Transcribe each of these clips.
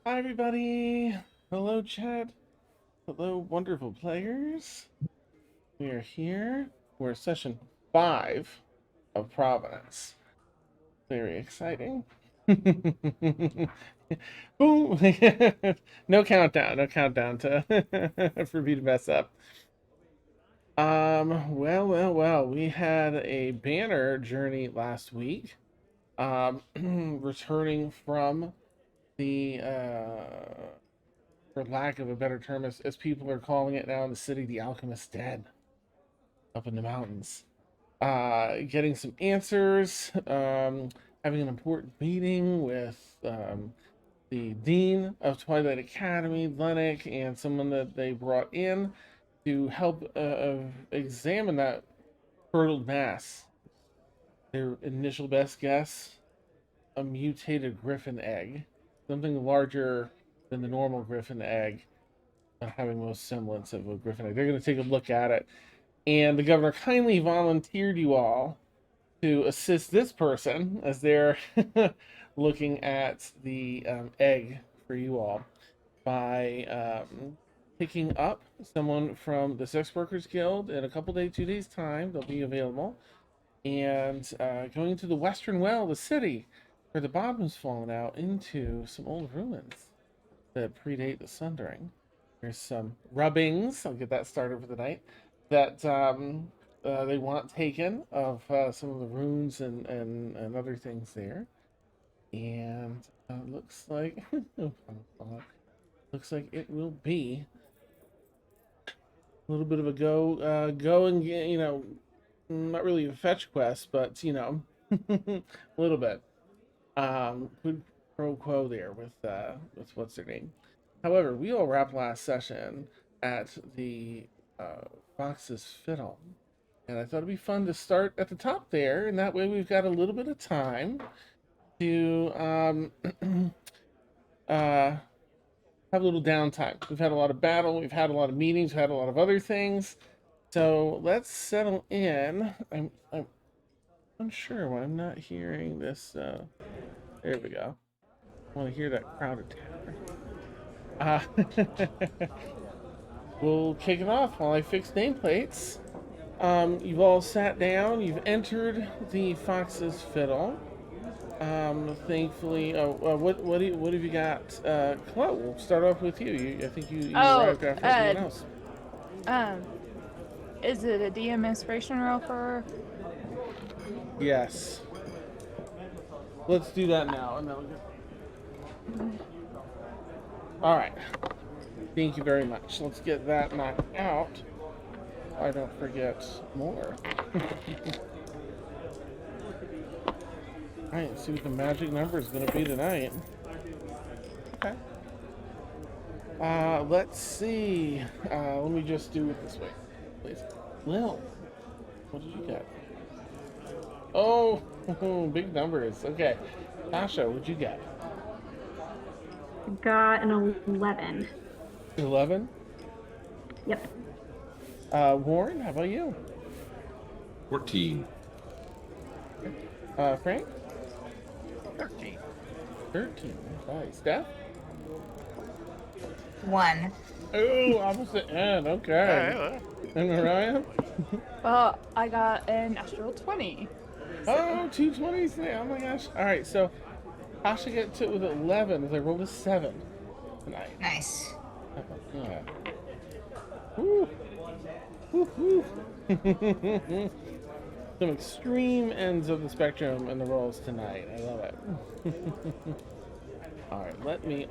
Hi, everybody. Hello, chat. Hello, wonderful players. We are here for session 5 of Provenance. Very exciting. Boom! No countdown. No countdown to for me to mess up. Well. We had a banner journey last week. Returning from the for lack of a better term, as people are calling it now in the city, the Alchemist's Den up in the mountains. Getting some answers, having an important meeting with the Dean of Twilight Academy, Lennox, and someone that they brought in to help examine that curdled mass. Their initial best guess, a mutated griffin egg, something larger than the normal griffin egg, having most semblance of a griffin egg. They're going to take a look at it. And the governor kindly volunteered you all to assist this person as they're looking at the egg for you all by picking up someone from the Sex Workers Guild in a couple days, 2 days time. They'll be available. And going to the Western Well, the city, where the bottom's fallen out into some old ruins that predate the Sundering. There's some rubbings. I'll get that started for the night. That they want taken of some of the runes and other things there. And looks like looks like it will be a little bit of a go and get, not really a fetch quest, but a little bit. Quid pro quo there with what's their name. However, we all wrapped last session at the Fox's Fiddle, and I thought it'd be fun to start at the top there, and that way we've got a little bit of time to uh, have a little downtime. We've had a lot of battle, we've had a lot of meetings, we've had a lot of other things, so let's settle in. I'm unsure why I'm not hearing this. There we go. I want to hear that crowded tower. We'll kick it off while I fix nameplates. You've all sat down. You've entered the Fox's Fiddle. Thankfully, what have you got? Chloe, we'll start off with you. I think you Oh, arrived after everyone else. um, is it a DM inspiration roll for? Yes. Let's do that now, and then all right. Thank you very much. Let's get that knocked out. I don't forget more. Alright, see what the magic number is going to be tonight. Okay. Let's see. Let me just do it this way, please. Lil, what did you get? Oh, big numbers. Okay. Tasha, what'd you get? Got an 11. 11? Yep. Warren, how about you? 14. Frank? 13. 13. Nice. Steph? 1. Oh, opposite end. Okay. And Mariah? Well, I got an astral 20. Oh, 220s there. Oh my gosh. Alright, so Tasha get to it with 11 as I rolled a 7 tonight. Nice. Yeah. Woo. Woo. Some extreme ends of the spectrum in the rolls tonight. I love it. Alright,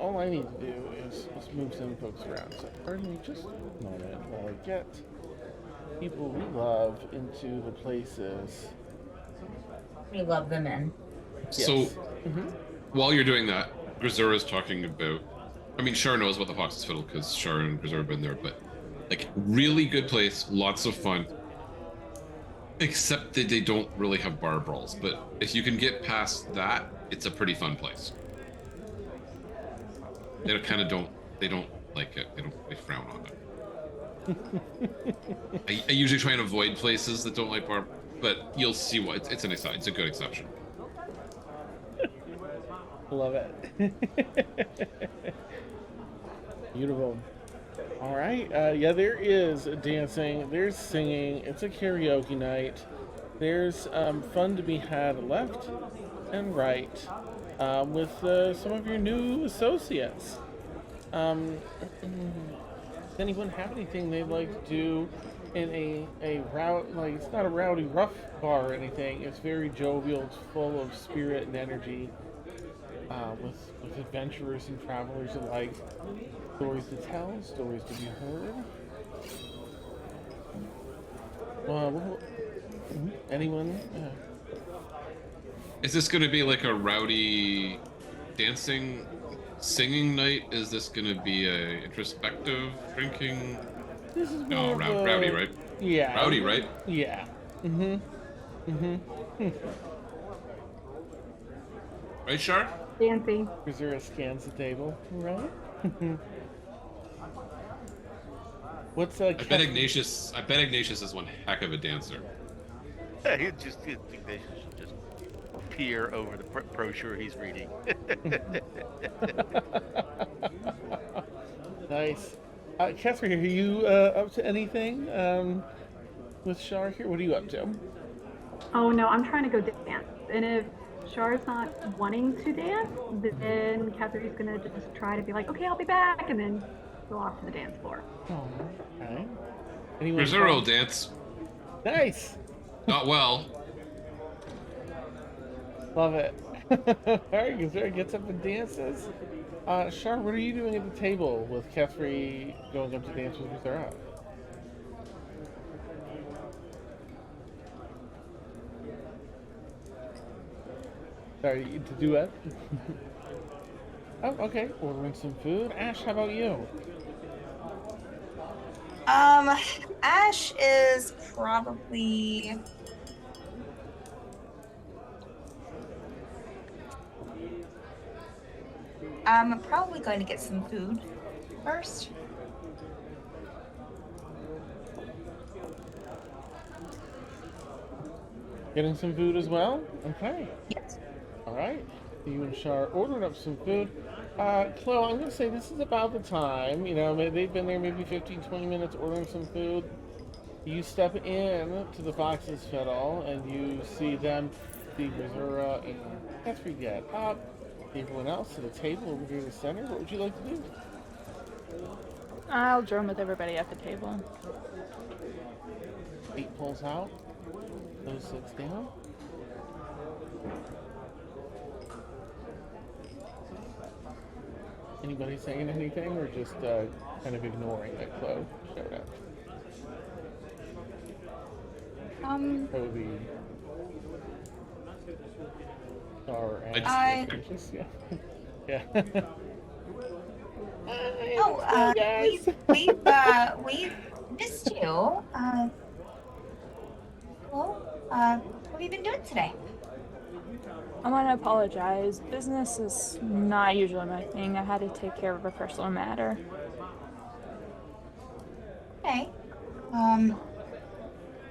all I need to do is just move some folks around. So pardon me just a moment while I get people we love into the places. We love them in. Yes. So, while you're doing that, Grisura's talking about. I mean, Shar knows about the Fox's Fiddle because Shar and Grisura have been there, but like, really good place, lots of fun. Except that they don't really have bar brawls. But if you can get past that, it's a pretty fun place. They kind of don't. They don't like it. They frown on it. I usually try and avoid places that don't like bar, but you'll see what it's a good exception. Love it. Beautiful. All right. Yeah, there is dancing. There's singing. It's a karaoke night. There's fun to be had left and right with some of your new associates. Um, does anyone have anything they'd like to do in a like it's not a rowdy rough bar or anything. It's very jovial. It's full of spirit and energy. With adventurers and travelers alike. Stories to tell, stories to be heard. Anyone? Is this going to be like a rowdy dancing, singing night? Is this going to be a introspective drinking? This is No, more of a, rowdy, right? Yeah. Rowdy, right? Yeah. Mm-hmm. Mm-hmm. Right, Shar? Dancing. Kazura scans the table. Right? What's I bet Ignatius is one heck of a dancer. He just Ignatius should just peer over the brochure he's reading. Nice. Catherine, are you up to anything with Shar here? What are you up to? Oh no, I'm trying to go dance. And if Char's not wanting to dance, then Catherine's gonna just try to be like, okay, I'll be back, and then go off to the dance floor. Oh, okay. Anyone? Grisura will dance. Nice. Not well. Love it. Alright, Gazera gets up and dances. Shar, what are you doing at the table with Kethri going up to dance with Gazera? Sorry, to do what? Oh, okay. Ordering some food. Ash, how about you? Ash is probably I'm probably going to get some food first. Getting some food as well? Okay. Yes. Alright. You and Shar ordering up some food. Chloe, I'm going to say this is about the time. You know, they've been there maybe 15, 20 minutes ordering some food. You step in to the Fox's Fiddle and you see them, see Grisura and Kethri get up. Everyone else to the table over here in the center. What would you like to do? I'll drum with everybody at the table. 8 pulls out. Those 6 down. Anybody saying anything or just kind of ignoring that Chloe showed up? That would be Star and Ignatius, yeah. Yeah. Oh, guys. we've missed you. Well, what have you been doing today? I want to apologize. Business is not usually my thing. I had to take care of a personal matter. Okay.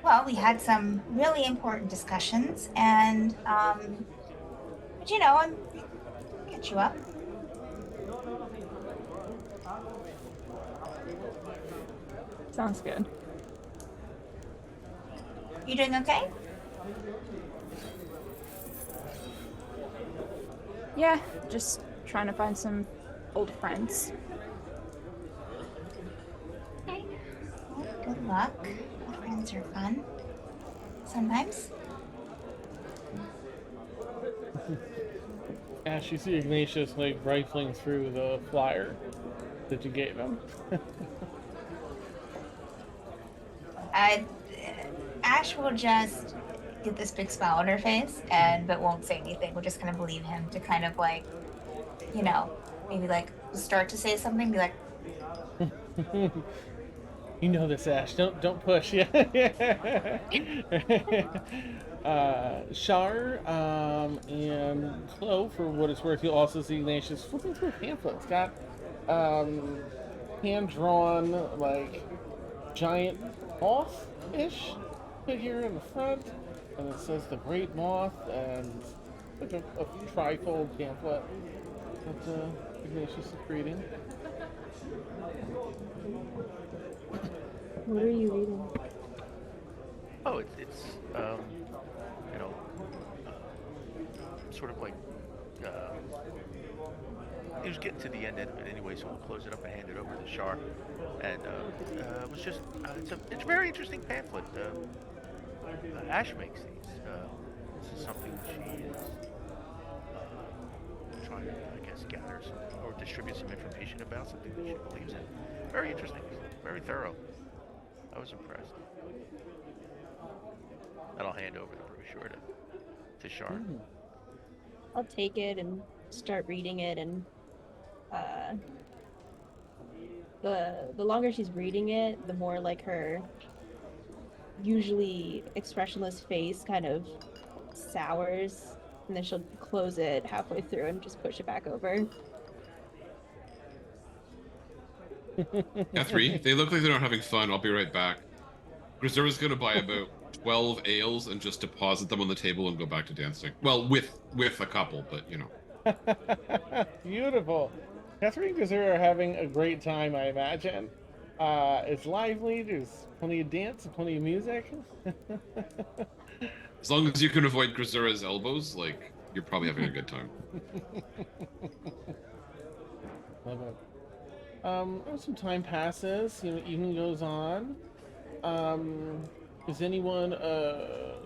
Well, we had some really important discussions, and but you know, I'm catch you up. Sounds good. You doing okay? Yeah, just trying to find some old friends. Okay. Well, good luck. Friends are fun. Sometimes. Ash, you see Ignatius like rifling through the flyer that you gave him. Ash will just get this big smile on her face but won't say anything. We'll just kind of believe him to kind of like, you know, maybe like start to say something, be like, You know this, Ash. Don't push. Yeah. Shar and Chloe, for what it's worth, you'll also see Ignatius flipping through a pamphlet. It's got hand-drawn, like, giant moth-ish figure in the front, and it says the Great Moth, and like a trifold pamphlet that Ignatius is reading. What are you reading? Oh, it's you know, sort of like he was getting to the end of it anyway, so we'll close it up and hand it over to Shar. And it was just it's a very interesting pamphlet. Ash makes these. This is something she is trying to, I guess, gather some or distribute some information about something that she believes in. Very interesting, very thorough. I was impressed. And I'll hand over the brochure to Shar. I'll take it and start reading it, and the longer she's reading it, the more like her usually expressionless face kind of sours, and then she'll close it halfway through and just push it back over. Catherine, they look like they're not having fun. I'll be right back. Grisura's gonna buy about 12 ales and just deposit them on the table and go back to dancing. Well, with a couple, but you know. Beautiful. Catherine and Grisura are having a great time, I imagine. It's lively. There's plenty of dance and plenty of music. As long as you can avoid Grisura's elbows, like, you're probably having a good time. Love it. As some time passes, evening goes on. Does anyone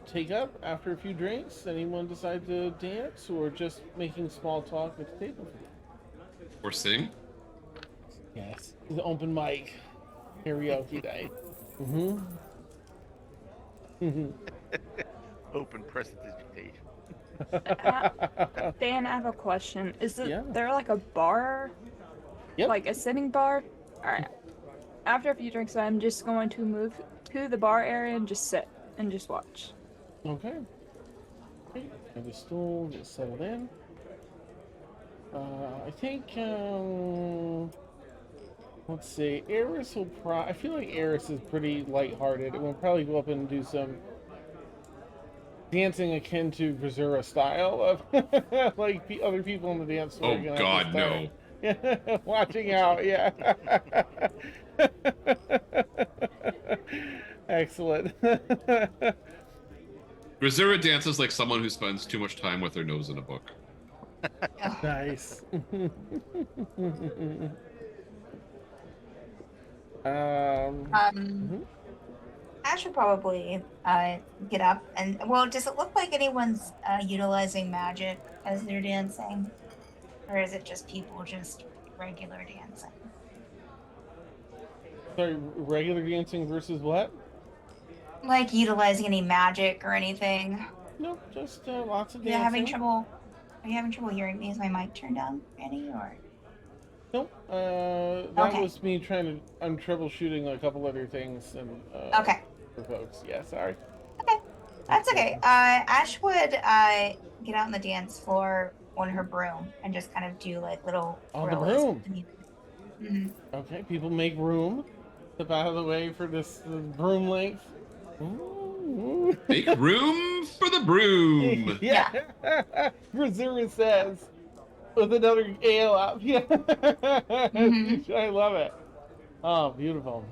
take up after a few drinks? Anyone decide to dance, or just making small talk at the table? Or sing? Yes, the open mic karaoke day. Open prestidigitation. Dan, I have a question. Is Yeah. there like a bar? Yep. Like a sitting bar? Alright. After a few drinks, I'm just going to move to the bar area and just sit and just watch. Okay. Have a stool, get settled in. I think, let's see, Eris will I feel like Eris is pretty lighthearted. We'll probably go up and do some dancing akin to Grisura style of like other people in the dance floor. Oh God, no. Watching out, yeah. Excellent. Grisura dances like someone who spends too much time with their nose in a book. Nice. I should probably get up and does it look like anyone's utilizing magic as they're dancing, or is it just people just regular dancing? Sorry, regular dancing versus what? Like utilizing any magic or anything? No, just lots of Are you dancing. Are you having trouble hearing me? Is my mic turned down, Annie, or? Nope. That was me I'm troubleshooting a couple other things and Okay. for folks. Yeah, sorry. Okay, that's okay. Ash would get out on the dance floor on her broom and just kind of do like little. On the twirls. broom. Okay, people make room. Step out of the way for this broom length. Ooh. Make room for the broom. Yeah. Grisura says with another ale up. Yeah. I love it. Oh, beautiful.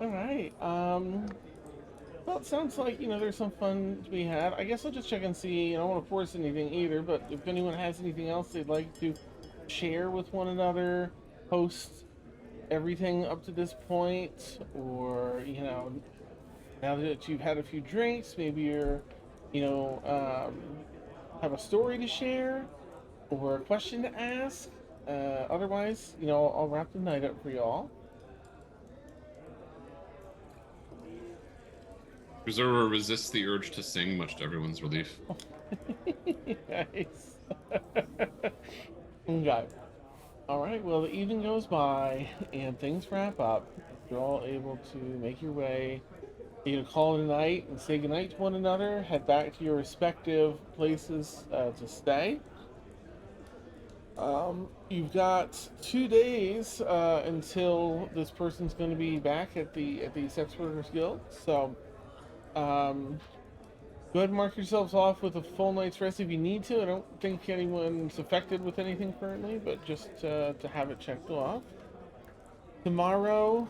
All right. Well, it sounds like, there's some fun to be had. I guess I'll just check and see. I don't want to force anything either, but if anyone has anything else they'd like to share with one another, post everything up to this point, or, now that you've had a few drinks, maybe you're, have a story to share or a question to ask. Otherwise, I'll wrap the night up for y'all. Grisura resists the urge to sing, much to everyone's relief. Nice. Okay. Alright, well, the evening goes by and things wrap up. You're all able to make your way, call it a night and say goodnight to one another, head back to your respective places to stay. You've got 2 days until this person's going to be back at the Sex Workers Guild, so Go ahead and mark yourselves off with a full night's rest if you need to. I don't think anyone's affected with anything currently, but just to have it checked off. Tomorrow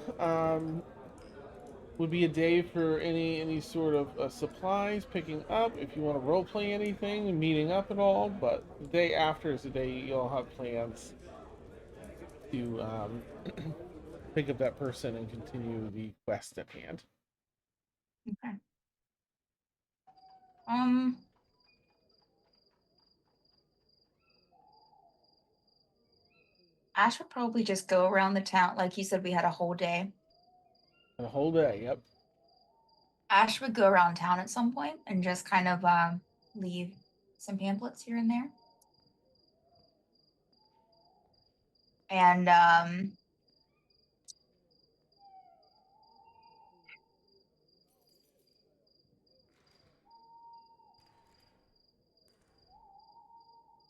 would be a day for any sort of supplies picking up. If you want to role play anything, meeting up at all. But the day after is the day you'll have plans to pick up that person and continue the quest at hand. Okay. Ash would probably just go around the town. Like you said, we had a whole day. The whole day, yep. Ash would go around town at some point and just kind of leave some pamphlets here and there. And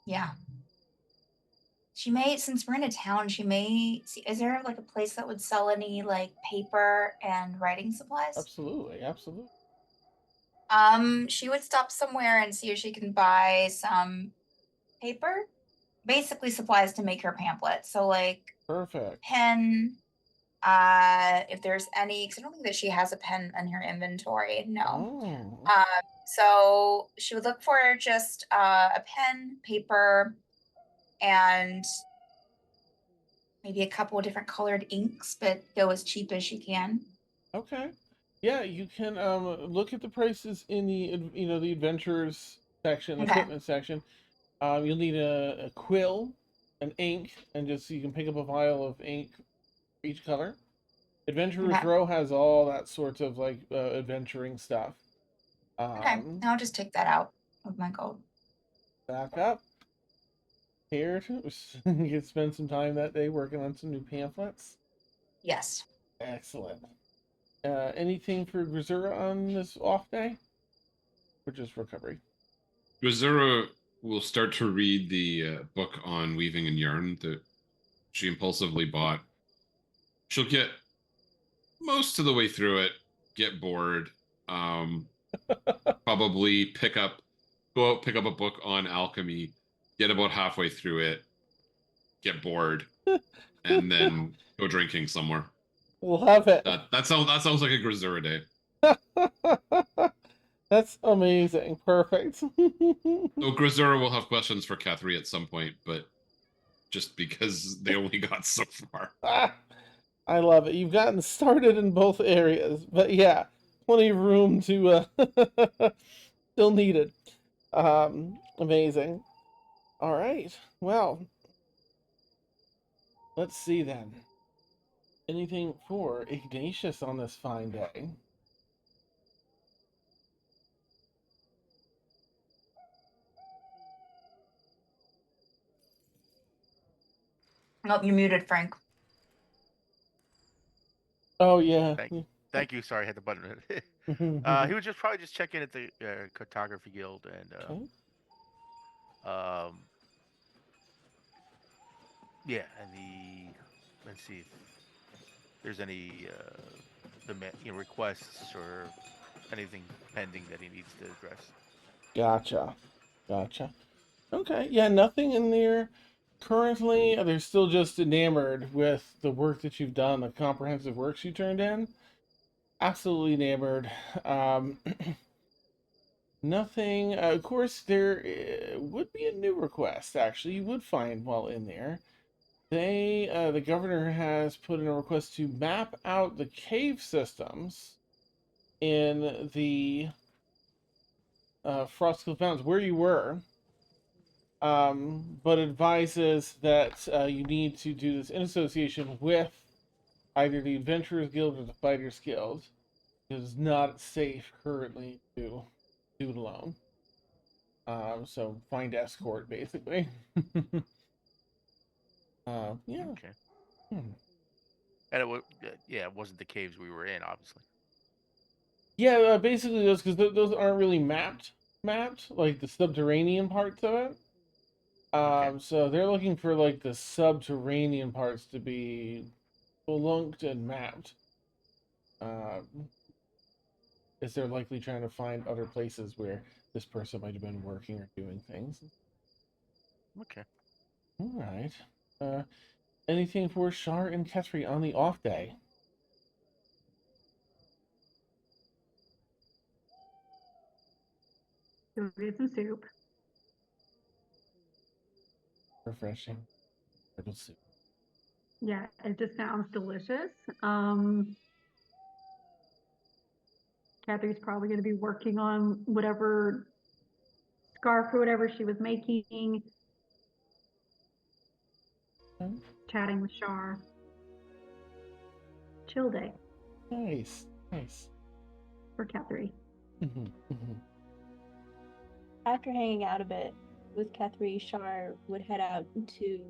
yeah. She may, since we're in a town, she may see, is there like a place that would sell any like paper and writing supplies? Absolutely, absolutely. She would stop somewhere and see if she can buy some paper, basically supplies to make her pamphlet. So like Perfect. pen, if there's any, because I don't think that she has a pen in her inventory. No. Oh. So she would look for just a pen, paper, and maybe a couple of different colored inks, but go as cheap as she can. Okay. Yeah, you can look at the prices in the adventures section, Okay. equipment section. You'll need a quill, an ink, and just you can pick up a vial of ink for each color. Adventurers Okay. Row has all that sorts of like adventuring stuff. Okay. I'll just take that out of my gold. Back up. Here, you can spend some time that day working on some new pamphlets. Yes. Excellent. Anything for Grisura on this off day? Or just recovery? Grisura will start to read the book on weaving and yarn that she impulsively bought. She'll get most of the way through it, get bored, probably go out, pick up a book on alchemy, get about halfway through it, get bored, and then go drinking somewhere. We'll have it. That sounds like a Grisura day. That's amazing. Perfect. So Grisura will have questions for Catherine at some point, but just because they only got so far. I love it. You've gotten started in both areas, but yeah, plenty of room to still needed. Amazing. All right. Well, let's see then. Anything for Ignatius on this fine day? Nope, you're muted, Frank. Oh yeah. Thank you. Sorry, I had the button. He was probably just checking at the cartography guild and Okay. yeah, and let's see if there's any requests or anything pending that he needs to address. Gotcha. Okay. Yeah, nothing in there currently. They're still just enamored with the work that you've done, the comprehensive works you turned in. Absolutely enamored. Nothing. Of course, there would be a new request. Actually, you would find while in there. The governor has put in a request to map out the cave systems in the Frostcliff Mountains, where you were. But advises that you need to do this in association with either the Adventurers Guild or the Fighters Guild. It is not safe currently to do it alone. So find escort basically. Yeah. Okay. And it wasn't the caves we were in, obviously. Yeah, basically those, because those aren't really mapped, like the subterranean parts of it. Okay. So they're looking for like the subterranean parts to be spelunkeded and mapped. as they're likely trying to find other places where this person might have been working or doing things. Okay. All right. Anything for Shar and Ketri on the off day? Go get some soup. Refreshing. Herbal soup. Yeah, it just sounds delicious. Kathy's probably going to be working on whatever scarf or whatever she was making, Okay. chatting with Shar. Chill day Nice. Nice. for Kathy. After hanging out a bit with Kethri, Shar would head out to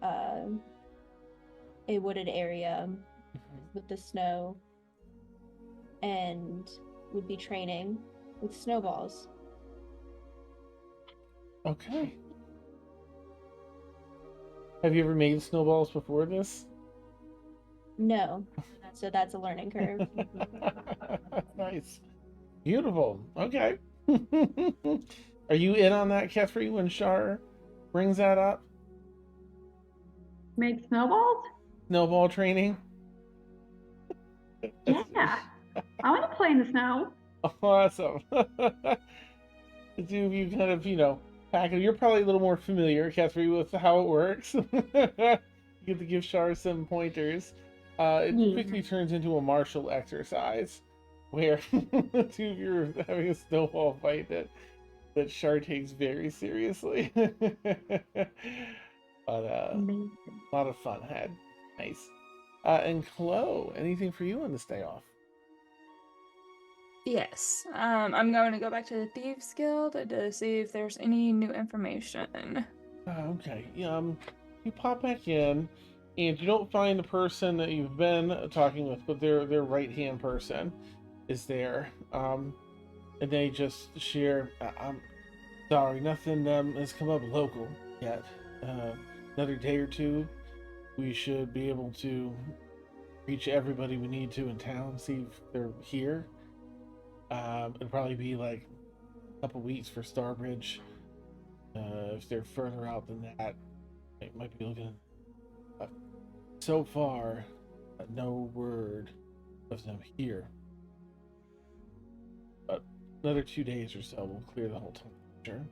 a wooded area with the snow and would be training with snowballs. Okay. Have you ever made snowballs before this? No, so that's a learning curve. Nice. Beautiful. Okay. Are you in on that, Ketri, when Shar brings that up? Make snowballs? Snowball training? Yeah. I want to play in the snow. Awesome. The two of you kind of, pack it. You're probably a little more familiar, Ketri, with how it works. You get to give Shar some pointers. It quickly turns into a martial exercise where the two of you are having a snowball fight that Shar takes very seriously. But Amazing. a lot of fun had. Nice. And Chloe, anything for you on this day off? Yes. I'm going to go back to the Thieves Guild to see if there's any new information. Okay. You pop back in, and you don't find the person that you've been talking with, but their right-hand person is there. And they just share, I'm sorry, nothing has come up local yet. Another day or two, we should be able to reach everybody we need to in town, see if they're here. It'll probably be like a couple weeks for Starbridge. If they're further out than that, it might be looking. So far, no word of them here. But another 2 days or so will clear the whole temperature.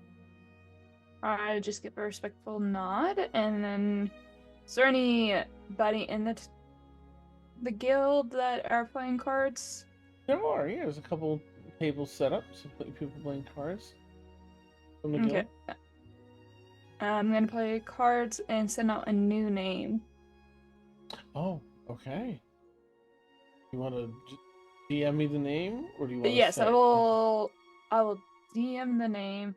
I just give a respectful nod, and then is there anybody in the guild that are playing cards? There are, yeah. There's a couple tables set up, some people playing cards from the guild. Okay. I'm gonna play cards and send out a new name. Oh, okay. You want to DM me the name, or do you want to Yes, say? I will DM the name.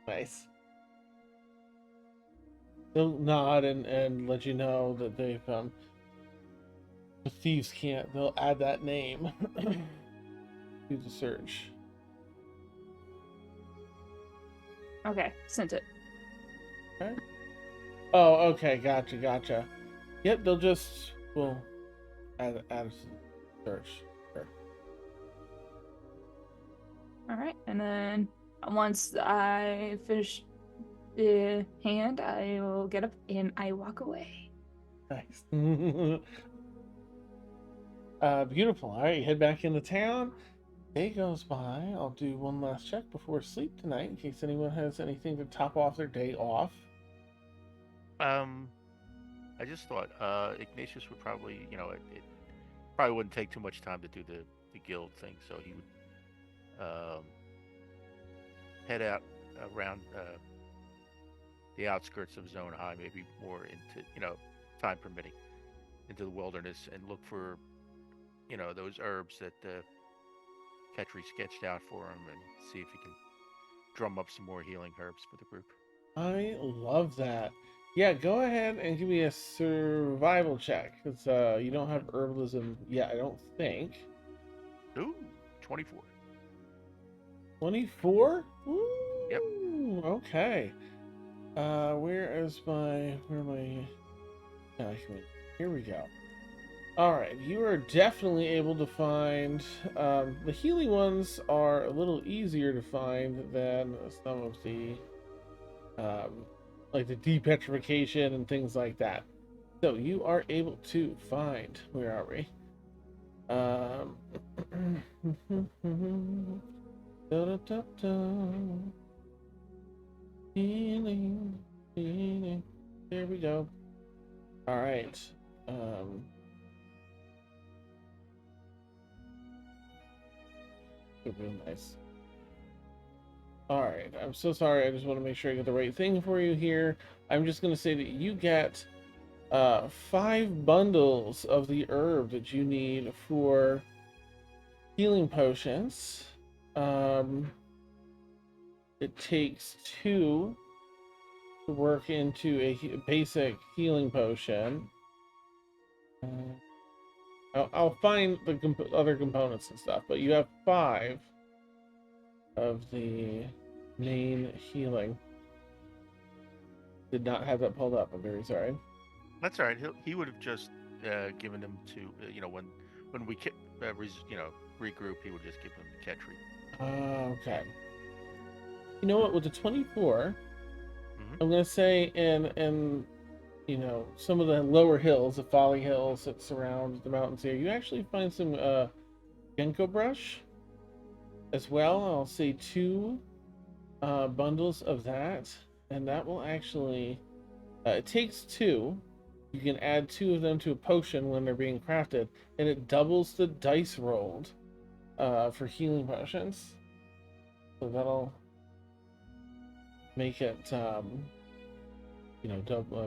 Nice. They'll nod and let you know that they've the thieves can't. They'll add that name to the search. Okay, sent it. Okay. Oh, okay. Gotcha. Yep, we'll add it to the search. Sure. All right, and then once I finish the hand, I will get up and I walk away. Nice. Beautiful. All right, head back into town. Day goes by. I'll do one last check before sleep tonight in case anyone has anything to top off their day off. I just thought Ignatius would probably, it probably wouldn't take too much time to do the guild thing, so he would head out around the outskirts of Zone High, maybe more into, time permitting, into the wilderness and look for, those herbs that Ketri sketched out for him and see if he can drum up some more healing herbs for the group. I love that. Yeah, go ahead and give me a survival check because you don't have herbalism yet, I don't think. Ooh, 24. 24? Yep. Okay. Where am I? Document. Here we go. All right, you are definitely able to find the healing ones are a little easier to find than some of the um, like the depetrification and things like that. So you are able to find. Where are we? Da-da-da-da. Healing, healing. There we go. All right. Um, real nice. All right. I'm so sorry. I just want to make sure I get the right thing for you here. I'm just going to say that you get 5 bundles of the herb that you need for healing potions. It takes 2 to work into a basic healing potion. I'll find the other components and stuff, but you have 5 of the main healing. Did not have that pulled up. I'm very sorry. That's all right. He would have just given them to when we regroup. He would just give them to Ketri. Okay. You know what? With the 24, Mhm. I'm gonna say in some of the lower hills, the Folly Hills that surround the mountains here, you actually find some ginkgo brush as well. I'll say 2 bundles of that, and that will actually it takes 2. You can add 2 of them to a potion when they're being crafted, and it doubles the dice rolled for healing potions. So that'll make it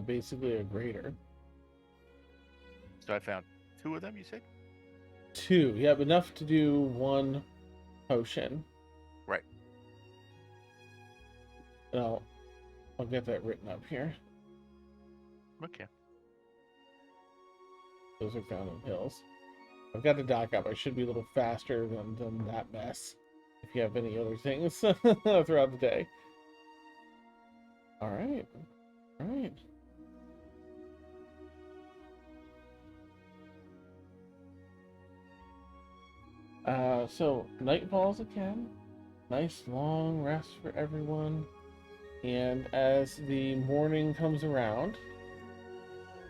basically a greater. So I found 2 of them. You said 2, you have enough to do 1 potion. right. And I'll get that written up here. Okay. Those are found in hills. I've got the dock up. I should be a little faster than that mess. If you have any other things throughout the day. All right. All right. So night falls again. Nice long rest for everyone. And as the morning comes around,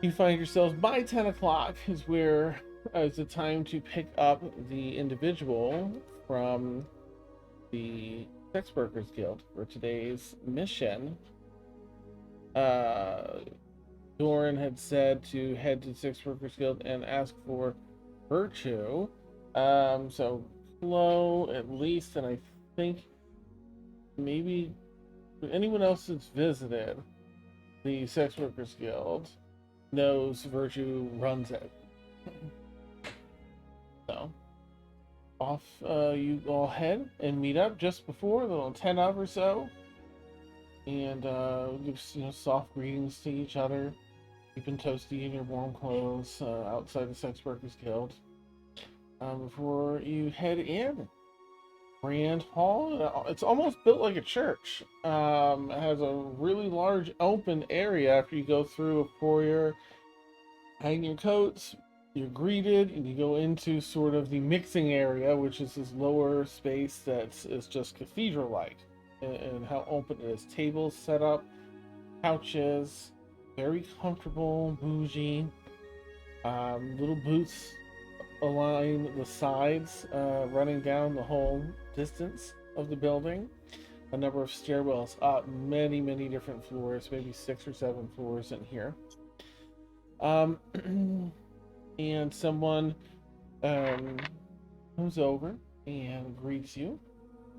you find yourselves by 10 o'clock is where is the time to pick up the individual from the Sex Workers Guild for today's mission. Doran had said to head to the Sex Workers Guild and ask for Virtue. So Chloe at least, and I think maybe anyone else that's visited the Sex Workers Guild knows Virtue runs it. So off you all head and meet up just before, a little 10 of or so, and give soft greetings to each other, keeping toasty in your warm clothes outside the Sex Workers Guild. Before you head in, Grand Hall. It's almost built like a church. It has a really large open area after you go through a foyer, hang your coats, you're greeted, and you go into sort of the mixing area, which is this lower space that is just cathedral-like, and how open it is. Tables set up, couches, very comfortable, bougie. Little booths align the sides, running down the whole distance of the building. A number of stairwells up many, many different floors, maybe 6 or 7 floors in here. And someone comes over and greets you.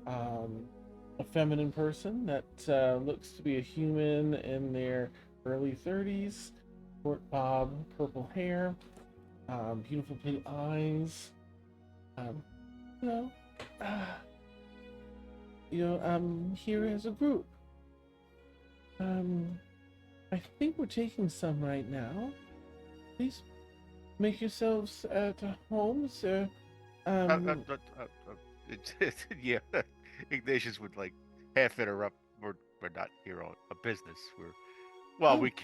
A feminine person that looks to be a human in their early 30s, short bob, purple hair, beautiful blue eyes. You know, here as a group. I think we're taking some right now. Please make yourselves at home, sir. Yeah, Ignatius would like half interrupt. We're not here on a business.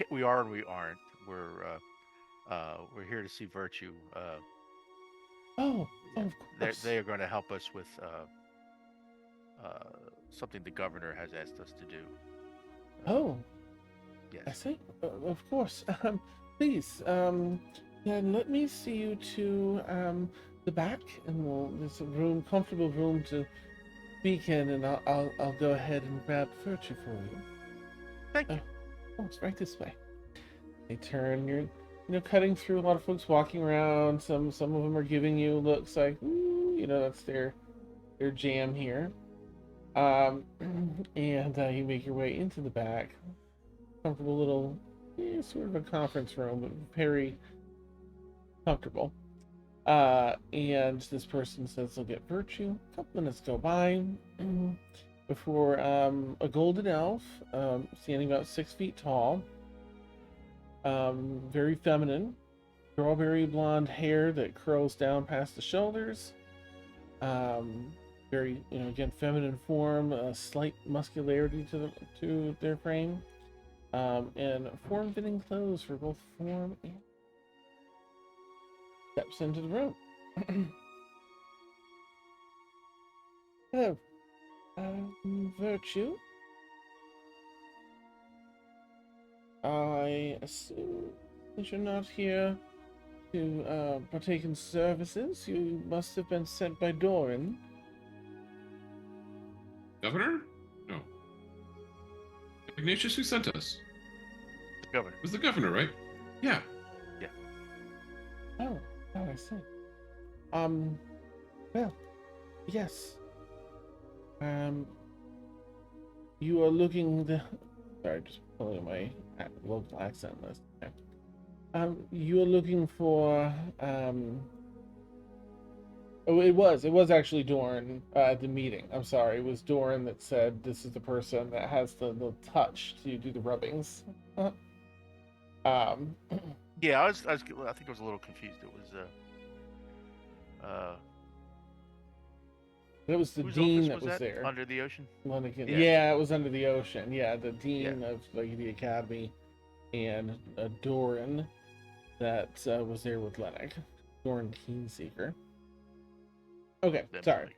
We are and we aren't. We're We're here to see Virtue. Oh, Yeah, of course. they are going to help us with something the governor has asked us to do. Oh, Yes. I see. Of course. Please, then let me see you to the back, and there's a room, comfortable room to speak in, and I'll go ahead and grab Virtue for you. Thank you. Oh, it's right this way. They turn. You're, cutting through a lot of folks walking around. Some of them are giving you looks like, ooh, that's their jam here. And you make your way into the back. Comfortable little, sort of a conference room, but very comfortable. And this person says they'll get Virtue. A couple minutes go by before a golden elf, standing about 6 feet tall, very feminine, strawberry blonde hair that curls down past the shoulders. Very, again, feminine form, slight muscularity to their frame, and form-fitting clothes for both form and steps into the room. Hello, Virtue. I assume that you're not here to partake in services. You must have been sent by Doran. Governor? No. Ignatius, who sent us? The governor. It was the governor, right? Yeah. Oh, I see. Well, yes. You are looking sorry, just pulling my local accent list. You are looking for, oh, it was actually Doran at the meeting. I'm sorry, it was Doran that said this is the person that has the touch to do the rubbings. Yeah, I think I was a little confused. It was It was the whose dean office that was that? there. Under the Ocean? Lunigan. Yeah. Yeah, it was Under the Ocean. Yeah, the dean of the academy, and Doran that was there with Lennox. Doran Keenseeker. Okay, sorry.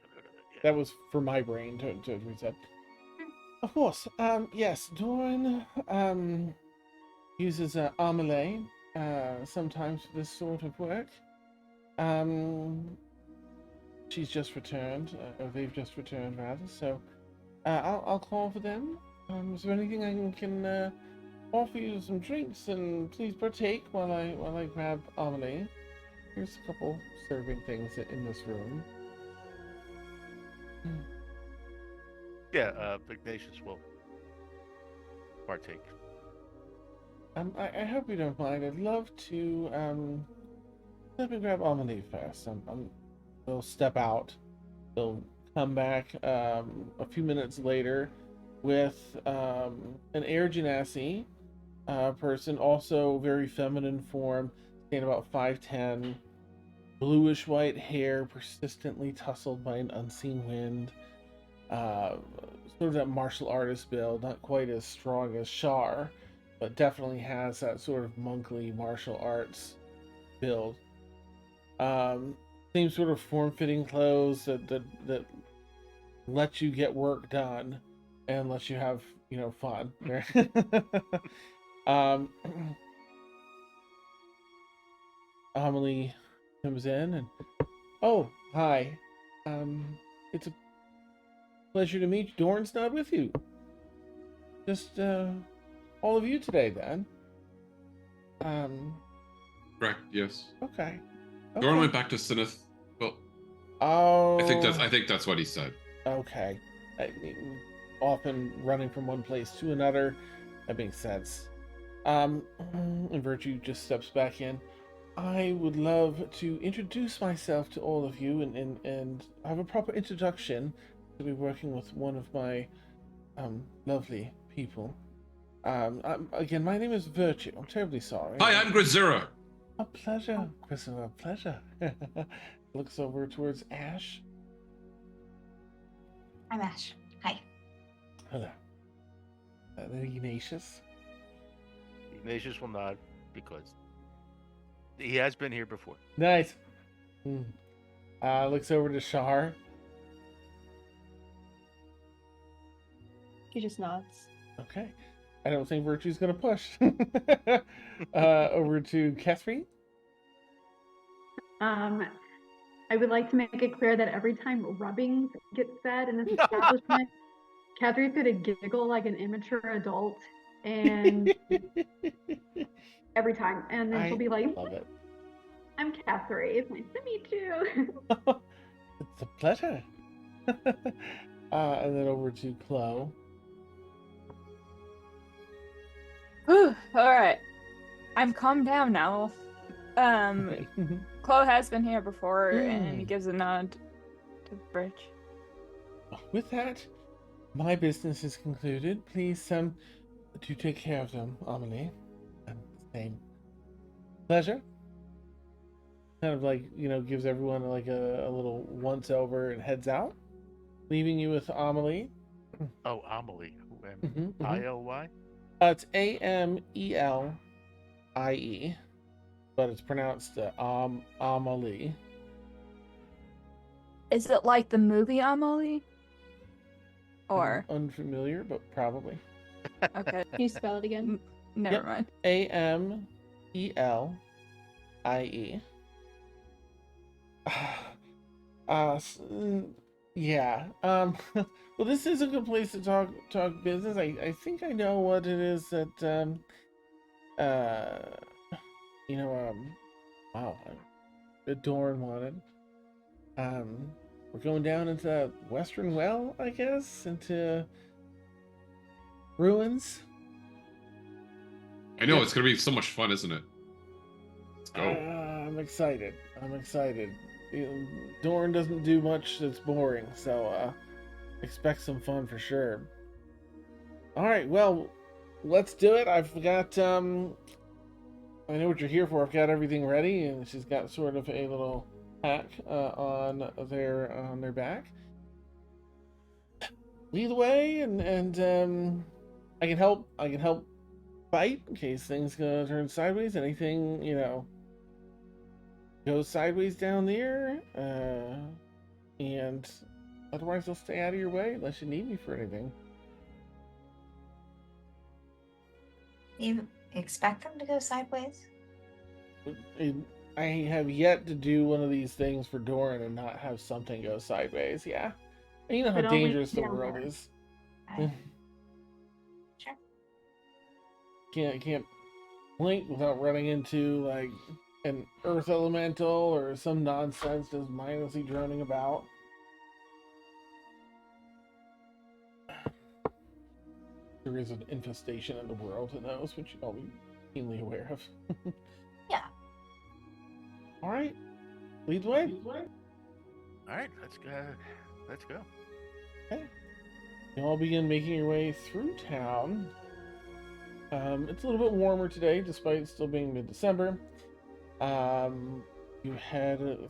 That was for my brain to reset. Of course. Yes, Doran uses Amelie sometimes for this sort of work. She's just returned, or they've just returned rather. So I'll call for them. Is there anything I can offer you? Some drinks, and please partake while I grab Amelie. Here's a couple serving things in this room. Yeah, Ignatius will partake. I hope you don't mind. I'd love to let me grab Amelie first. They'll step out. They'll come back a few minutes later with an Air Genasi person, also very feminine form, standing about 5'10", bluish white hair, persistently tousled by an unseen wind. Sort of that martial artist build, not quite as strong as Shar, but definitely has that sort of monkly martial arts build. Same sort of form-fitting clothes that let you get work done and let you have fun. Amelie comes in and hi. It's a pleasure to meet you. Doran's not with you. Just all of you today then. Correct, yes. Okay. Doran went back to Sinith. Well, Oh. I think that's what he said. Okay. Often running from one place to another. That makes sense. And Virtue just steps back in. I would love to introduce myself to all of you and have a proper introduction to be working with one of my lovely people. Again, my name is Virtue. I'm terribly sorry. Hi, I'm Grisura. A pleasure, Grisura, a pleasure. Looks over towards Ash. I'm Ash. Hi. Hello. Ignatius. Ignatius will nod because He has been here before. Nice. Looks over to Shar. He just nods. Okay. I don't think Virtue's gonna push. Over to Catherine. I would like to make it clear that every time rubbing gets said in this establishment, Catherine's gonna giggle like an immature adult, and every time, and then she'll be like, love it. "I'm Catherine. It's nice to meet you." It's a pleasure. And then over to Chloe. Whew, all right. I'm calmed down now. Chloe has been here before, and he gives a nod to Bridge. With that, my business is concluded. Please, do take care of them, Amelie. Same pleasure. Kind of like, gives everyone like a little once over and heads out, leaving you with Amelie. Oh, Amelie. I-L-Y? It's Amelie, but it's pronounced Amelie. Is it like the movie Amelie? Or Unfamiliar, but probably. okay. Can you spell it again? Never mind. Amelie. Yeah. Well, this is a good place to talk business. I think I know what it is that wow, Dorn wanted. We're going down into that Western Well, I guess, into ruins. I know, it's going to be so much fun, isn't it? Let's go. I'm excited. Dorn doesn't do much that's boring, so expect some fun for sure. All right, well, let's do it. I've got I know what you're here for. I've got everything ready, and she's got sort of a little pack on their back. Lead the way, and I can help fight in case things go turn sideways. Anything goes sideways down there, and otherwise I'll stay out of your way unless you need me for anything. You expect them to go sideways? I have yet to do one of these things for Doran and not have something go sideways. Yeah, and you know how But only dangerous the down world there. is. Sure. Can't blink without running into like an earth elemental or some nonsense just mindlessly droning about. There is an infestation in the world, and those which you'll be keenly aware of. Yeah. All right, lead the way. All right, let's go. Let's go. Okay. You all begin making your way through town. It's a little bit warmer today, despite still being mid-December. You head,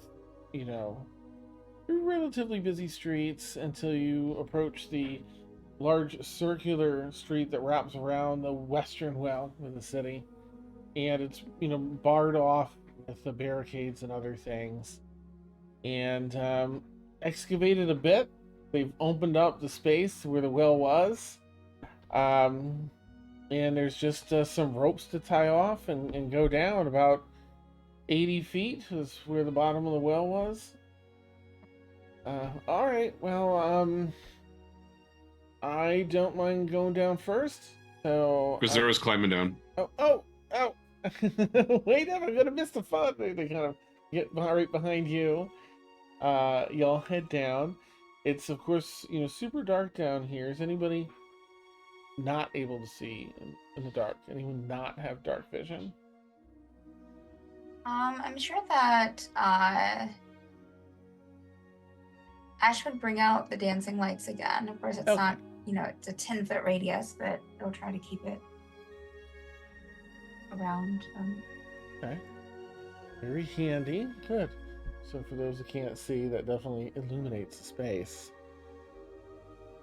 through relatively busy streets until you approach the large circular street that wraps around the Western Well in the city. And it's, barred off with the barricades and other things. And excavated a bit. They've opened up the space where the well was. And there's just some ropes to tie off and go down. About 80 feet is where the bottom of the well was. All right, well, I don't mind going down first. So Gazera's climbing down. Oh! Wait up! I'm gonna miss the fun. They kind of get right behind you. Y'all head down. It's of course super dark down here. Is anybody not able to see in the dark? Anyone not have dark vision? I'm sure that Ash would bring out the dancing lights again. Of course, it's Okay. not, it's a 10-foot radius, but they'll try to keep it around them. Okay. Very handy. Good. So for those who can't see, that definitely illuminates the space.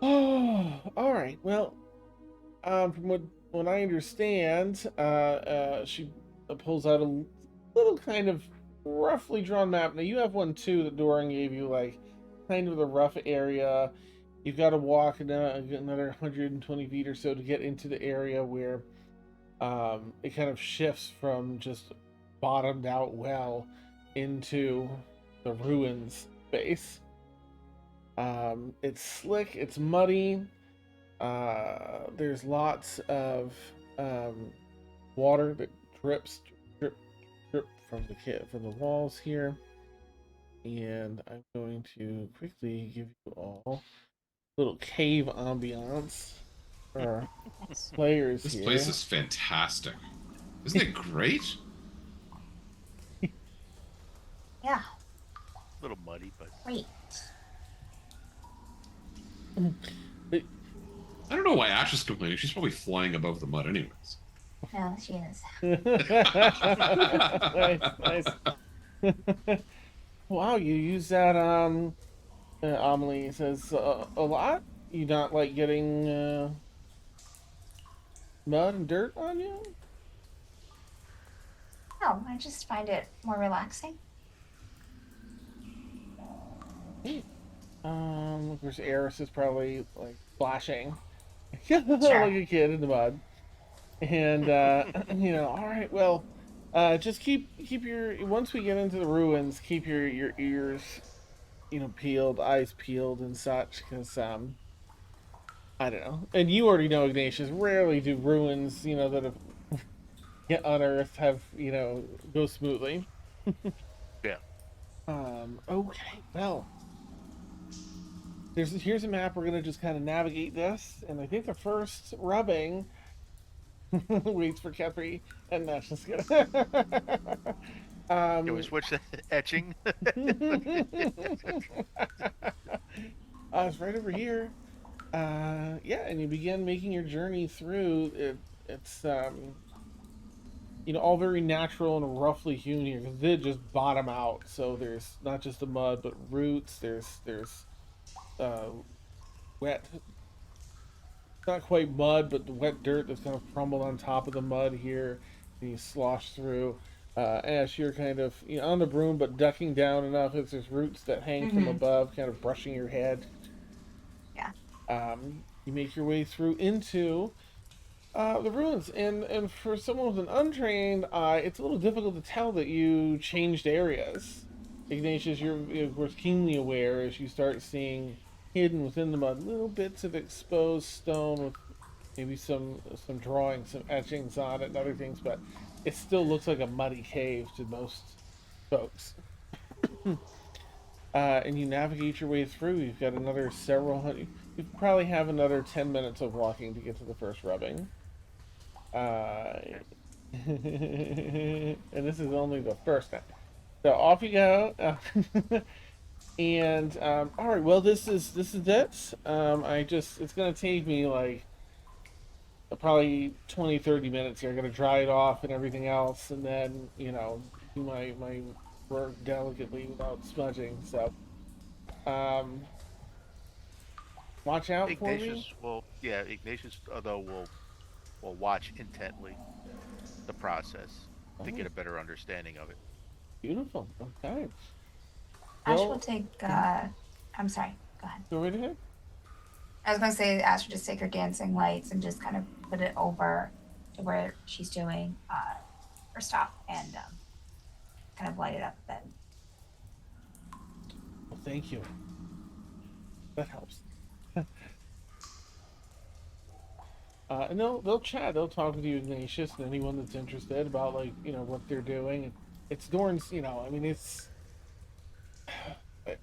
Oh, all right. Well, from what I understand, she pulls out little kind of roughly drawn map. Now you have one too that Doran gave you, like kind of the rough area. You've got to walk another 120 feet or so to get into the area where it kind of shifts from just bottomed out well into the ruins base. It's slick, it's muddy. There's lots of water that drips, drip, drip from the walls here. And I'm going to quickly give you all a little cave ambiance for Nice. players This here. place is fantastic. Isn't it great? Yeah, A little muddy, but great. I don't know why Ash is complaining. She's probably flying above the mud anyways. No, she is. Nice, nice. Wow, you use that Amelie says a lot. You not like getting mud and dirt on you? No, I just find it more relaxing. Of course, Eris is probably like splashing like a kid in the mud. And all right, well, just keep your once we get into the ruins, keep your ears, peeled, eyes peeled, and such, because I don't know. And you already know, Ignatius. Rarely do ruins, that have get unearthed have go smoothly. yeah. Okay, well, here's a map. We're gonna just kind of navigate this, and I think the first rubbing waits for Kepri, and that's just gonna. Can we switch to etching? It's right over here. Yeah, and you begin making your journey through it. It's all very natural and roughly hewn here because they just bottom out. So there's not just the mud, but roots. There's wet, not quite mud, but the wet dirt that's kind of crumbled on top of the mud here, and you slosh through. As you're kind of on the broom, but ducking down enough, as there's roots that hang from above, kind of brushing your head. Yeah. You make your way through into the ruins, and for someone with an untrained eye, it's a little difficult to tell that you changed areas. Ignatius, you're of course keenly aware as you start seeing hidden within the mud little bits of exposed stone with maybe some drawings, some etchings on it, and other things, but it still looks like a muddy cave to most folks. And you navigate your way through. You've got another several hundred. You probably have another 10 minutes of walking to get to the first rubbing. And this is only the first time. So off you go. And all right, well, this is it. It's gonna take me like probably 20-30 minutes here. I'm gonna dry it off and everything else, and then do my work delicately without smudging. So watch out for me. Ignatius, although will watch intently the process to get a better understanding of it. Beautiful. Okay. Ash Well, will take. I'm sorry. Go ahead. go right ahead. I was gonna say Ash will just take her dancing lights and just kind of put it over to where she's doing her stop and kind of light it up a bit. Well, thank you. That helps. And they'll chat. They'll talk with you, Ignatius, and anyone that's interested about what they're doing. It's Dorn's. I mean, it's.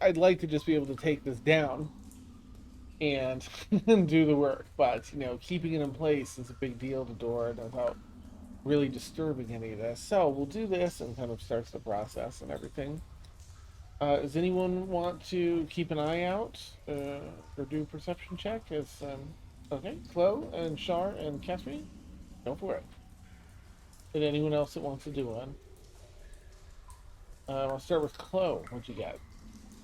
I'd like to just be able to take this down and do the work, but keeping it in place is a big deal to Doran without really disturbing any of this. So we'll do this and kind of starts the process and everything. Does anyone want to keep an eye out or do a perception check? Okay, Chloe and Shar and Catherine, go for it. And anyone else that wants to do one? I'll start with Chloe. What you got?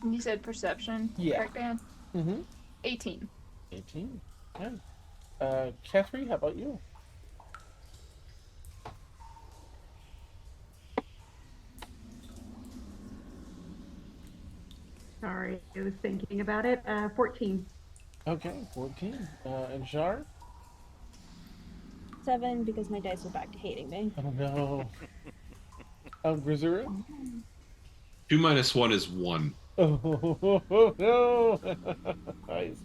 You said perception, Yeah. correct, Dan? Mm-hmm. 18. 18. Okay. Catherine, how about you? Sorry, I was thinking about it. 14. Okay, 14. And Shar? 7 because my dice are back to hating me. Oh no. Grisura? 2 minus 1 is 1. Oh no. Nice.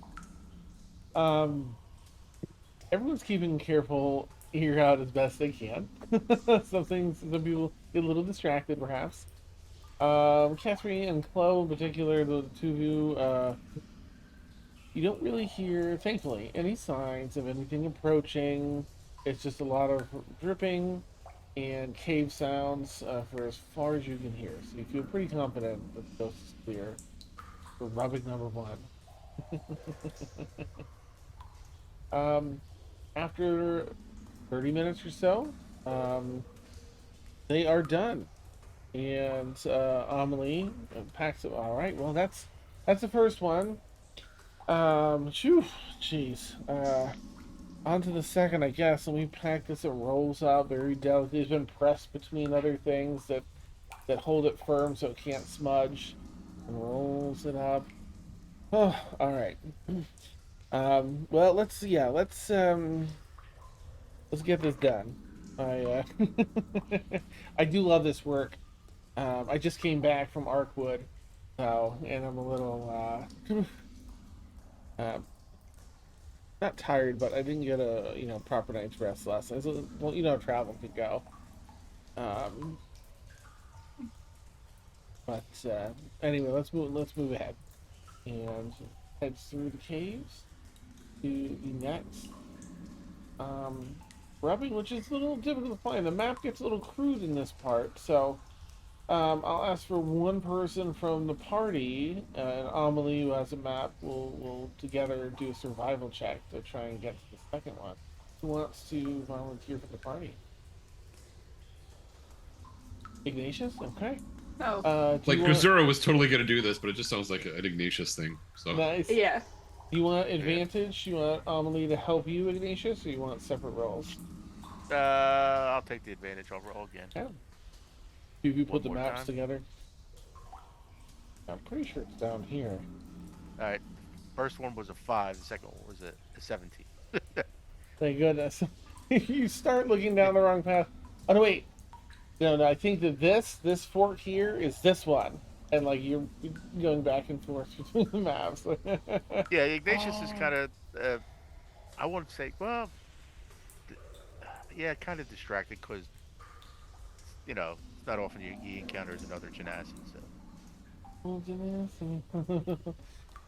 Um, everyone's keeping careful ear out as best they can. Some people get a little distracted, perhaps. Catherine and Chloe in particular, the two of you, you don't really hear, thankfully, any signs of anything approaching. It's just a lot of dripping and cave sounds for as far as you can hear. So you feel pretty confident that the coast is clear for rubbing number one. um, after 30 minutes or so, they are done. And Amelie packs it. All right, well, that's the first one. Phew, jeez. On to the second, I guess. Let me pack this. It rolls out very delicately. It's been pressed between other things that hold it firm so it can't smudge. And rolls it up. Oh, all right. Well, let's get this done. I I do love this work. I just came back from Arkwood, so and I'm a little not tired, but I didn't get a proper night's rest last night. So, well, travel could go. Um, but anyway, let's move ahead and head through the caves to the next rubbing, which is a little difficult to find. The map gets a little crude in this part, so I'll ask for one person from the party, and Amelie, who has a map, will together do a survival check to try and get to the second one. Who wants to volunteer for the party? Ignatius? Okay. Oh, Do Like, you want... Grisura was totally going to do this, but it just sounds like an Ignatius thing. So Nice. yeah. You want advantage? You want Amelie to help you, Ignatius, or you want separate roles? I'll take the advantage. I'll roll again. Yeah. Do you put One the more maps time. together? I'm pretty sure it's down here. All right. First one was a 5. The second one was a 17. Thank goodness. You start looking down the wrong path. Oh no, wait. No, I think that this fork here is this one, and like you're going back and forth between the maps. Yeah, Ignatius is kind of. I wouldn't say. Well, yeah, kind of distracted because it's not often he encounters another Genasi.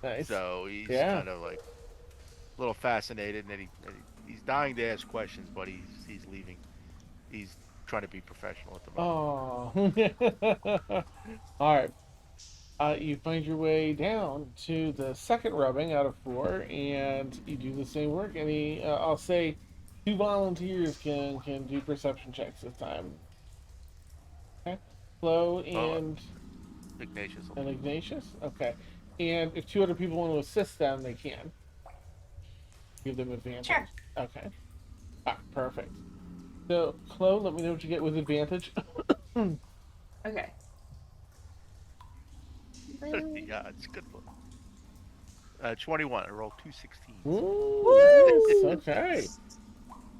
Nice. So he's Yeah. kind of like a little fascinated, and he's dying to ask questions, but he's leaving. He's trying to be professional at the moment. Oh. All right. You find your way down to the second rubbing out of 4, and you do the same work. Any, I'll say, 2 volunteers can do perception checks this time. Okay. Flo and Ignatius. Ignatius. Okay. And if 2 other people want to assist them, they can. Give them advantage. Sure. Okay. Perfect. So, Chloe, let me know what you get with advantage. Okay. Yeah, it's a good one. 21. I rolled 2 16s. Ooh, nice. Okay.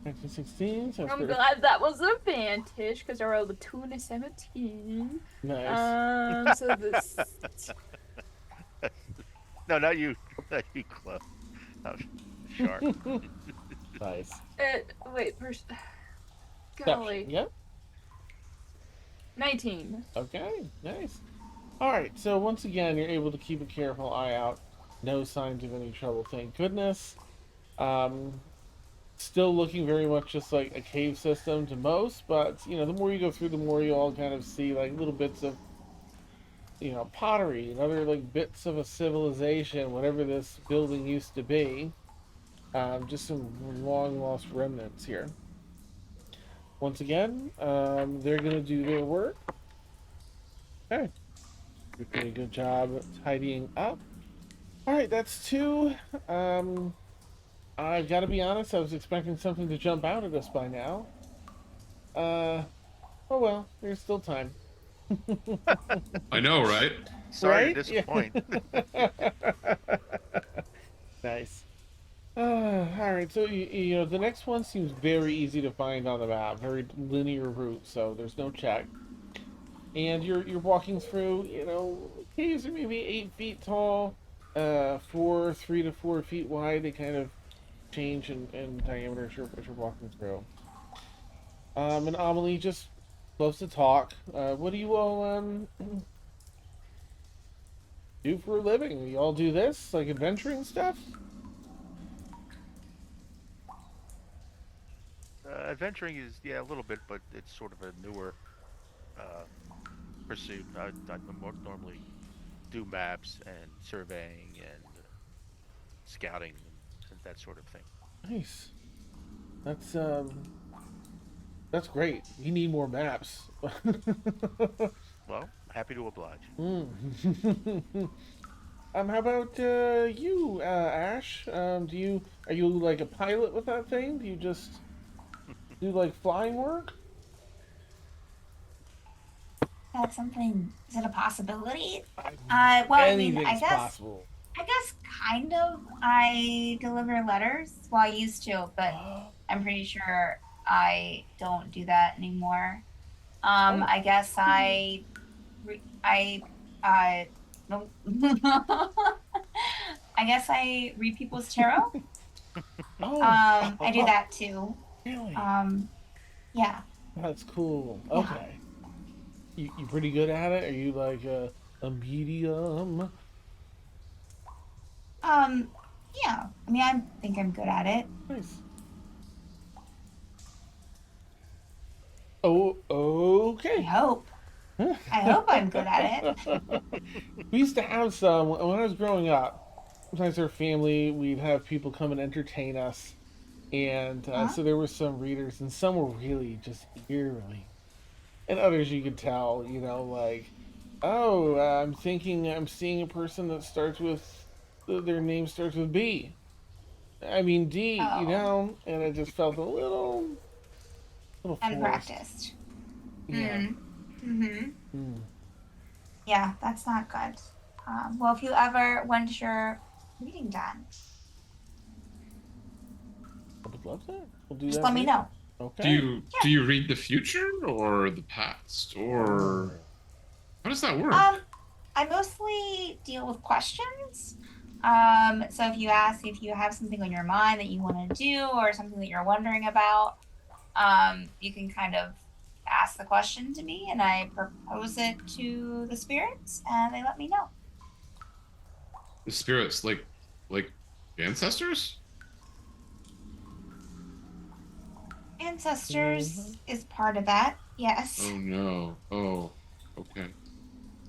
1916. So I'm glad that was advantage because I rolled a 2 and a 17. Nice. So this. No, not you. Not you, Chloe. Oh, shark. Nice. Wait, golly. Yep. 19. Okay. Nice. All right. So once again, you're able to keep a careful eye out. No signs of any trouble. Thank goodness. Still looking very much just like a cave system to most, but the more you go through, the more you all kind of see like little bits of pottery and other like bits of a civilization, whatever this building used to be. Just some long lost remnants here. Once again, they're gonna do their work. Okay, you're doing a good job tidying up. All right, that's 2. I've got to be honest, I was expecting something to jump out at us by now. Oh well, there's still time. I know, right? Sorry to Right? Yeah. disappoint. Nice. All right, so you know the next one seems very easy to find on the map, very linear route, so there's no check. And you're walking through, you know, caves are maybe 8 feet tall, 3 to 4 feet wide. They kind of change in diameter as you're walking through. And Amelie just loves to talk. What do you all do for a living? You all do this, like adventuring stuff? Adventuring is, yeah, a little bit, but it's sort of a newer uh, pursuit. I normally do maps and surveying and scouting and that sort of thing. Nice. That's that's great. You need more maps. Well, happy to oblige. Mm. How about you, Ash? Do you are you like a pilot with that thing? Do you just do like flying work? That's something. Is it a possibility? I, Well, I mean, anything's possible. I guess kind of. I deliver letters. Well, I used to, but I'm pretty sure I don't do that anymore. Oh, I guess I, no. I guess I read people's tarot. oh, I do that too. really? Yeah. That's cool. Yeah. Okay. You pretty good at it? Are you like a medium? Yeah. I mean, I think I'm good at it. Nice. Oh, I okay. hope. I hope I'm good at it. We used to have some when I was growing up. Sometimes our family, we'd have people come and entertain us, and Huh? so there were some readers, and some were really just eerily, and others you could tell, you know, like, oh, I'm thinking I'm seeing a person that starts with their name starts with B. I mean D, you Oh, know, and it just felt a little forced. unpracticed. Yeah. Hmm. Mm-hmm. Mm. Yeah, that's not good. Well, if you ever want your reading done, I would love that. We'll do just that let me later. know. Okay. Yeah. Do you read the future or the past, Oh. or how does that work? Um, I mostly deal with questions. So if you have something on your mind that you want to do or something that you're wondering about, you can kind of ask the question to me and I propose it to the spirits and they let me know. The spirits, like ancestors? Mhm. Ancestors is part of that, yes. Oh no. Oh, okay.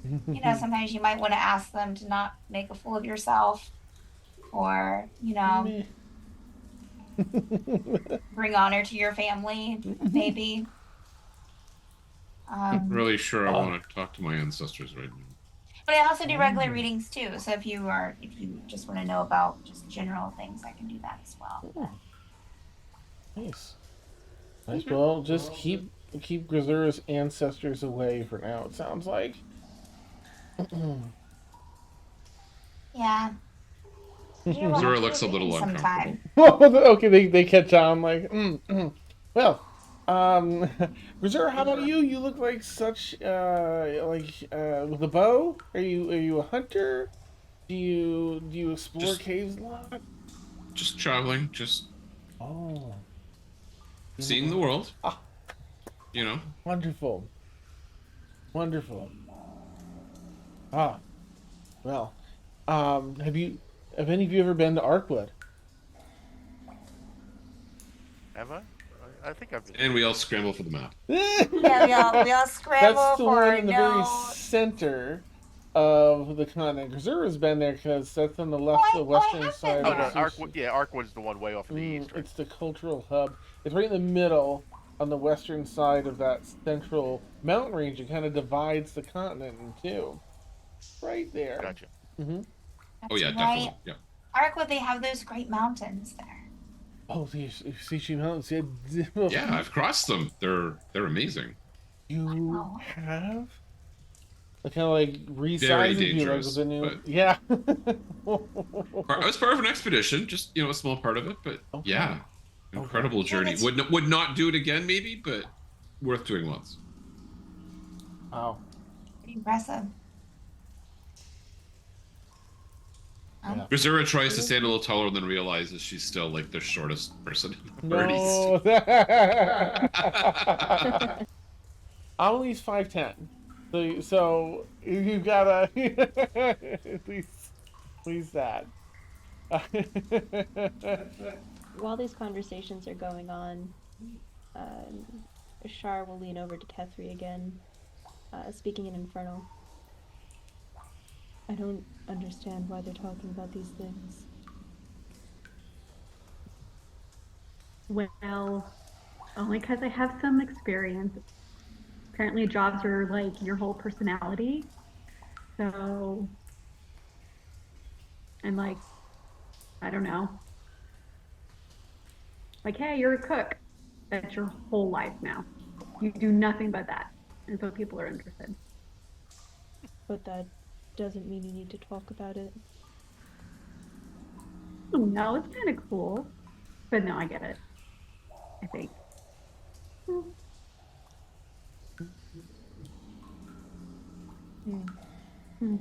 You know, sometimes you might want to ask them to not make a fool of yourself or, you know, Meh. bring honor to your family, maybe. Not really sure I Oh. want to talk to my ancestors right now. But I also do regular Oh. readings too. So if you just want to know about just general things, I can do that as well. Oh, nice. Nice. Okay. Well, just keep Grisura's ancestors away for now. It sounds like. Yeah. You will have Zora to looks a read little sometime. Okay, they catch on like. Well, Grisura, how about you? You look like such with a bow. Are you a hunter? Do you explore Just caves a lot? just traveling, just Oh, you seeing the know. world, Ah, you know. wonderful, wonderful. Ah, well, have any of you ever been to Arkwood? Have I? I think I've been And we there. all scramble for the map. Yeah, we all That's scramble the one for in the very no. center of the continent. Grisura's been there because that's on the the Oh, I western have side been Oh of no, there. the Arkwood. Yeah, Arkwood's the one way off in the east, right? It's the cultural hub. It's right in the middle on the western side of that central mountain range. It kind of divides the continent in two. Right there. Gotcha. Mm-hmm. Oh That's yeah, right. definitely. Yeah. Arkwood, they have those great mountains there. Oh, the Sishi Mountains. Yeah, Yeah, I've crossed them. They're amazing. you Oh, have? Like kind of like Very resizing you like dangerous, with the new. but Yeah. I was part of an expedition, just a small part of it. But Okay. yeah, incredible Okay. journey. that's Would not do it again, maybe, but worth doing once. Wow. pretty impressive. Yeah. Missouri tries to stand a little taller, and then realizes she's still like the shortest person in the party. No. I'm at least 5'10". So you gotta at least that. While these conversations are going on, Shar will lean over to Kethri again, speaking in Infernal. I don't understand why they're talking about these things. Well, only because I have some experience. Apparently, jobs are like your whole personality. So, and like, I don't know. Like, hey, you're a cook. That's your whole life now. You do nothing but that. And so people are interested. But that doesn't mean you need to talk about it. Oh, no, it's kind of cool. But no, I get it. I think. Hmm. Hmm.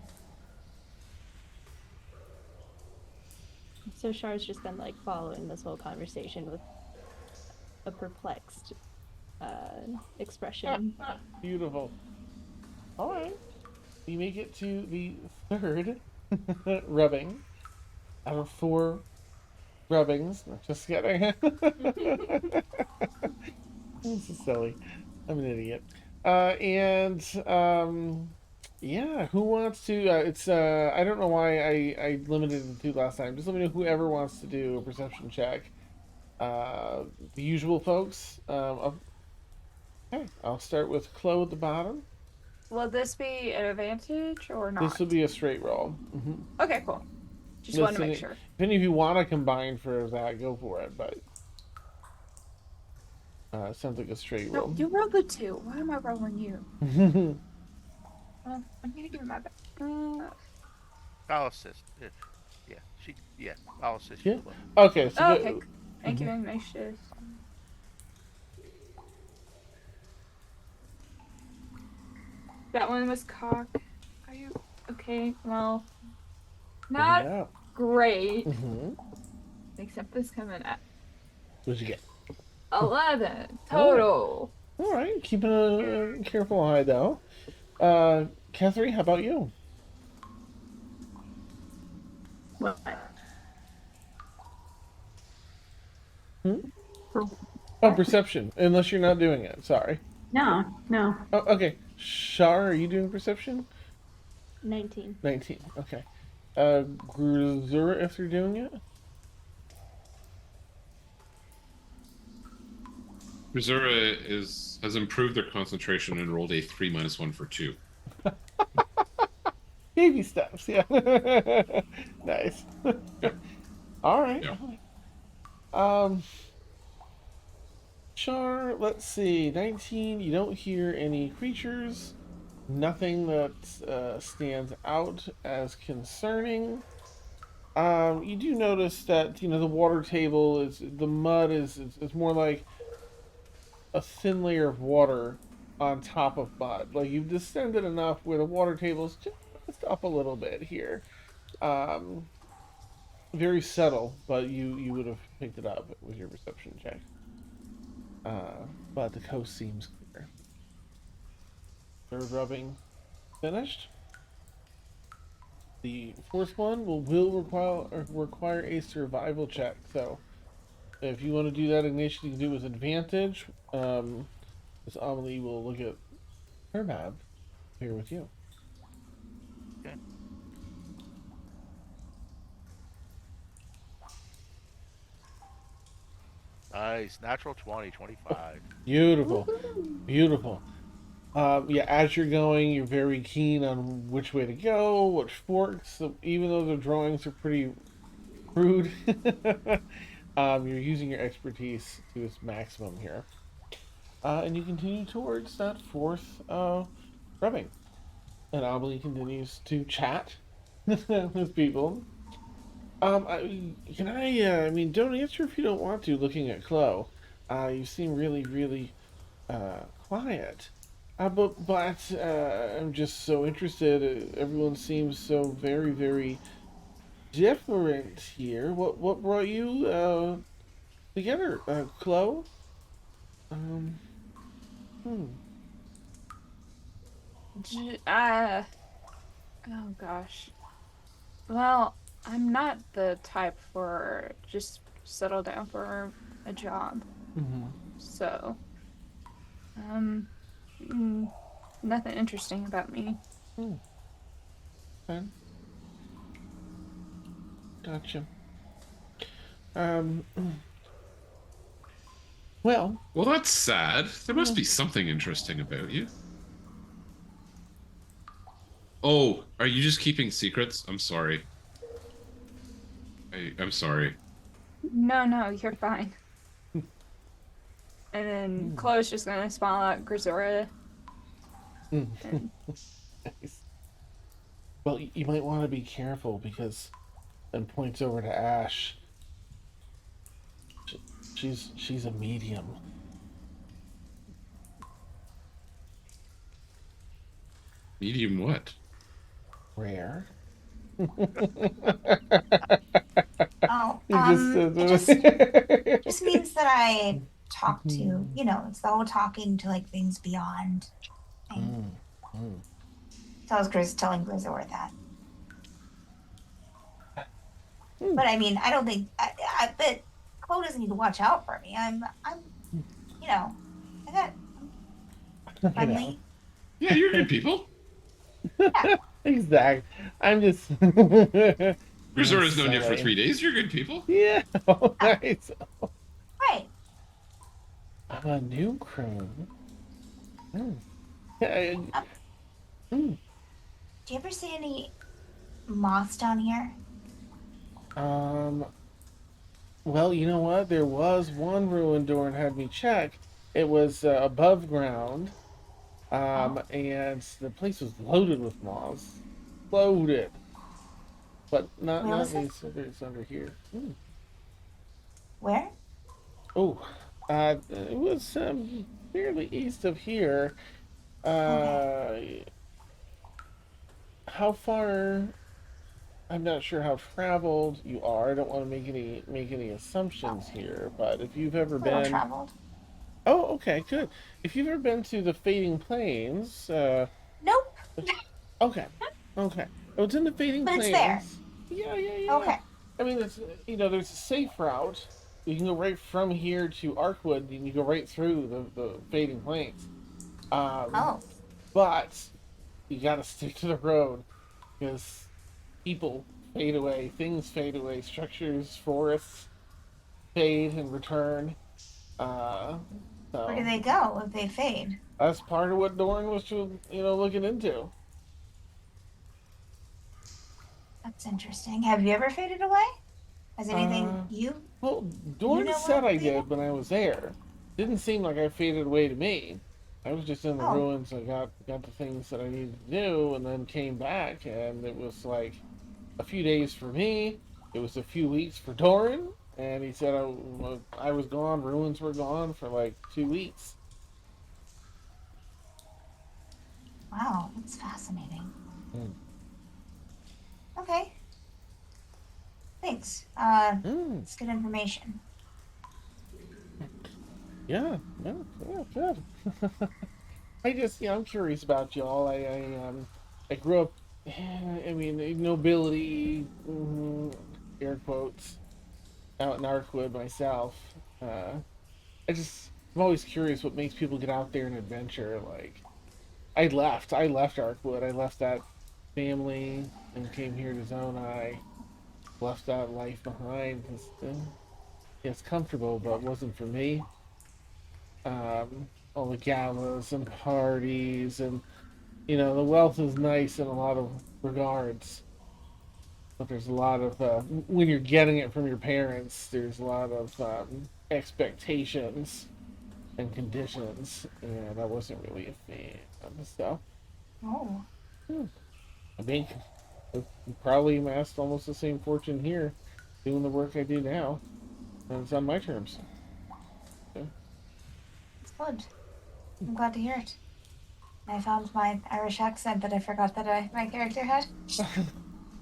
So Shar's just been like following this whole conversation with a perplexed expression. Beautiful. All right. You make it to the third rubbing out of 4 rubbings. No, just kidding. This is silly. I'm an idiot. And yeah, who wants to? It's I don't know why I limited it to 2 last time. Just let me know whoever wants to do a perception check. The usual folks. Okay, I'll start with Chloe at the bottom. Will this be an advantage or not? This will be a straight roll. Okay, cool. Just wanted to make sure. If any of you want to combine for that, go for it. But it sounds like a straight roll. No, you rolled the 2. Why am I rolling you? I'm gonna give it my back. I'll assist. I'll assist Yeah. you. Well. Okay. So Oh, okay. Thank you very much. That one was cock. Are you okay? Well, not Yeah. great. Mm-hmm. Except this coming at What'd you get? 11 total. All right. Keeping a careful eye though. Catherine, how about you? What? Oh, perception. Unless you're not doing it. Sorry. No, no. Oh, okay. Shar, are you doing perception? 19. 19. Okay. Gruzura, if you're doing it. Missouri has improved their concentration and rolled a 3 - 1 for 2. Baby steps, yeah. Nice. Yeah. All right. Yeah. Char, let's see. 19. You don't hear any creatures. Nothing that stands out as concerning. You do notice that the water table the mud is more like a thin layer of water on top of mud. Like you've descended enough where the water table is just up a little bit here. Very subtle, but you would have picked it up with your perception check. But the coast seems clear. Third rubbing finished. The fourth one will require a survival check. So if you want to do that, Ignatius, you can do it with advantage. This Amelie will look at her map here with you. Okay. Nice. Natural 20, 25. Beautiful. Beautiful. Yeah, as you're going, you're very keen on which way to go, which forks. So even though the drawings are pretty crude, you're using your expertise to its maximum here. And you continue towards that fourth rubbing. And Amelie continues to chat with people. Can I? I mean, don't answer if you don't want to. Looking at Chloe, you seem really, really quiet. But I'm just so interested. Everyone seems so very, very different here. What brought you together, Chloe? Um, hmm. Oh gosh. Well, I'm not the type for just settle down for a job. Mm-hmm. So, um, mm, nothing interesting about me. Hmm. Okay, gotcha. Um, well, Well, that's sad. There must hmm, be something interesting about you. Oh, are you just keeping secrets? I'm sorry. I'm sorry. No, no, you're fine. And then hmm, Chloe's just gonna smile at Grisora hmm. and Nice. Well, you might want to be careful because, and points over to Ash. Sh- she's a medium, Medium what? rare. Oh, He just says it just means that I talk to, Mm, it's the whole talking to like things beyond thing. mm, mm. Tells Grizz telling Grizzor that. Mm. But I mean, I don't think I but Chloe doesn't need to watch out for me. I'm you know, I'm I know. friendly. Yeah, you're good people. Yeah, Exact. I'm just being Grizzora's known you for silly. 3 days. You're good people. Yeah. yeah, Nice. right. A new croon. Mm. Yeah, Um, mm. do you ever see any moths down here? Um. Well, you know what? There was one ruin Doran had me check. It was above ground. Oh, And the place was loaded with moths. Loaded. But where not was it? these others under here. Mm. Where? Oh, it was fairly east of here. Okay. Uh, how far? I'm not sure how traveled you are. I don't want to make any assumptions Oh, here, but if you've ever little been, traveled. oh, okay, good. If you've ever been to the Fading Plains, Nope, okay, okay. Oh, it's in the Fading but it's there. Plains. Yeah, yeah, yeah. Okay. I mean, it's there's a safe route. You can go right from here to Arkwood, and you go right through the Fading Plains. Um, Oh, but you got to stick to the road because people fade away, things fade away, structures, forests fade and return. Uh, where do so they go if they fade? that's part of what Doran was, looking into. That's interesting. Have you ever faded away? Has anything Uh, well, you Doran know said of I faded? did when I was there. Didn't seem like I faded away to me. I was just in the Oh, ruins. I got the things that I needed to do, and then came back, and it was like a few days for me. It was a few weeks for Doran, and he said I was gone. Ruins were gone for like 2 weeks. wow, that's fascinating. Mm. Okay, thanks. Mm. It's good information. Yeah, yeah, yeah, good. I just, I'm curious about y'all. I grew up. I mean, nobility, air quotes, out in Arkwood myself. Uh, I'm always curious what makes people get out there and adventure. Like, I left Arkwood. I left that family and came here to Zonai. Left that life behind. It's comfortable, but it wasn't for me. All the galas and parties, and the wealth is nice in a lot of regards, but there's a lot of when you're getting it from your parents, there's a lot of expectations and conditions, and I wasn't really a fan. So Oh, I mean, I've probably amassed almost the same fortune here, doing the work I do now, and it's on my terms. Yeah. It's good. I'm glad to hear it. I found my Irish accent that I forgot that my character had.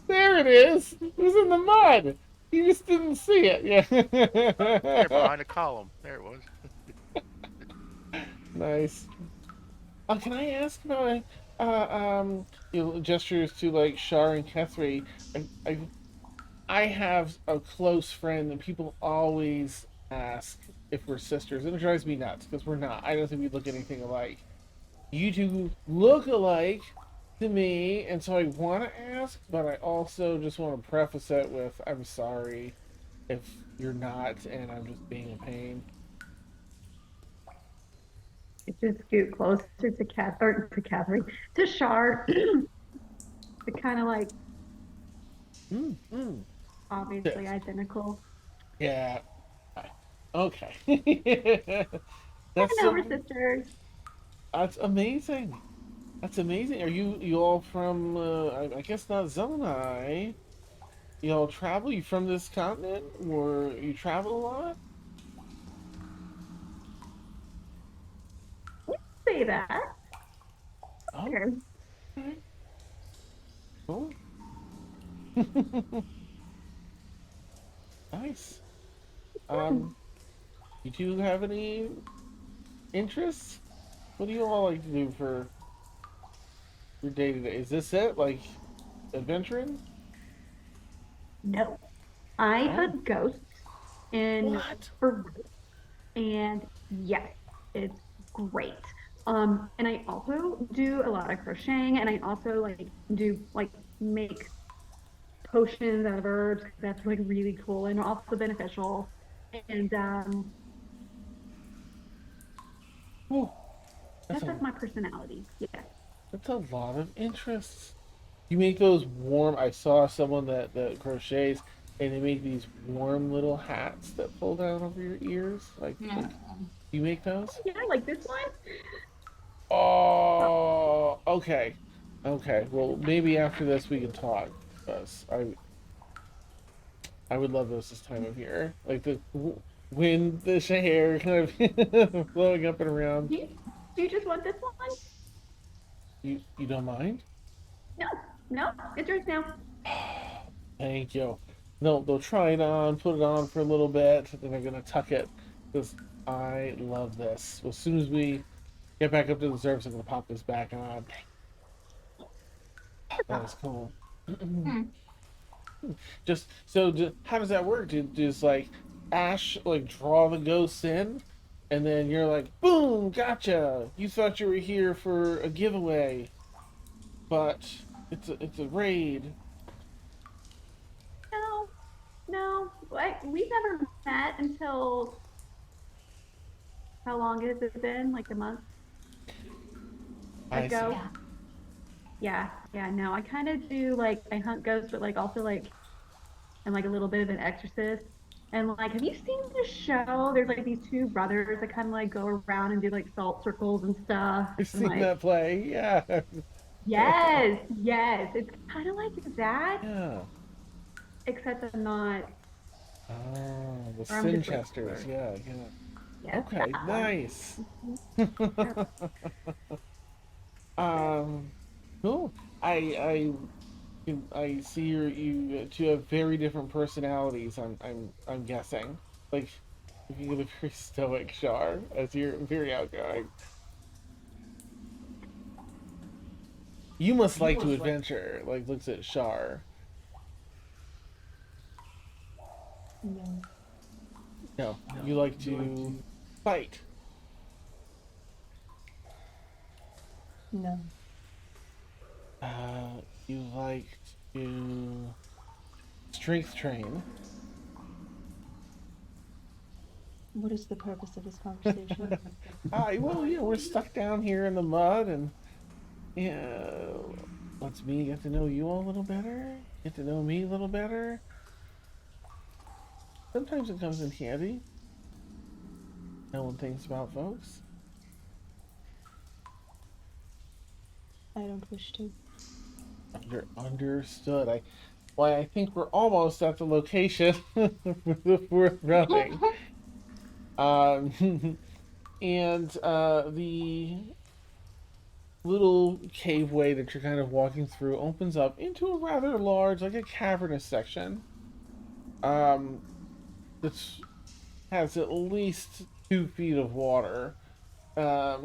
There it is. It was in the mud. You just didn't see it. There Yeah. behind a column. There it was. Nice. Can I ask about gestures to like Shar and Kethri? I, I I have a close friend, and people always ask if we're sisters, and it drives me nuts because we're not. I don't think we look anything alike. You two look alike to me, and so I want to ask, but I also just want to preface it with I'm sorry if you're not, and I'm just being a pain. Just scoot closer to Catherine, to Shard, to kind of like Mm-hmm. obviously identical. Yeah. Okay. Yeah, That's no, we're so. sisters. That's amazing. That's amazing. Are you all from? I guess not Zonai. You all travel? You from this continent, or you travel a lot? Say that. Oh, Sure. okay. Cool. Nice. Um, you two have any interests? What do you all like to do for your day to day? Is this it? Like adventuring? No, I Oh, hunt ghosts in what? for and yes, it's great. And I also do a lot of crocheting, and I also like do like make potions out of herbs 'cause that's like really cool and also beneficial. And Oh, that's that's a just my personality. Yes. that's a lot of interests. You make those warm. I saw someone that crochets, and they make these warm little hats that pull down over your ears. Like you make those? Yeah, like this one. Oh, Oh, okay, okay. Well, maybe after this we can talk. Because I would love those this time of year, like the wind, the hair kind of blowing up and around. do you, do you just want this one? You don't mind? No, no, it's yours now. Thank you. They'll try it on, put it on for a little bit, then they're gonna tuck it because I love this. As soon as we get back up to the surface, I'm gonna pop this back on. That is cool. Hmm. Just so, how does that work? Does like Ash like draw the ghosts in, and then you're like, boom, gotcha. You thought you were here for a giveaway, but it's a raid. No, no, we never met until how long has it been? Like a month I see. ago? Yeah. Yeah, yeah, no, I kind of do like I hunt ghosts, but like also like I'm like a little bit of an exorcist. And like, have you seen this show? There's like these two brothers that kind of like go around and do like salt circles and stuff. I've And seen like, that play. Yeah. yes, yes, it's kind of like that, Yeah. except I'm not, Oh, the or I'm just like, Sinchesters. Yeah, yeah. yes, Okay, yeah. nice. Mhm. Yeah. um, cool. I see you two have very different personalities. I'm guessing. Like, you get a very stoic Char as you're very outgoing. You must like to adventure. Like, looks at Char. No, No, you like to fight. no. You like to strength train. What is the purpose of this conversation? Well, we're stuck down here in the mud, and yeah, lets me get to know you all a little better, get to know me a little better. Sometimes it comes in handy knowing things about folks. I don't wish to. Understood. I think we're almost at the location for the fourth rubbing. Um, and the little caveway that you're kind of walking through opens up into a rather large, like a cavernous section. Um, that's has at least 2 feet of water. How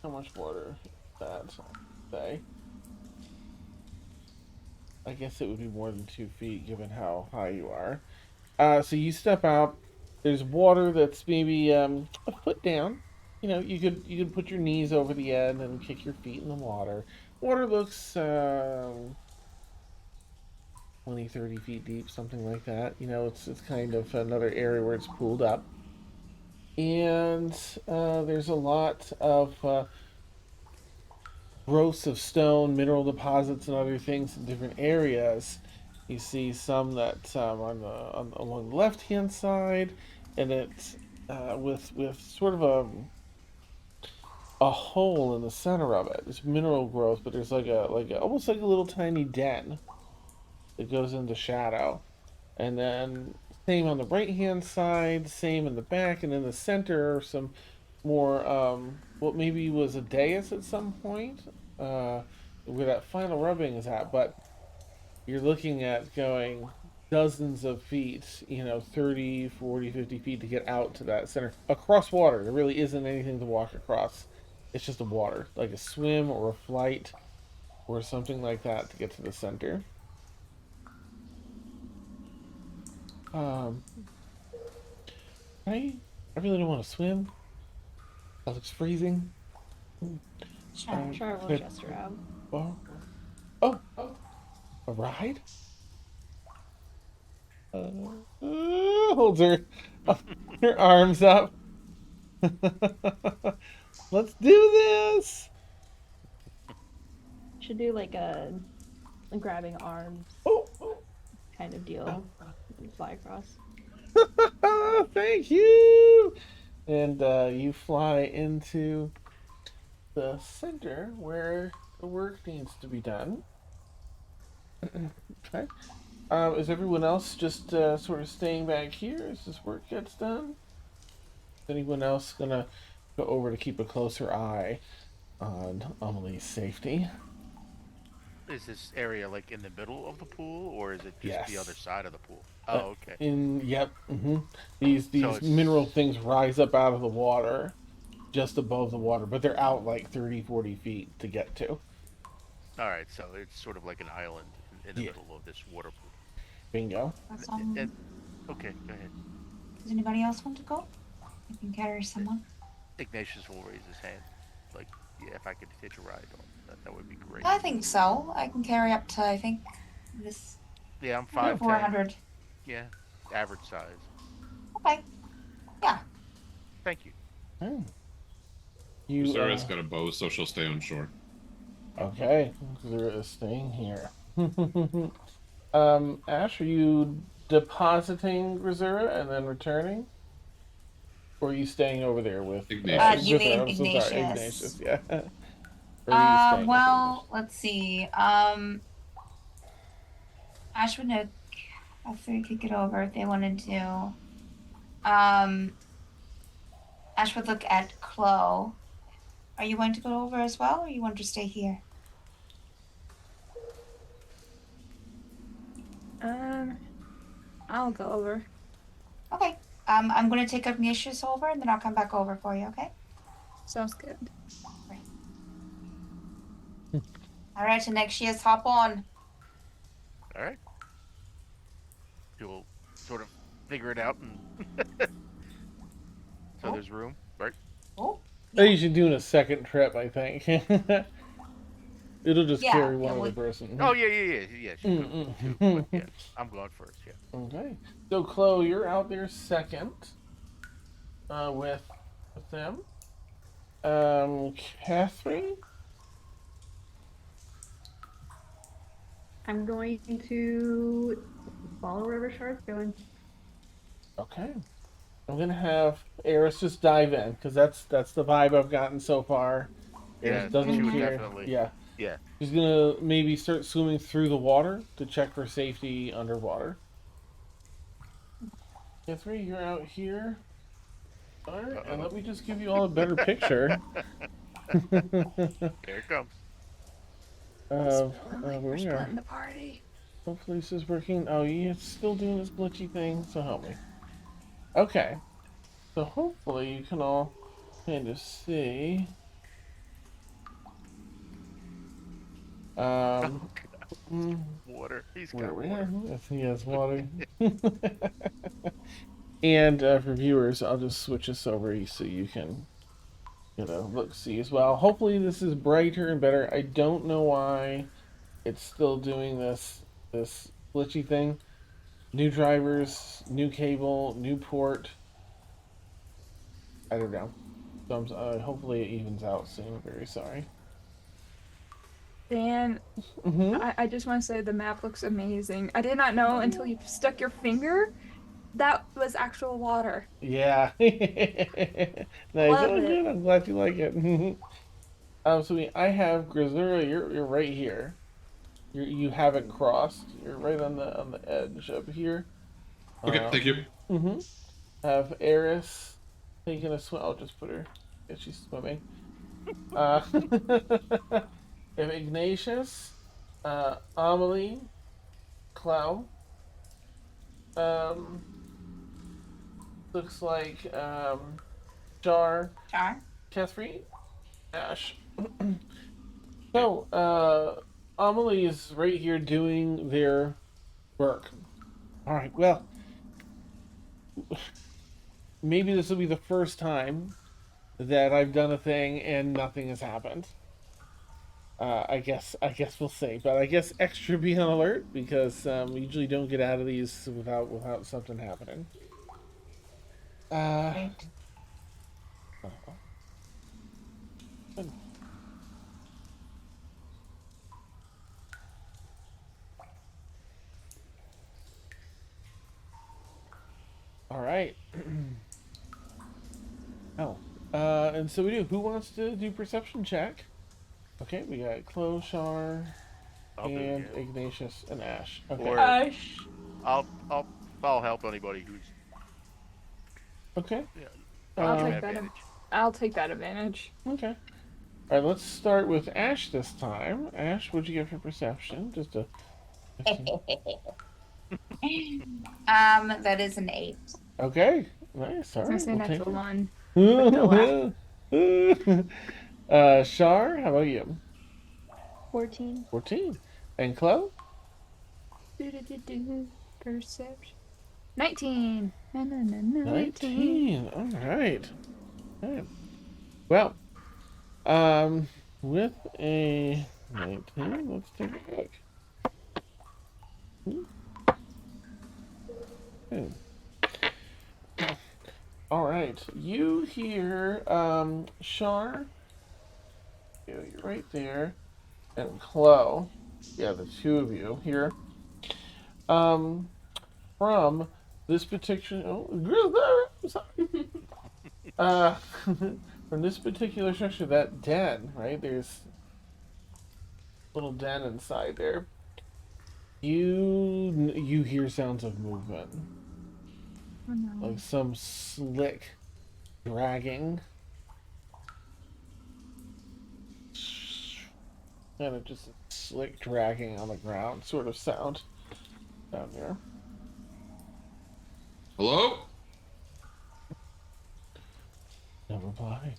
much water is that? Say, I guess it would be more than 2 feet given how high you are. So you step out. There's water that's maybe a foot down. You could put your knees over the end and kick your feet in the water. Water looks 20, 30 feet deep, something like that. It's kind of another area where it's pooled up. And there's a lot of growths of stone, mineral deposits, and other things in different areas. You see some that along the left hand side, and it's with sort of a hole in the center of it. There's mineral growth, but there's like almost like a little tiny den that goes into shadow. And then same on the right hand side, same in the back, and in the center some more what maybe was a dais at some point, where that final rubbing is at, but you're looking at going dozens of feet, 30, 40, 50 feet to get out to that center across water. There really isn't anything to walk across. It's just a water, like a swim or a flight or something like that to get to the center. Um, I really don't want to swim. That looks freezing. Sure. Char will Could- gesture out. oh, a ride? Holds her arms up. Let's do this. Should do like a grabbing arms Oh, kind of deal and fly across. thank you. And you fly into the center where the work needs to be done. Okay. Is everyone else just sort of staying back here as this work gets done? Is anyone else gonna go over to keep a closer eye on Amelie's safety? Is this area like in the middle of the pool, or is it just the other Yes. side of the pool? Oh, okay. Yep. These So these mineral things rise up out of the water, just above the water, but they're out like 30, 40 feet to get to. all right. So it's sort of like an island in the Yeah. middle of this water pool. Bingo. That's, And, okay, go ahead. does anybody else want to go? I can carry someone. Ignatius will raise his hand. Like, yeah, if I could hitch a ride, that would be great. I think so. I can carry up to, I think, this Yeah, I'm 5'10". 400. Yeah, average size. Okay. Yeah. Thank you. Oh. You Sarah's got a bow, so she'll stay on shore. okay? There is staying here. Ash, are you depositing Grisura and then returning, or are you staying over there with Ignatius. You with her? mean I'm so sorry, Ignatius. Ignatius. Yeah. Or are you staying with Well, let's see. Ash would know after we could get over if they wanted to. Um, Ash would look at Chloe. Are you going to go over as well, or you want to stay here? I'll go over. Okay. I'm going to take Ignatius over, and then I'll come back over for you. Okay. Sounds good. All right, Ignatius, hop on. All right. You'll sort of figure it out, and so Oh. there's room, right? Oh. I think you should do in a second trip. I think it'll just Yeah, carry yeah, one we- other person. Oh yeah. She could go too, but yeah, I'm going first. Yeah. Okay. So Chloe, you're out there second, with them. Catherine. I'm going to follow wherever Shar's going. Okay. I'm gonna have Eris just dive in because that's the vibe I've gotten so far. Yeah, Eris doesn't she would care. definitely. Yeah. Yeah. She's gonna maybe start swimming through the water to check for safety underwater. Catherine, you're out here. Alright, and Uh-oh. let me just give you all a better picture Here it comes. of Like where we're we are. splitting the party. Hopefully this is working. Oh, yeah, it's still doing this glitchy thing, so help me. Okay. So hopefully you can all kind of see. Um, Water. He's where got are we water. at? Yes, he has water. And for viewers, I'll just switch this over so you can, look, see as well. Hopefully this is brighter and better. I don't know why it's still doing this glitchy thing. New drivers, new cable, new port. I don't know. So hopefully it evens out soon. Very sorry. Dan, Mm-hmm. I just want to say the map looks amazing. I did not know until you stuck your finger that was actual water. Yeah. Nice. Love Oh, it. good. I'm glad you like it. So I have Grisura. You're right here. You haven't crossed. You're right on the edge up here. Okay, thank you. Mm-hmm. Have Eris taking a swim. I'll just put her. Yeah, she's swimming. Have Ignatius, Amelie, Clow. Um, looks like Jar, Char. Catherine, Ash. So, Amelie is right here doing their work. All right. Well, maybe this will be the first time that I've done a thing and nothing has happened. I guess we'll see. But I guess extra be on alert because we usually don't get out of these without something happening. Uh, Right. all right. Oh, and so we do. Who wants to do perception check? Okay, we got Closhar I'll do and it. Ignatius and Ash. Okay. Or Gosh. I'll help anybody who's Okay. yeah. I'll give Um, take that. advantage. I'll take that advantage. Okay. All right. Let's start with Ash this time. Ash, what'd you get for perception? Just a. That is an 8. Okay. Nice. All I was gonna right. say We'll take natural one. it. Shar, how about you? 14. 14. And Chloe? Perception. 19. 19. 19. All right. Okay. Well, with a 19, let's take a look. Hmm. All right. You hear, Shar? You're right there. And Chloe. Yeah, the two of you here. Um, from this particular. Oh, I'm sorry. From this particular structure, that den, right? There's a little den inside there. You hear sounds of movement, Oh no. like some slick dragging, kind of just a slick dragging on the ground sort of sound down there. Hello? No reply.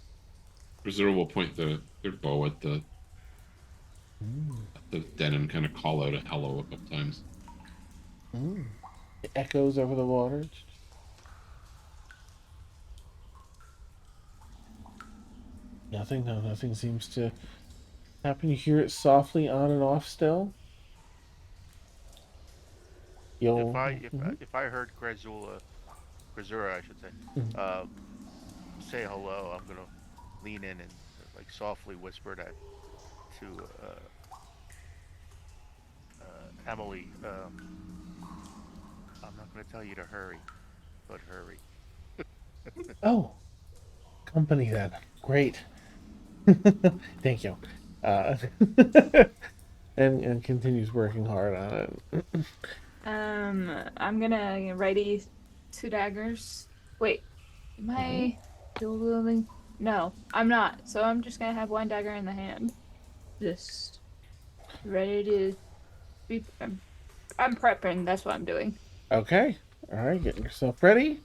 Brazil will point their bow at the den and kind of call out a hello a couple times. It echoes over the water. Nothing. No, nothing seems to happen. You hear it softly on and off still. You'll. If I heard Grazura, I should say, say hello, I'm gonna lean in and like softly whisper that to Emily. I'm not gonna tell you to hurry, but hurry. Oh, company then. Great. Thank you. uh, and continues working hard on it. I'm gonna ready 2 daggers. Wait, am I dual wielding? No, I'm not. So I'm just gonna have 1 dagger in the hand. Just ready to be. I'm prepping. That's what I'm doing. Okay, all right, getting yourself ready.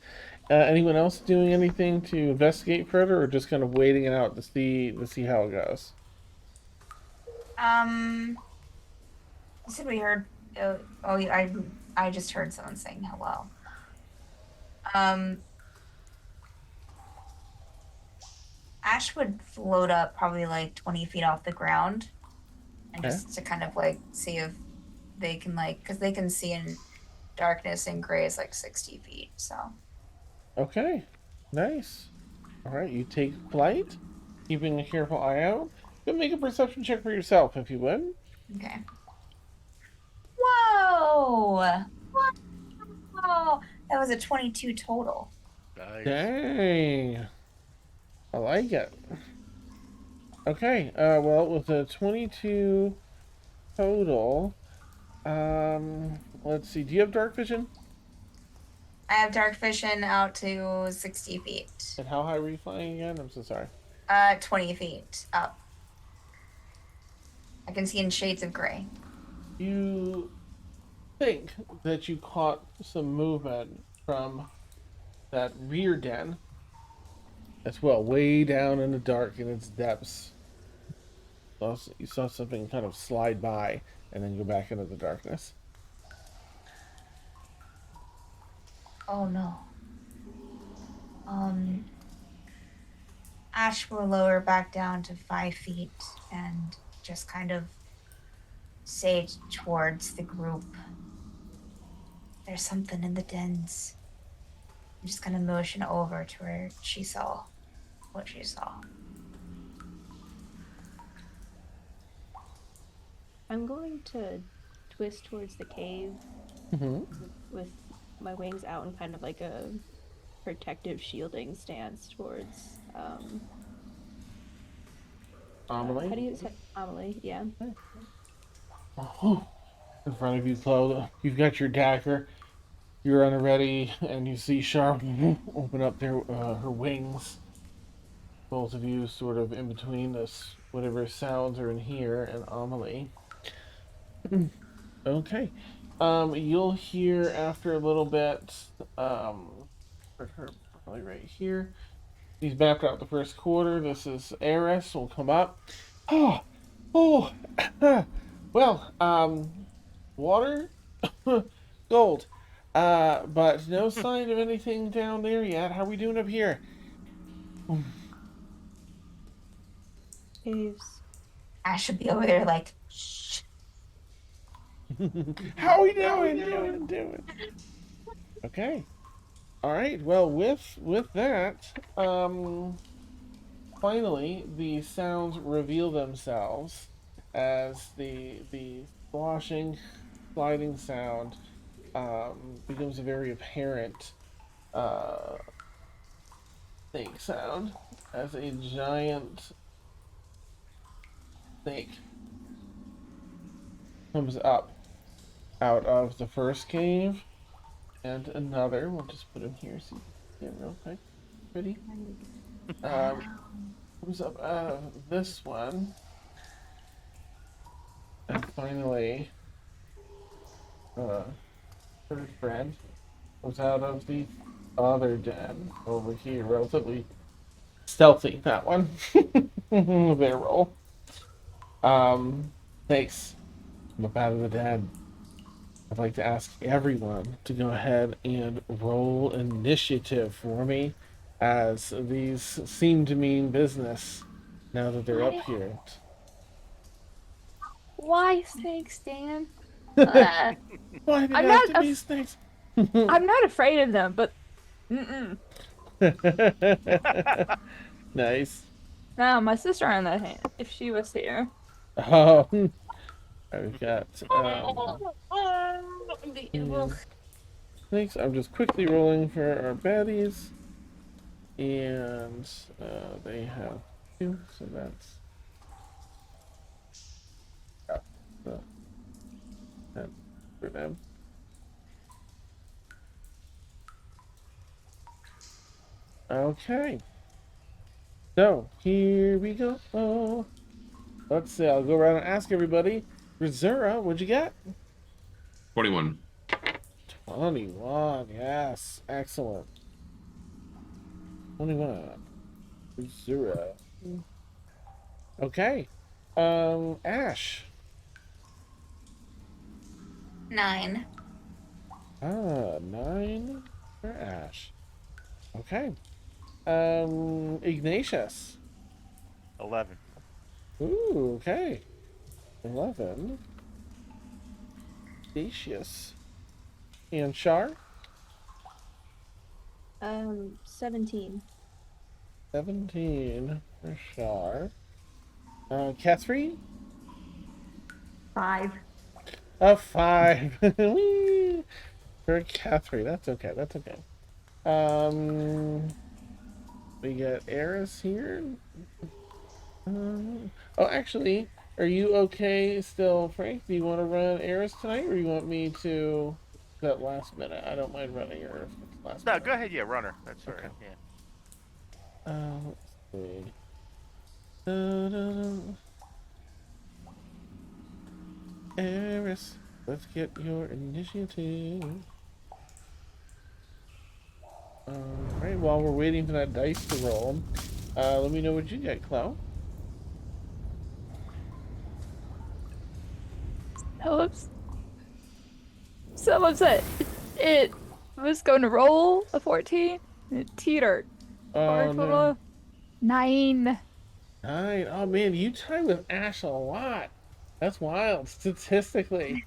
Anyone else doing anything to investigate further, or just kind of waiting it out to see how it goes? You said we heard. I just heard someone saying hello. Um, Ash would float up probably like 20 feet off the ground, and Okay. just to kind of like see if they can because they can see in darkness, and gray is like 60 feet. So Okay, nice. All right, you take flight, keeping a careful eye out. Go make a perception check for yourself, if you would. okay. Whoa! Wow! That was a 22 total. Nice. Dang, I like it. Okay, well, with a 22 total, let's see. Do you have dark vision? I have dark vision out to 60 feet. And how high were you flying again? I'm so sorry. 20 feet up. I can see in shades of gray. You think that you caught some movement from that rear den as well, way down in the dark in its depths. You saw something kind of slide by and then go back into the darkness. Oh no. Ash will lower back down to 5 feet and just kind of say towards the group, there's something in the dens. I'm just gonna motion over to where she saw what she saw. I'm going to twist towards the cave Mm-hmm. with my wings out in kind of like a protective shielding stance towards Amelie? how do you say Amelie? Yeah. Oh, in front of you, Chloe, you've got your dagger. You're on the ready, and you see Char open up her wings. Both of you sort of in between this, whatever sounds are in here, and Amelie. Okay. You'll hear after a little bit, put her probably right here. He's mapped out the first quarter. This is Eris will come up. Oh, oh, well, water, gold, but no sign of anything down there yet. How are we doing up here? Caves. Ash should be over there like, shh. How are we doing? Okay. All right. Well, with that, finally the sounds reveal themselves as the sloshing, sliding sound becomes a very apparent snake sound as a giant snake comes up out of the first cave, and another. We'll just put him here so you can see him real quick. Ready? Comes up out of this one, and finally, third friend comes out of the other den over here. Relatively stealthy, that one. Their roll. Thanks. I'm up out of the den. I'd like to ask everyone to go ahead and roll initiative for me, as these seem to mean business now that they're up here. Why snakes, Dan? Why did it I'm have not to be snakes? I'm not afraid of them, but mm-mm. Nice. No, my sister on that hand, if she was here. Oh, I've got snakes. I'm just quickly rolling for our baddies, and they have 2, so that's for them. Okay. So here we go. Oh, let's see. I'll go around and ask everybody. Rizura, what'd you get? 21. 21. Yes, excellent. 21. Rizura. Okay. Ash. 9. 9 for Ash. Okay. Ignatius. 11. Ooh, okay. 11. Ignatius. And Char. 17. 17 for Char. Catherine. 5. A 5. Whee! For Catherine. That's okay. That's okay. We got Eris here. Oh, actually, are you okay still, Frank? Do you want to run Eris tonight, or you want me to that last minute? I don't mind running Eris last No, minute. go ahead. Yeah, runner. That's all Okay. right. Yeah. Let's see. Da-da-da. Eris, let's get your initiative. Alright, while we're waiting for that dice to roll, let me know what you get, Chloe. So upset. It was going to roll a 14. It teetered. For Oh a total no. of 9. 9. Oh man, you tie with Ash a lot. That's wild, statistically.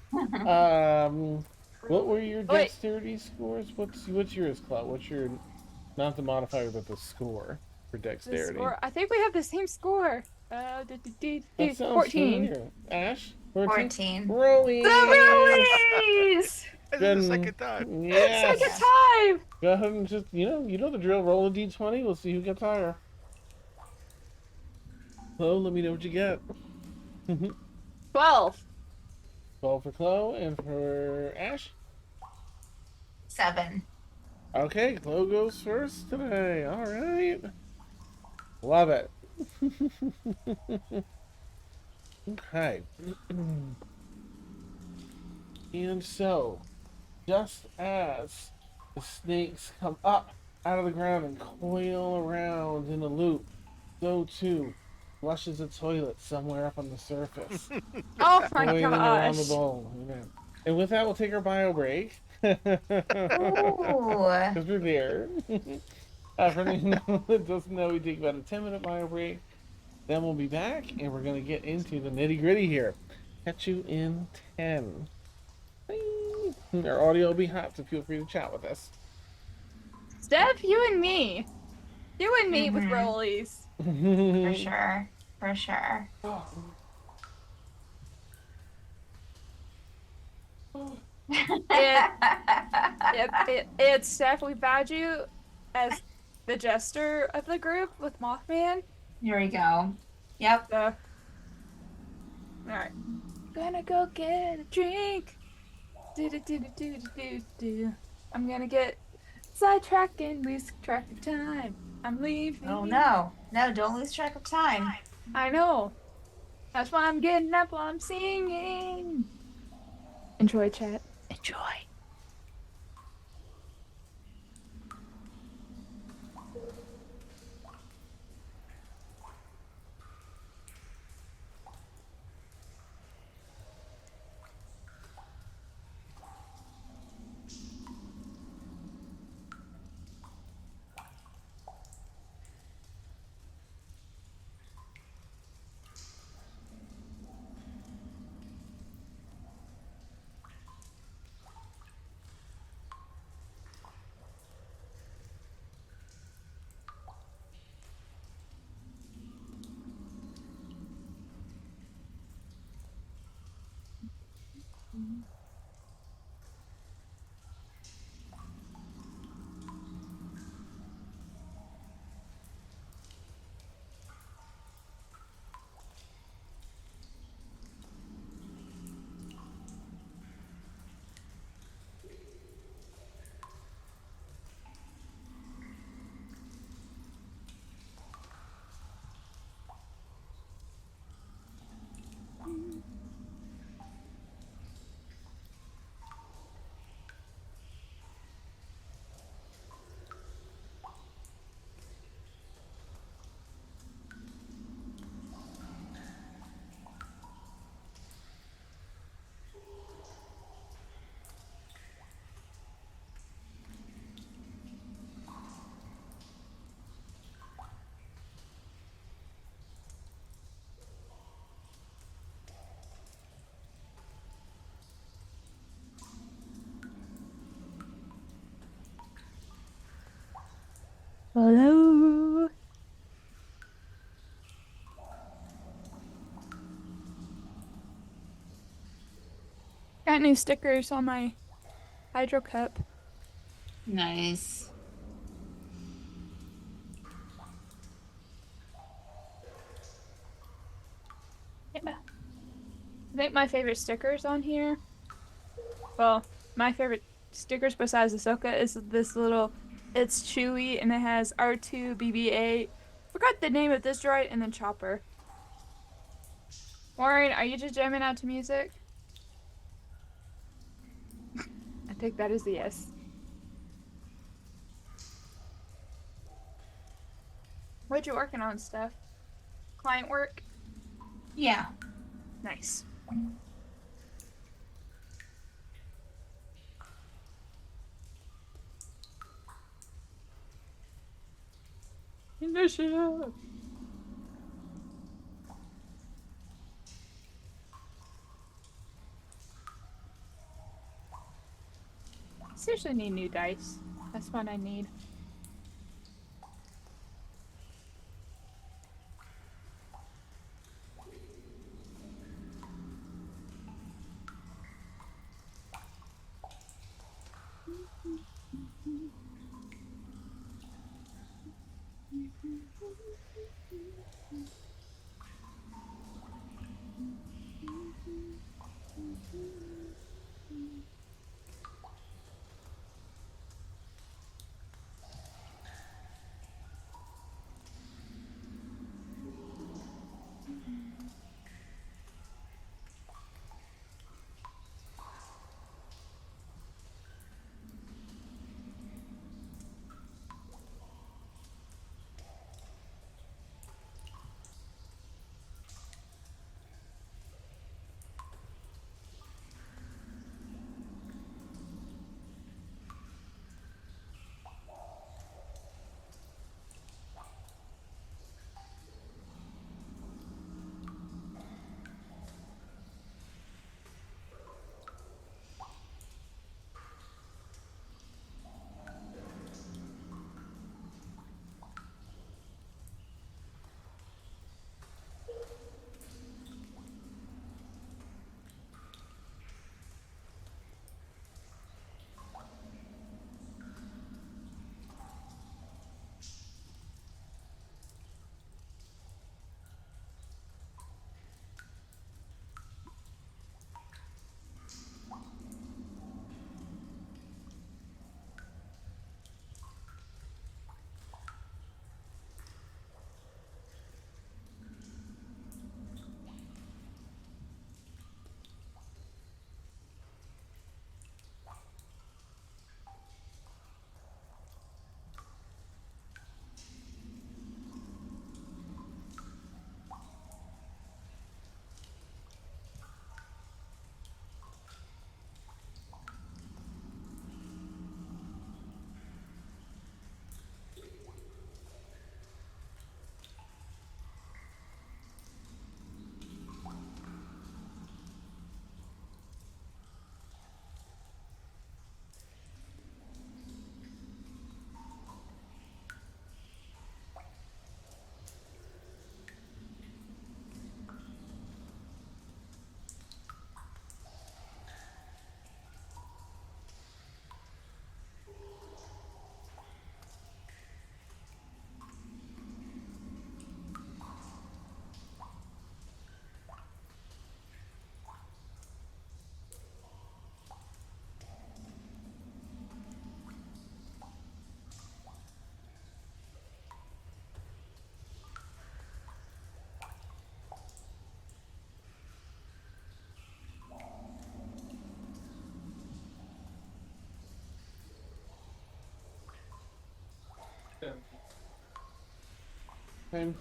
What were your Wait, dexterity scores? What's yours, Chloe? What's your, not the modifier, but the score for the dexterity? score. I think we have the same score. That sounds 14. familiar. Ash, 14. 14. Rollies. The Rollies! This is the second time. Yes. Second time! Go ahead and just you know the drill. Roll a d20. We'll see who gets higher. Chloe, let me know what you get. 12. 12 for Chloe and for Ash. 7. Okay, Chloe goes first today. All right. Love it. Okay. And so, just as the snakes come up out of the ground and coil around in a loop, so too flushes a toilet somewhere up on the surface, Oh my coiling around the gosh. bowl. Yeah. And with that, we'll take our bio break. Because Ooh. we're there. For anyone that doesn't know, we take about a 10-minute bio break. Then we'll be back, and we're going to get into the nitty-gritty here. Catch you in 10. Bye. Our audio will be hot, so feel free to chat with us. Steph, you and me. You and me with Mhm. Rollies. For sure. For sure. It's Steph. We badge you as the jester of the group with Mothman. Here we go. Yep. So, alright. Gonna go get a drink. Do. I'm gonna get sidetracked and lose track of time. I'm leaving. Oh no. No, don't lose track of time. I know. That's why I'm getting up while I'm singing. Enjoy, chat. Enjoy. Hello. Got new stickers on my hydro cup. Nice. Yeah. I think my favorite stickers on here. Well, my favorite stickers besides Ahsoka is this little. It's Chewy and it has R2, BB-8. Forgot the name of this droid and then Chopper. Warren, are you just jamming out to music? I think that is a yes. What you working on, Steph? Client work? Yeah. Nice. Initiative. Seriously need new dice. That's what I need. Okay.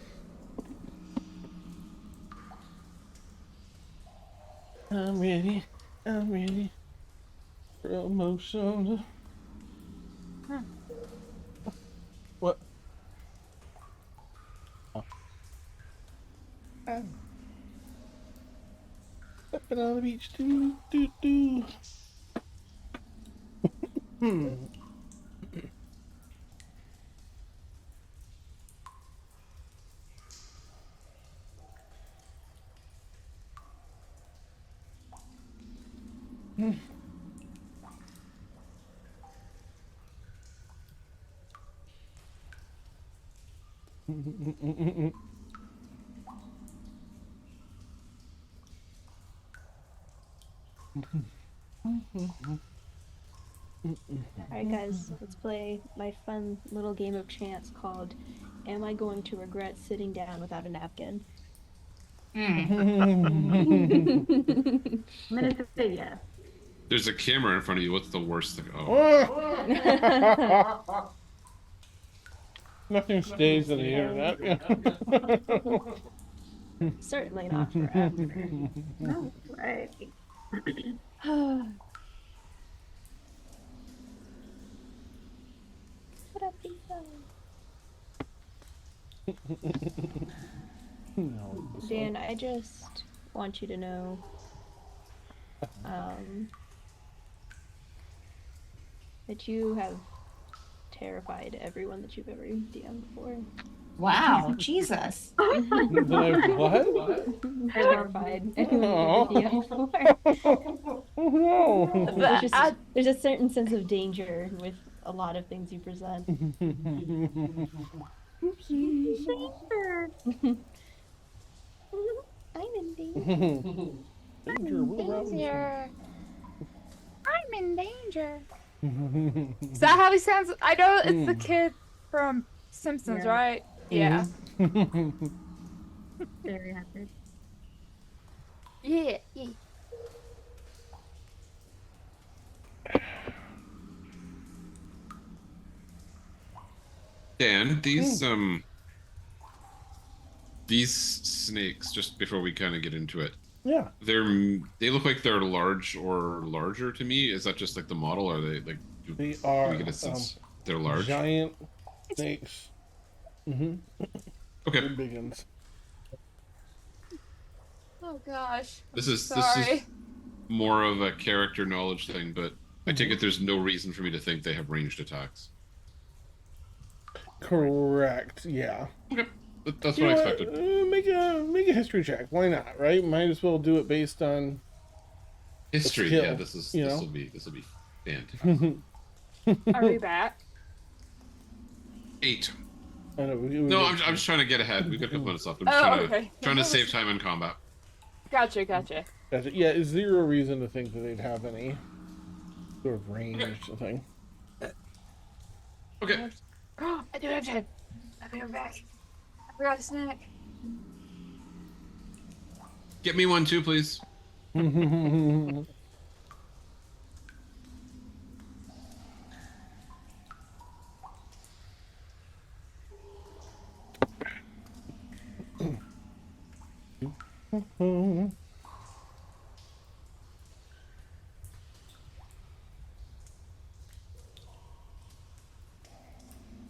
I'm ready. I'm ready. Promotion. Huh. What? Oh. Oh. Stepping on the beach. Do, do, do. Hmm. Alright, guys, let's play my fun little game of chance called Am I Going to Regret Sitting Down Without a Napkin? Hmm. I'm gonna say yes. There's a camera in front of you. What's the worst thing? Oh, Nothing stays on the internet. Certainly not forever. No, right. What up, pizza? No, Dan, I just want you to know, that you have terrified everyone that you've ever DM'd before. Wow, Jesus. What? Terrified anyone you've ever DM'd before. Oh no. There's a certain sense of danger with a lot of things you present. Oopsies. I'm in danger. Danger, Will Robinson. I'm in danger. Is that how he sounds? I know it's the kid from Simpsons, Yeah. right? Yeah. Very happy. Yeah. Yeah. Dan, these snakes. Just before we kind of get into it, Yeah. they look like they're large or larger to me. Is that just like the model? Or are they like? Do They we are get a sense they're large? giant snakes. Okay. They're big ones. Oh gosh. This is Sorry. more of a character knowledge thing, but I take it there's no reason for me to think they have ranged attacks. Correct. Yeah. Okay, that's You what I know expected. Make a history check. Why not? Right? Might as well do it based on History, skill, yeah. This you know? will be fantastic. Are we back? 8. I know, No, I'm just trying to get ahead. We've got a couple minutes left. I'm just trying to save time in combat. Gotcha. Gotcha. Yeah, is there a reason to think that they'd have any sort of ranged thing? Okay. Oh, I do have time. I'll be right back. I forgot a snack. Get me one too, please.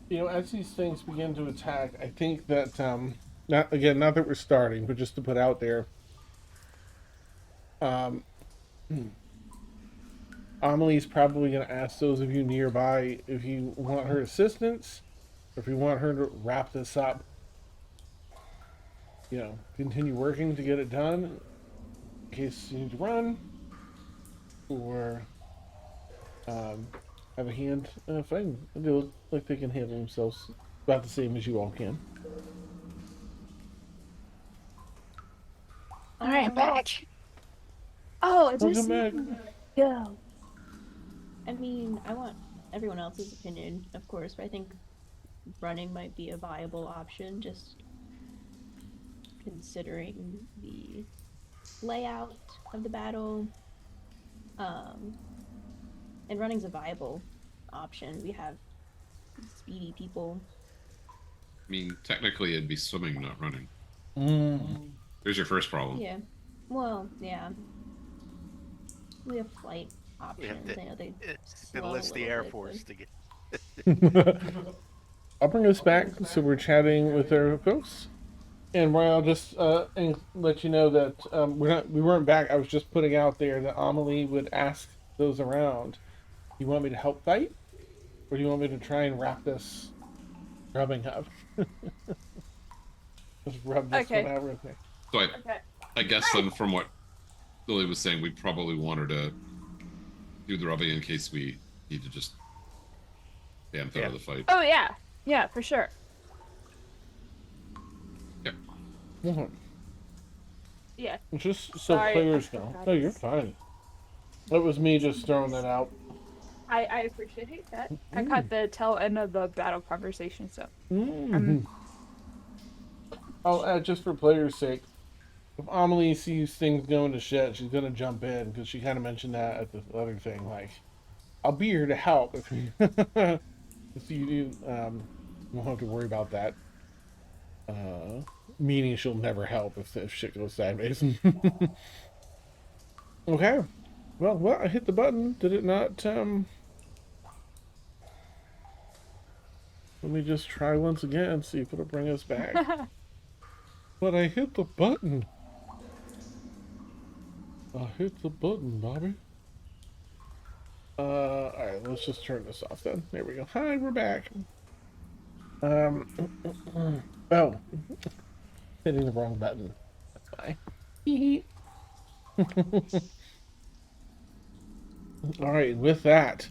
You know, as these things begin to attack, I think that not that we're starting, but just to put out there, Amelie's probably going to ask those of you nearby if you want her assistance, or if you want her to wrap this up. You know, continue working to get it done, in case you need to run, or have a hand fighting. They look like they can handle themselves about the same as you all can. All right, I'm back. Oh, Welcome back. Go. I mean, I want everyone else's opinion, of course, but I think running might be a viable option, just considering the layout of the battle. And running's a viable option. We have speedy people. I mean, technically it'd be swimming, not running. There's your first problem. Yeah. Well, yeah. We have flight We have options. I know they slow a enlist the little Air bit, Force but- to get. I'll bring us back. So we're chatting with our folks, and Ryan, I'll just let you know that we weren't back. I was just putting out there that Amelie would ask those around. You want me to help fight, or do you want me to try and wrap this rubbing up? Just rub this Okay. one out real quick. So Okay. I guess then from what Lily was saying, we probably want her to do the rubbing in case we need to just bamf out of the fight. Oh yeah, yeah, for sure. Mhm. Yeah. Just so Sorry, I players know. forgot No, you're it's- fine. That was me just throwing that out. I appreciate that. I Mm. caught the tail end of the battle conversation, so Mm-hmm. I'll add just for players' sake. If Amelie sees things going to shit, she's gonna jump in because she kind of mentioned that at the other thing. Like, I'll be here to help if you if you won't have to worry about that. Uh, Meaning she'll never help if shit goes sideways. Okay. Well, I hit the button. Did it not? Let me just try once again. See if it'll bring us back. But I hit the button. I hit the button, Bobby. Alright, let's just turn this off then. There we go. Hi, we're back. Um, oh, hitting the wrong button. That's why. Alright, with that,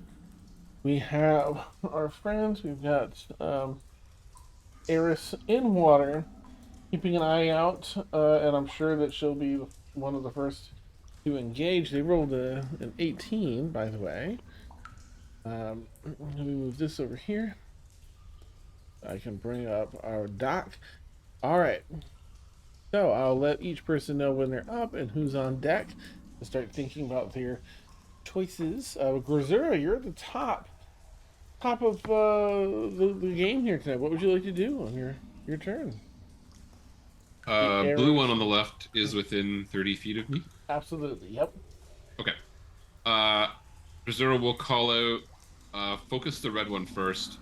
we have our friends. We've got Eris in water, keeping an eye out, and I'm sure that she'll be one of the first to engage. They rolled an 18, by the way. Let me move this over here. I can bring up our doc. All right. So I'll let each person know when they're up and who's on deck to start thinking about their choices. Grazura, you're at the top of the game here tonight. What would you like to do on your turn? Blue one on the left is within 30 feet of me. Absolutely. Yep. Okay. Grazura will call out, focus the red one first,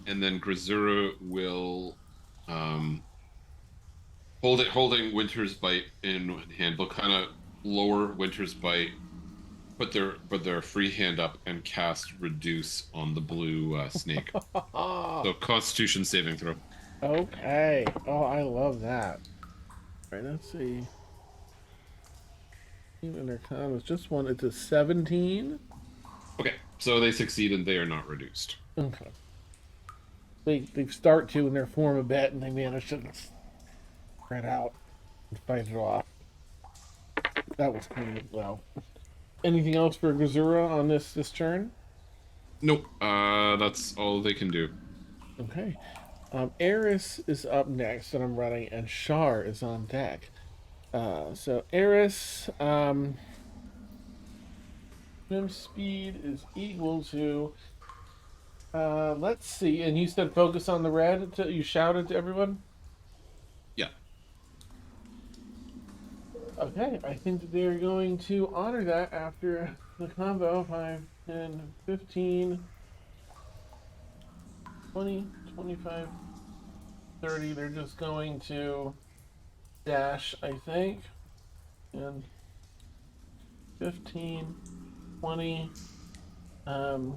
and then Grazura will holding Winter's Bite in one hand. They'll kind of lower Winter's Bite, put their free hand up, and cast Reduce on the blue snake. So Constitution saving throw. Okay. Oh, I love that. All right, let's see. Intercom is just one. It's a 17. Okay, so they succeed and they are not reduced. Okay. They start to in their form a bit and they manage to spread out and fight it off. That was pretty well. Anything else for Gazura on this turn? Nope. That's all they can do. Okay. Eris is up next that I'm running, and Shar is on deck. So Eris, swim speed is equal to. Let's see. And you said focus on the red. You shouted to everyone. Yeah. Okay, I think that they're going to honor that after the combo 5, 10, 15, 20, 25, 30. They're just going to dash, I think. And 15, 20.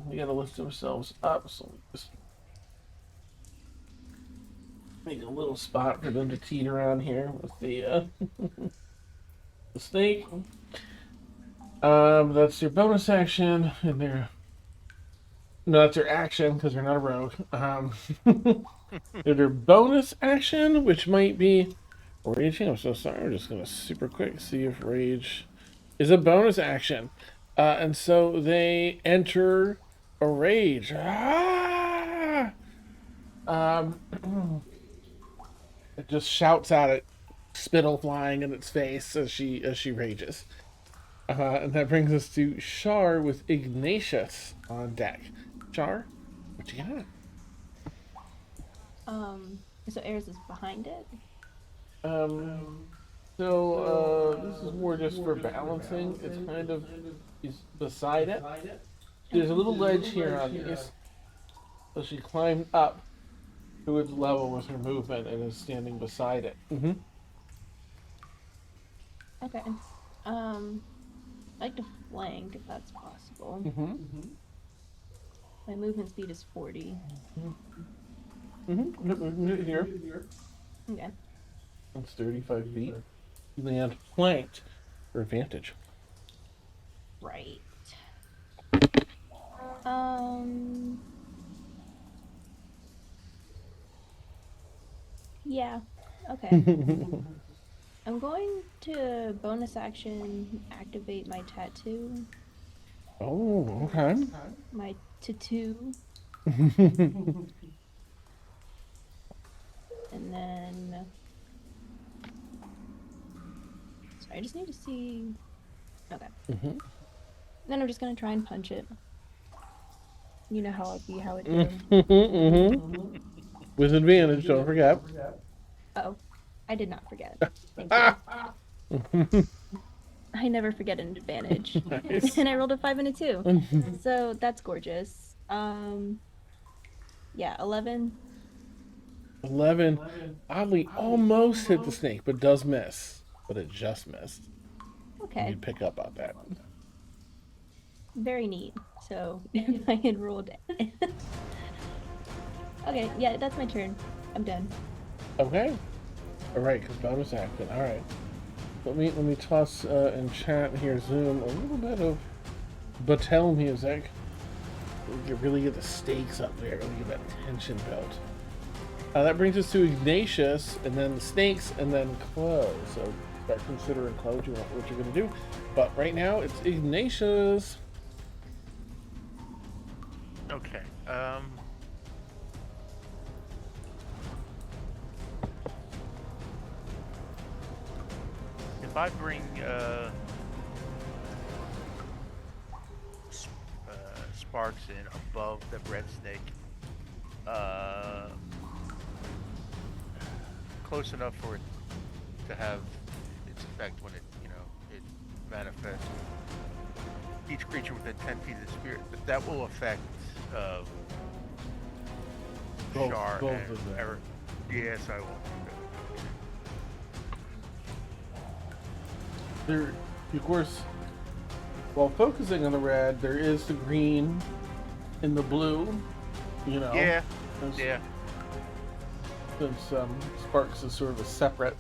We gotta lift themselves up, so we just make a little spot for them to teeter on here with the the snake. That's their bonus action, and no, that's their action because they're not a rogue. Their bonus action, which might be raging. I'm so sorry. We're just gonna super quick see if rage is a bonus action, and so they enter a rage. Ah! It just shouts at it, spittle flying in its face as she rages. And that brings us to Shar with Ignatius on deck. Shar, what you got? So Eris is behind it. This is more just for balancing. It's kind of is beside it. There's a little ledge here on these. So she climbed up to its level with her movement and is standing beside it. Mm-hmm. Okay. I'd like to flank if that's possible. Mm-hmm. My movement speed is 40. Mm-hmm. Here. Okay. That's 35 feet. You land flanked for advantage. Right. Yeah. Okay. I'm going to bonus action activate my tattoo, Oh, okay. my tattoo, and then. Sorry, I just need to see. Okay. Then I'm just gonna try and punch it. You know how I do. With advantage, don't forget. Oh, I did not forget. Thank you. I never forget an advantage. Nice. And I rolled a 5 and a 2. So that's gorgeous. Yeah, 11. 11. Oddly, almost hit the snake, but does miss. But it just missed. Okay. You'd pick up on that. Very neat. So if I had rolled. Okay, yeah, that's my turn. I'm done. Okay. All right, because bonus action. All right. Let me toss in chat here, Zoom, a little bit of Battelle music. You really get the stakes up there. Really get that tension built. That brings us to Ignatius, and then the snakes, and then Chloe. So start considering Chloe what you're going to do. But right now, it's Ignatius. Okay. If I bring Sparks in above the red snake, close enough for it to have its effect when it manifests. Each creature within 10 feet of the spirit, but that will affect Char both and of them. Eric. Yes, I will do that. There, of course, while focusing on the red, there is the green and the blue. You know. Yeah. Since, Yeah. Since Sparks is sort of a separate.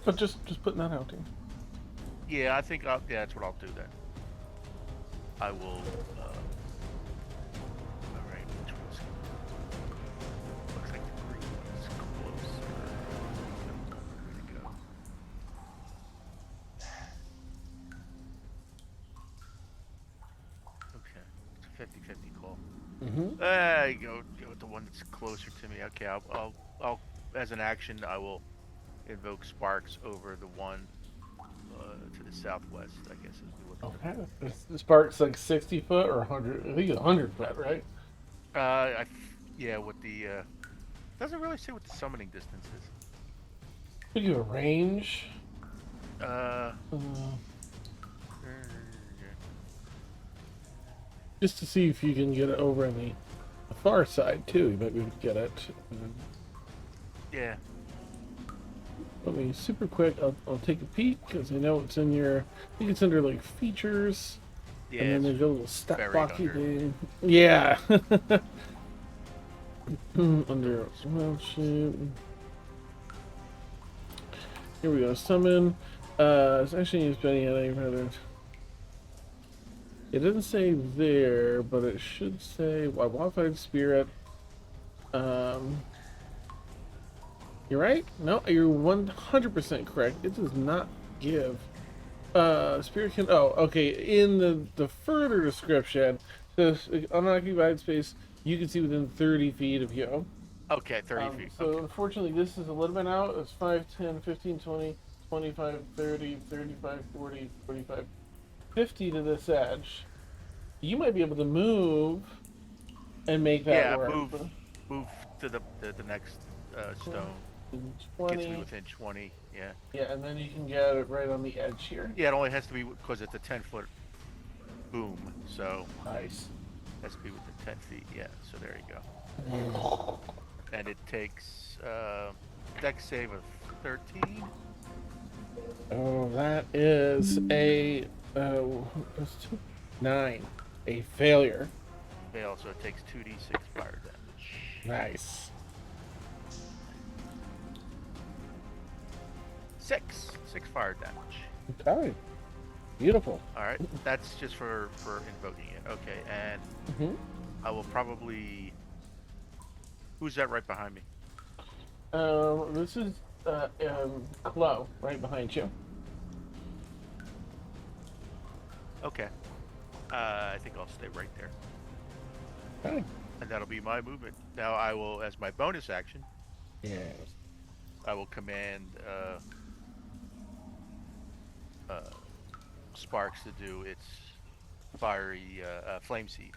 But just putting that out there. Yeah, I think that's what I'll do then. I will. All right, which one's looks like the green one's closer. Where to go? Okay, it's a 50-50 call. You go with the one that's closer to me. Okay, I'll as an action I will invoke Sparks over the one to the southwest. I guess as we look. Okay. The Sparks like 60 foot or 100. I think it's 100 foot, right? Yeah, with the doesn't really say what the summoning distance is. Could you a range? Just to see if you can get it over on the far side too. You might be able to get it. Yeah. Let me super quick. I'll take a peek because I know it's in your. I think it's under like features. Yeah. And then there's a little stat buried blocky under. thing. Yeah. Under well shoot. Here we go. Summon. It's actually used Benny rather. It doesn't say there, but it should say Wildfire Spirit. You're right? No, you're 100% correct. It does not give. Spirit can. Oh, okay. In the further description, says unoccupied space you can see within 30 feet of you. Okay, 30 feet. So Okay. unfortunately, this is a little bit out. It's 5, 10, 15, 20, 25, 30, 35, 40, 45, 50 to this edge. You might be able to move and make that Yeah, work. move to the next stone. 20. Gets me within 20. Yeah. Yeah, and then you can get it right on the edge here. Yeah, it only has to be because it's a 10-foot boom, so Nice. it has to be within 10 feet. Yeah. So there you go. And it takes dex save of 13. Oh, that is a 9. A failure. Fail, so it takes 2d6 fire damage. Nice. 6 fire damage. Okay. Beautiful. All right, that's just for invoking it. Okay, and I will probably. Who's that right behind me? This is Chloe right behind you. Okay. I think I'll stay right there. Okay. And that'll be my movement. Now I will, as my bonus action, Yes. I will command Sparks to do its fiery flame seed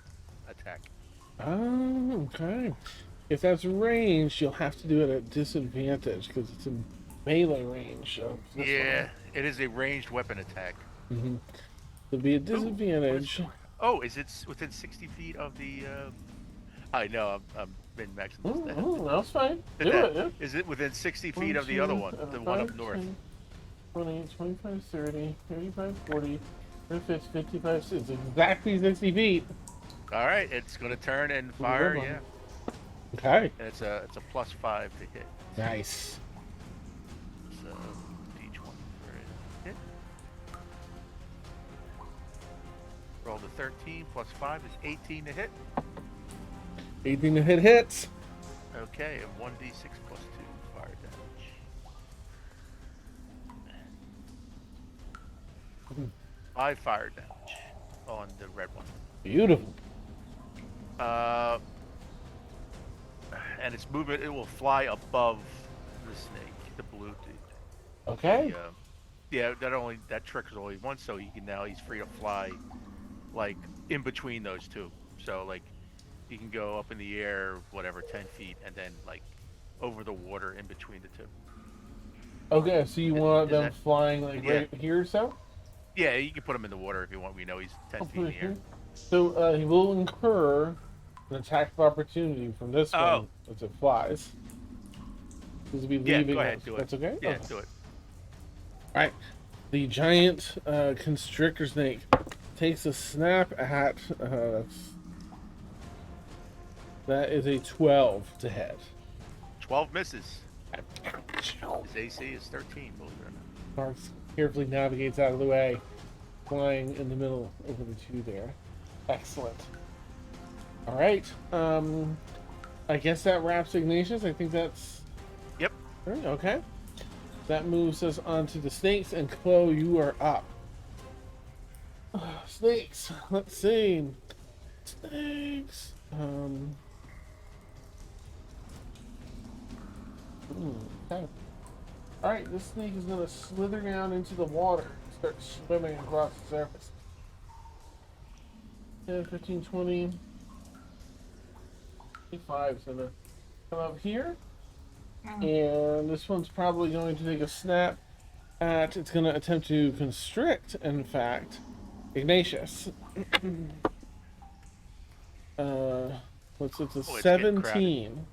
attack. Oh, okay. If that's ranged, you'll have to do it at disadvantage because it's in melee range of this Yeah, it is a ranged weapon attack. one. Mm-hmm. It'll be a Ooh, what is disadvantage. oh, is it within 60 feet of the? I know I'm min maxing this. That's fine. Do it, yeah. Is it within 60 feet of the other one, the one up north? 20, 25, 30, 35, 40, 35, 55, 60. Exactly 60 feet. All right, it's gonna turn and fire. Yeah, Okay. and it's a +5 to hit. Nice. So D20 for a hit. Roll the 13 +5 is 18 to hit. 18 to hit hits. Okay, and 1d6 +2 fire damage. 5 fire damage on the red one. Beautiful. And its movement, it will fly above the snake, the blue dude. Okay. Yeah, that triggers only once, so he's free to fly, like in between those two. So like, he can go up in the air, whatever, 10 feet, and then like over the water in between the two. Okay, so you want them that- flying like yeah. right here or so? Yeah, you can put him in the water if you want. We know he's 10 feet in the air. So he will incur an attack of opportunity from this one as it flies. This will be leaving. Go ahead, us. do it. That's okay? Yeah, Okay. do it. Alright. The giant constrictor snake takes a snap at. That is a 12 to hit. 12 misses. His AC is 13, believe it or not. Marks carefully navigates out of the way, flying in the middle over the two there. Excellent. Alright. I guess that wraps Ignatius. I think that's. Yep. Okay. That moves us on to the snakes, and Chloe, you are up. Snakes. Let's see. Snakes. Okay. Alright, this snake is going to slither down into the water, start swimming across the surface. 10, 15, 20, 25 is going to come up here. And this one's probably going to take a snap at, it's going to attempt to constrict, in fact, Ignatius. It's a 17.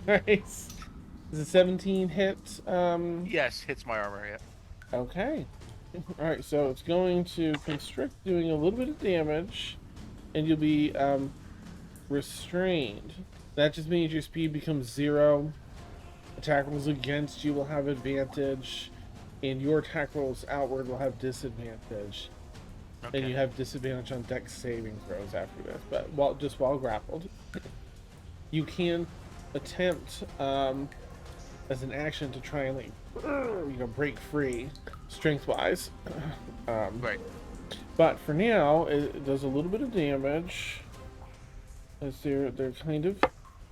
Nice. Is it 17 hit? Yes, hits my armor, yeah. Okay. Alright, so it's going to constrict, doing a little bit of damage, and you'll be restrained. That just means your speed becomes 0. Attack rolls against you will have advantage, and your attack rolls outward will have disadvantage. Okay. And you have disadvantage on dex saving throws after this, but while grappled. You can attempt as an action to try and break free strength wise. Right. But for now it does a little bit of damage as they're kind of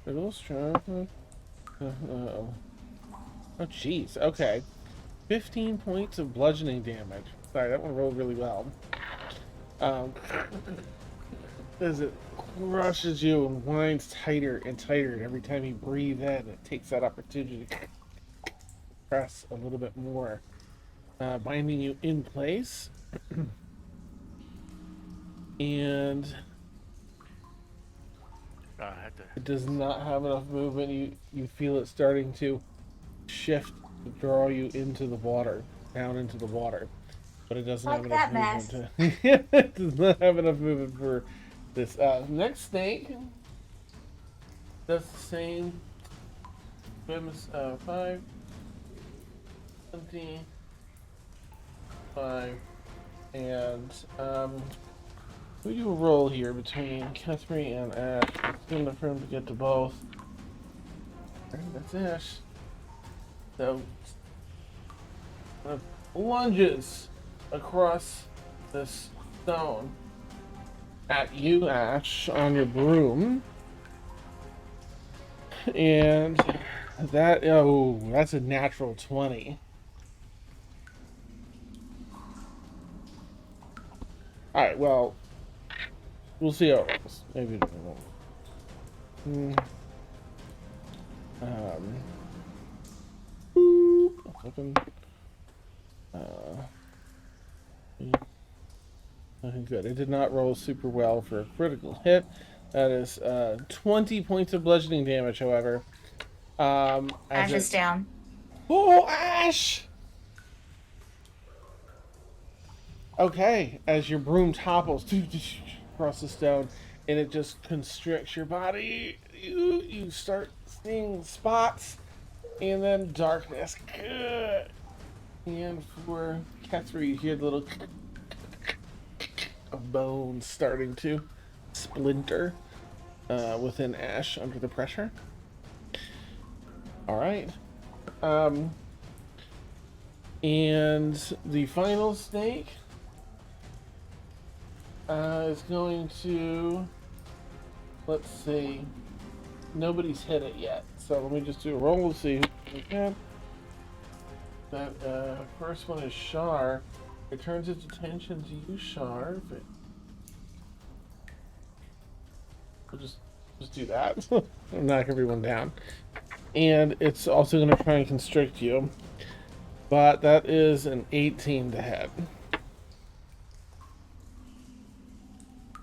a little strong. Oh jeez. Okay, 15 points of bludgeoning damage. Sorry, that one rolled really well. As it crushes you and winds tighter and tighter, and every time you breathe in, it takes that opportunity to press a little bit more, binding you in place. And it does not have enough movement. You feel it starting to shift to draw you into the water, down into the water. But it doesn't have enough movement to it does not have enough movement for this next snake. Does the same. Famous 5, 20, 5, and we do a roll here between Catherine and Ash. It's good enough for him to get to both. Alright, that's Ash. So, lunges across this stone at you, Ash, on your broom. And that's a natural 20. Alright, well, we'll see how it goes. Maybe it won't. Open. Looking good. It did not roll super well for a critical hit. That is 20 points of bludgeoning damage, however. Ash is down. Oh, Ash! Okay, as your broom topples across the stone, and it just constricts your body, you start seeing spots, and then darkness. And for Kethra, you hear the little of bones starting to splinter within Ash under the pressure. All right. And the final snake is going to, let's see, nobody's hit it yet. So let me just do a roll to see who we can. That first one is Shar. It turns its attention to you, Shar. We'll just do that. Knock everyone down. And it's also going to try and constrict you. But that is an 18 to hit.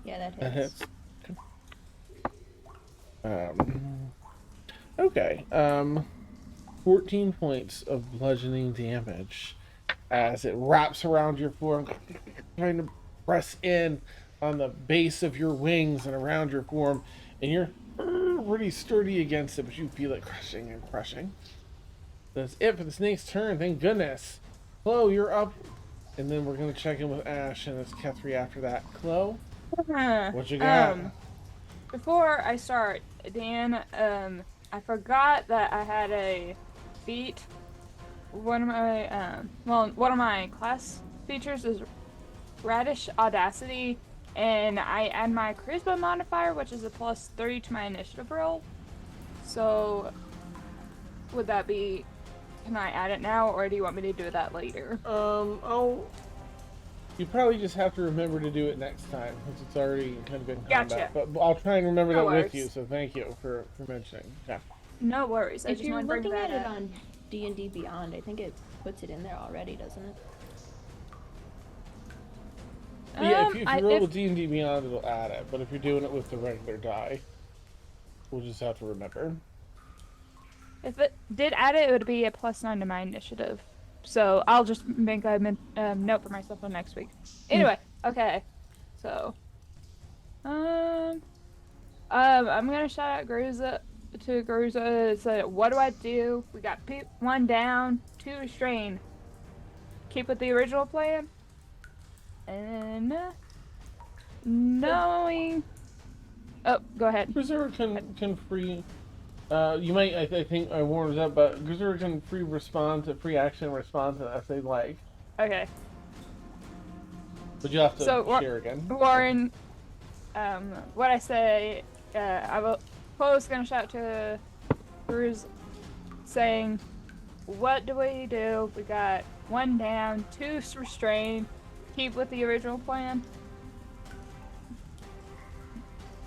Yeah, that hits. Okay. 14 points of bludgeoning damage as it wraps around your form, trying to press in on the base of your wings and around your form, and you're pretty sturdy against it, but you feel it crushing and crushing. That's it for the snake's turn. Thank goodness. Chloe, you're up, and then we're gonna check in with Ash, and it's Kethri after that. Chloe, what you got? Before I start, Dan, I forgot that I had a feat. One of my class features is Radish Audacity, and I add my Charisma modifier, which is a plus 30 to my initiative roll. So, would that be? Can I add it now, or do you want me to do that later? You probably just have to remember to do it next time, since it's already kind of in combat. Gotcha. But I'll try and remember No that worries. with you, so thank you for mentioning. Yeah. No worries. I If just you're want to bring looking that at it up. on D&D Beyond, I think it puts it in there already, doesn't it? Yeah, if you roll if- with D&D Beyond, it'll add it. But if you're doing it with the regular die, we'll just have to remember. If it did add it, it would be a plus 9 to my initiative. So I'll just make a note for myself for next week. Anyway, okay. So, I'm gonna shout out Gruza to Gruza. Say, what do I do? We got 1 down, 2 restrained. Keep with the original plan. And knowing. Oh, go ahead. Berserker can free. You might, I think I warmed up, but Berserker can free action respond to as they like. Okay. But you have to So, share again. Warren, what I say, Chloe's gonna shout to Cruz, saying, what do we do? We got 1 down, 2 restrained. Keep with the original plan.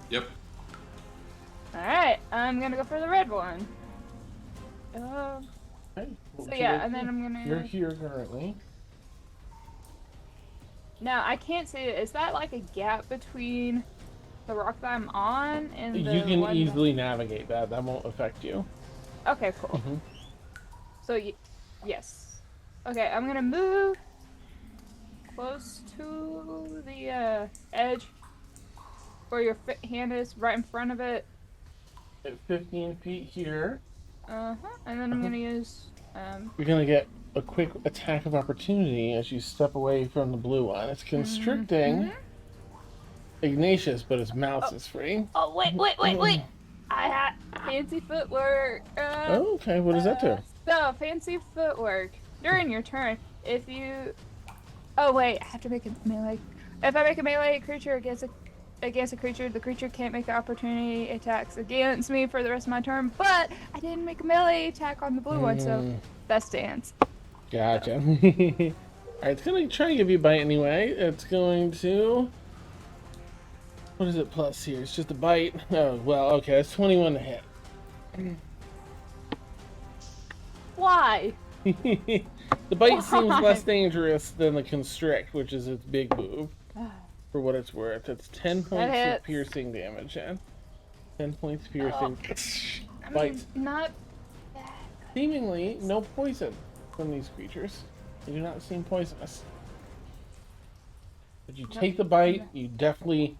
Yep. Alright, I'm gonna go for the red one. Okay. So yeah, and then I'm gonna... You're here currently. Now, I can't see it. Is that like a gap between the rock that I'm on and the You can one easily navigate that. That won't affect you. Okay, cool. Mhm. So, yes. Okay, I'm gonna move close to the edge where your hand is, right in front of it. At 15 feet here, And then I'm gonna use, you're gonna get a quick attack of opportunity as you step away from the blue one. It's constricting Ignatius, but his mouth is free. Oh, wait! I fancy footwork. Oh, okay, what does that do? So, fancy footwork. During your turn, if you... Oh, wait, I have to make a melee. If I make a melee creature against a creature, the creature can't make opportunity attacks against me for the rest of my turn, but I didn't make a melee attack on the blue one, so that stands. Gotcha. Alright, it's gonna try and give you a bite anyway. It's going to... What is it plus here? It's just a bite. Oh, well, okay, it's 21 to hit. Why? The bite seems less dangerous than the constrict, which is its big move. For what it's worth, it's 10 points of piercing damage. Yeah, 10 points piercing. Bites. Not bad. Seemingly no poison from these creatures. They do not seem poisonous. But you take the bite, you definitely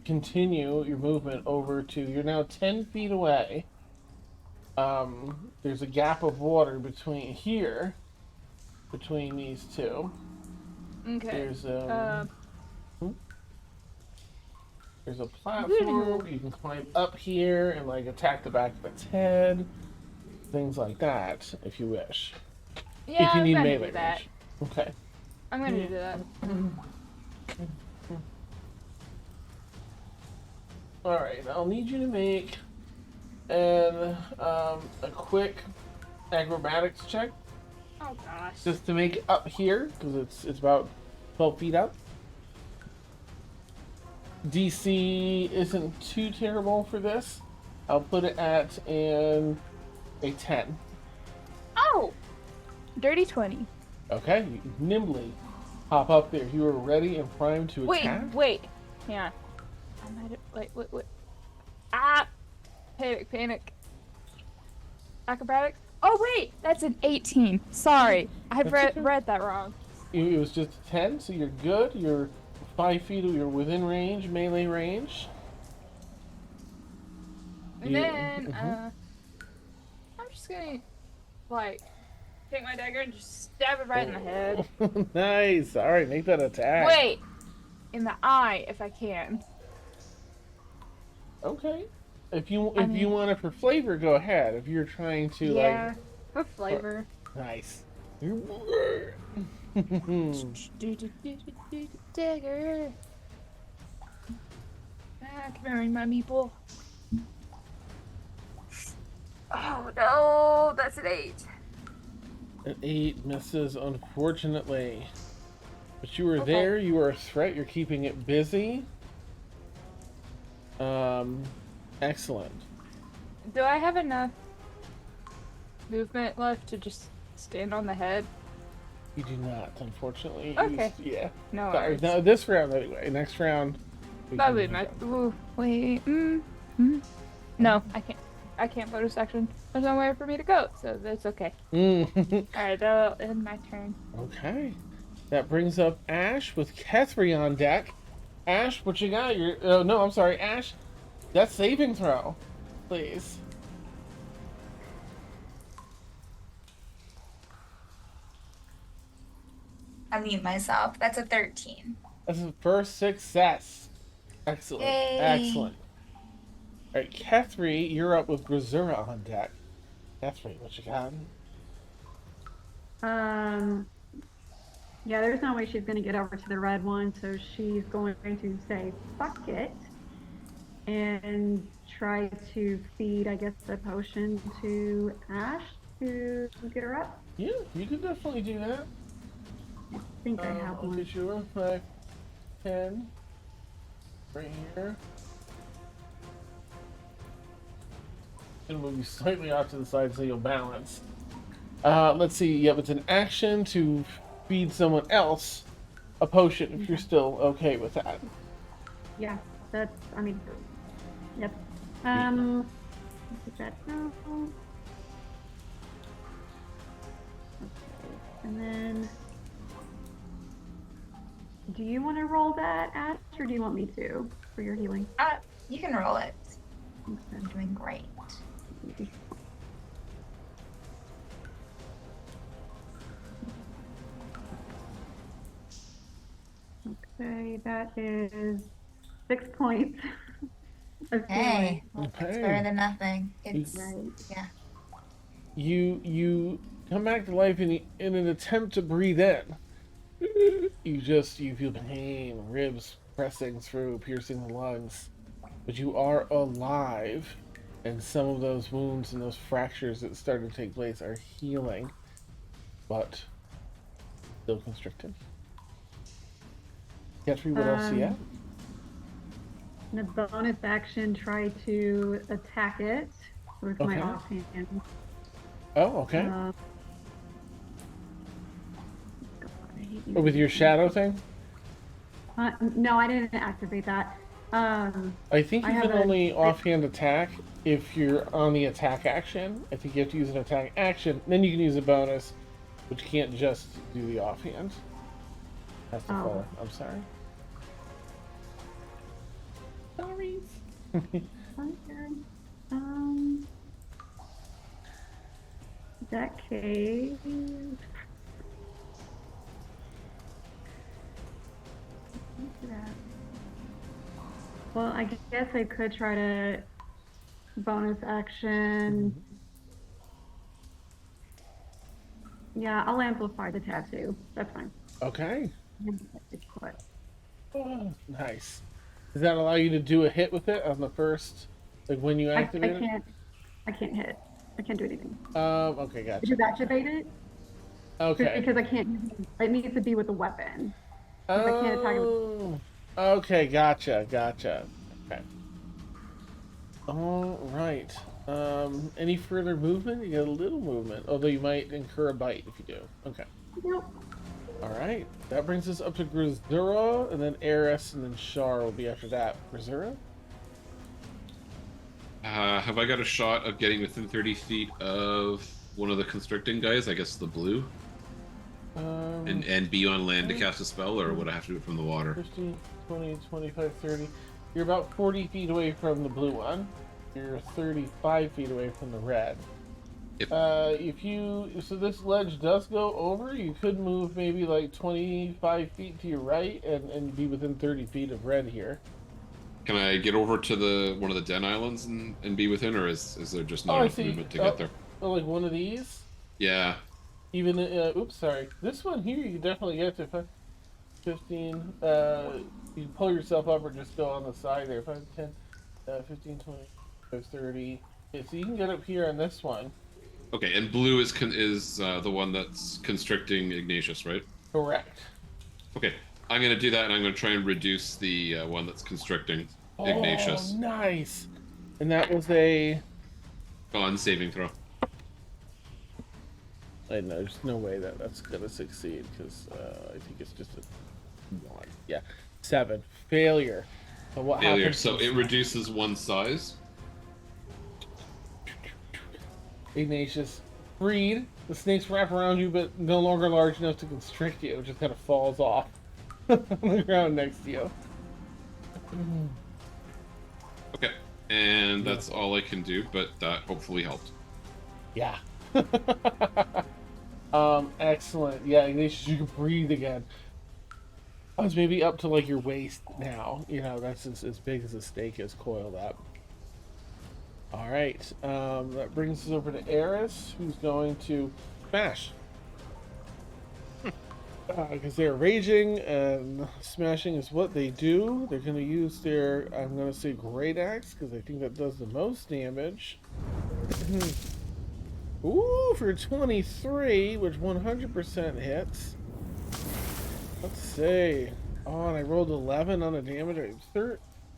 continue your movement over to. You're now 10 feet away. There's a gap of water between these two. Okay. There's a platform. You can climb up here and like attack the back of its head. Things like that, if you wish. Yeah, if you need I'm gonna melee do that. range. Okay. I'm gonna do that. Alright, I'll need you to make a quick acrobatics check. Oh gosh. Just to make it up here, because it's about 12 feet up. DC isn't too terrible for this. I'll put it at a 10. Oh! Dirty 20. Okay, you nimbly hop up there. You are ready and primed to attack. Wait. Hang on. I might have... Wait. Ah! Panic. Acrobatics? Oh, wait! That's an 18. Sorry. I've read that wrong. It was just a 10, so you're good. You're 5 feet, you're within range, melee range. And then, I'm just gonna, take my dagger and just stab it right in the head. Nice. Alright, make that attack. Wait! In the eye, if I can. Okay. If you want it for flavor, go ahead. If you're trying to for flavor. Nice. Dagger. Come here, my meeple. Oh no, that's an 8. An 8 misses, unfortunately. But you are there. You are a threat. You're keeping it busy. Excellent. Do I have enough movement left to just stand on the head? You do not, unfortunately. Okay. No Sorry. worries. No, this round anyway. Next round. That would be my. Ooh, wait. No, I can't. I can't bonus action. There's nowhere for me to go, so that's okay. Alright, that'll end my turn. Okay. That brings up Ash with Kethri on deck. Ash, what you got? Oh, no, I'm sorry. Ash, that's saving throw. Please. Unmute myself. That's a 13. That's the first success. Excellent. Yay. Excellent. Alright, Kethri, you're up with Grazura on deck. Kethri, what you got? Yeah, there's no way she's going to get over to the red one, so she's going to say, fuck it, and try to feed, I guess, the potion to Ash to get her up. Yeah, you can definitely do that. I think I have Okay, one. sure. 5, 10. Right here. Gonna move you slightly off to the side so you'll balance. Let's see. Yep, it's an action to feed someone else a potion if you're still okay with that. Yeah, that's, yep. Is that no? Okay, and then, do you want to roll that, Ash, or do you want me to for your healing? You can roll it. Okay. I'm doing great. Okay, that is 6 points. a Hey, feeling. well, it's Okay. better than nothing. It's Right. yeah. You come back to life in an attempt to breathe in. You feel pain, ribs pressing through, piercing the lungs, but you are alive, and some of those wounds and those fractures that started to take place are healing, but still constricted. Catch me, what else you have? In a bonus action, try to attack it with my Okay. offhand. Oh, okay. God, I hate Or with using your these things. shadow thing? No, I didn't activate that. I think I you have can a only offhand attack if you're on the attack action. I think you have to use an attack action, then you can use a bonus, but you can't just do the offhand. That's the oh, follow. I'm sorry. Sorry. okay. Um, that case. Well, I guess I could try to bonus action. Yeah, I'll amplify the tattoo. That's fine. Okay. It's quick. Oh, nice. Does that allow you to do a hit with it on the first, like when you I activate it? can't hit. I can't do anything. Okay, gotcha, Just gotcha. activate it Okay. because I can't use it. It needs to be with a weapon because I can't attack it. Oh, okay, gotcha, gotcha. Okay. All right. Any further movement? You get a little movement, although you might incur a bite if you do. Okay. Nope. All right. That brings us up to Grisura, and then Eris, and then Shar will be after that. Grisura? Have I got a shot of getting within 30 feet of one of the constricting guys? I guess the blue. And be on land to cast a spell, or would I have to do it from the water? 15, 20, 25, 30. You're about 40 feet away from the blue one. You're 35 feet away from the red. So this ledge does go over, you could move maybe like 25 feet to your right and be within 30 feet of red here. Can I get over to the one of the Den Islands and be within, or is there just not Oh, I enough see. movement to get there? Oh, like one of these? Yeah. Even, oops, sorry. This one here, you can definitely get to 15. You pull yourself up or just go on the side there. 5, 10, 15, 20, 30. Okay, so you can get up here on this one. Okay, and blue is the one that's constricting Ignatius, right? Correct. Okay, I'm gonna do that, and I'm gonna try and reduce the one that's constricting Ignatius. Oh, nice. And that was a... On saving throw. I know, there's no way that's gonna succeed, because I think it's just a 1. Yeah, 7. Failure. So what Failure. happens? So it reduces one size. Ignatius, freed. The snakes wrap around you, but no longer large enough to constrict you. It just kind of falls off on the ground next to you. Okay, and that's all I can do, but that hopefully helped. Yeah. Excellent. Yeah, Ignatius, you can breathe again. I was maybe up to like your waist now. You know, that's as big as a snake is coiled up. All right. That brings us over to Eris, who's going to smash. Because they're raging, and smashing is what they do. They're going to use their, I'm going to say, great axe, because I think that does the most damage. Ooh, for 23, which 100% hits. Let's see. Oh, and I rolled 11 on the damage. I have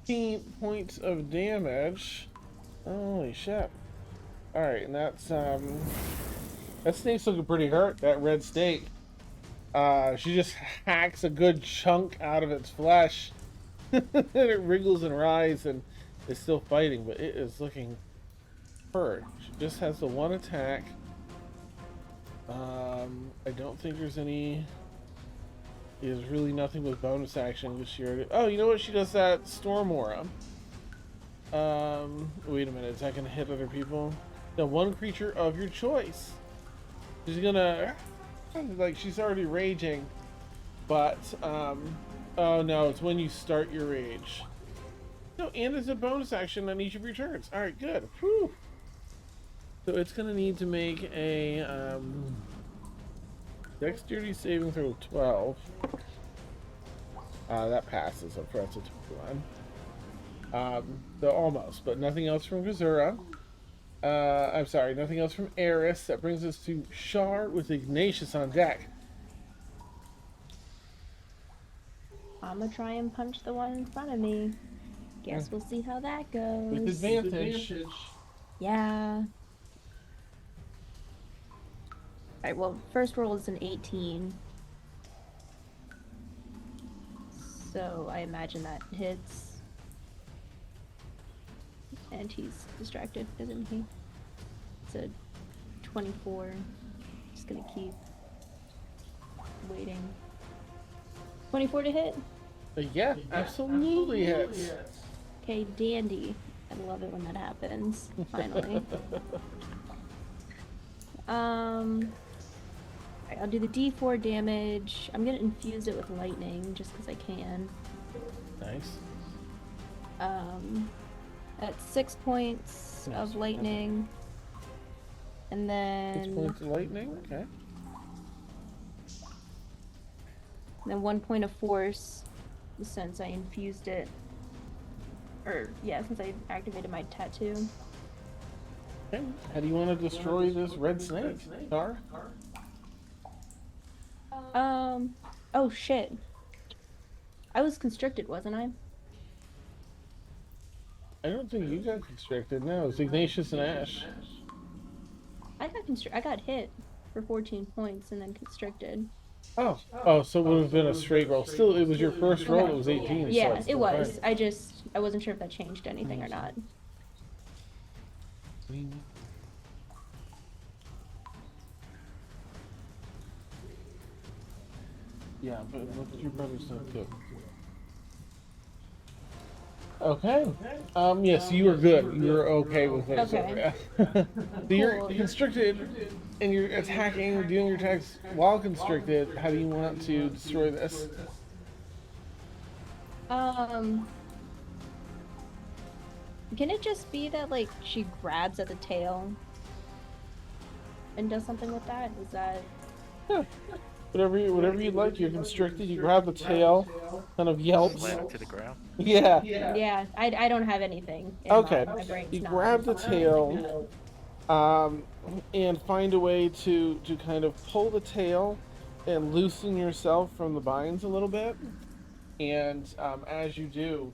13 points of damage. Holy shit. Alright, and that's, that snake's looking pretty hurt, that red snake. She just hacks a good chunk out of its flesh. And it wriggles and writhes and is still fighting, but it is looking hurt. She just has the one attack. I don't think there's any... There's really nothing with bonus action this year. Oh, you know what? She does that Storm Aura. Wait a minute. Is that going to hit other people? No, one creature of your choice. She's gonna... Like, she's already raging. But, oh no, it's when you start your rage. No, and it's a bonus action on each of your turns. All right, good. Whew. So it's gonna need to make a dexterity saving throw of 12. That passes. So that's a 21. So almost, but nothing else from Gazura. I'm sorry, nothing else from Eris. That brings us to Shar with Ignatius on deck. I'm gonna try and punch the one in front of me. Guess we'll see how that goes. With advantage. Yeah. Alright, well, first roll is an 18. So I imagine that hits. And he's distracted, isn't he? It's a 24. Just gonna keep waiting. 24 to hit? Yeah, absolutely hits. Okay, dandy. I love it when that happens. Finally. Alright, I'll do the D4 damage. I'm gonna infuse it with lightning just because I can. Nice. That's 6 points of lightning. And then 6 points of lightning, okay. then 1 point of force since I infused it. Or yeah, since I activated my tattoo. Okay. How do you want to destroy this red snake, Shar? Oh shit. I was constricted, wasn't I? I don't think you got constricted. No, it's Ignatius and Ash. I got hit for 14 points and then constricted. Oh, so it would have been a straight roll. Still, it was your first roll. It was 18. Yeah, so it's it still was. fine. I wasn't sure if that changed anything or not. Yeah, but what your brother said too. Okay. Yes, you were good. You were okay with it. Okay. So you're Cool. constricted, and you're attacking, doing your attacks while constricted. How do you want to destroy this? Can it just be that like she grabs at the tail and does something with that? Is that Yeah. Whatever you like. You're constricted. You grab the tail, kind of yelps. Slam it to the ground. Yeah. yeah, I don't have anything. Okay. My brain's You not. grab the tail, and find a way to kind of pull the tail and loosen yourself from the binds a little bit. And as you do,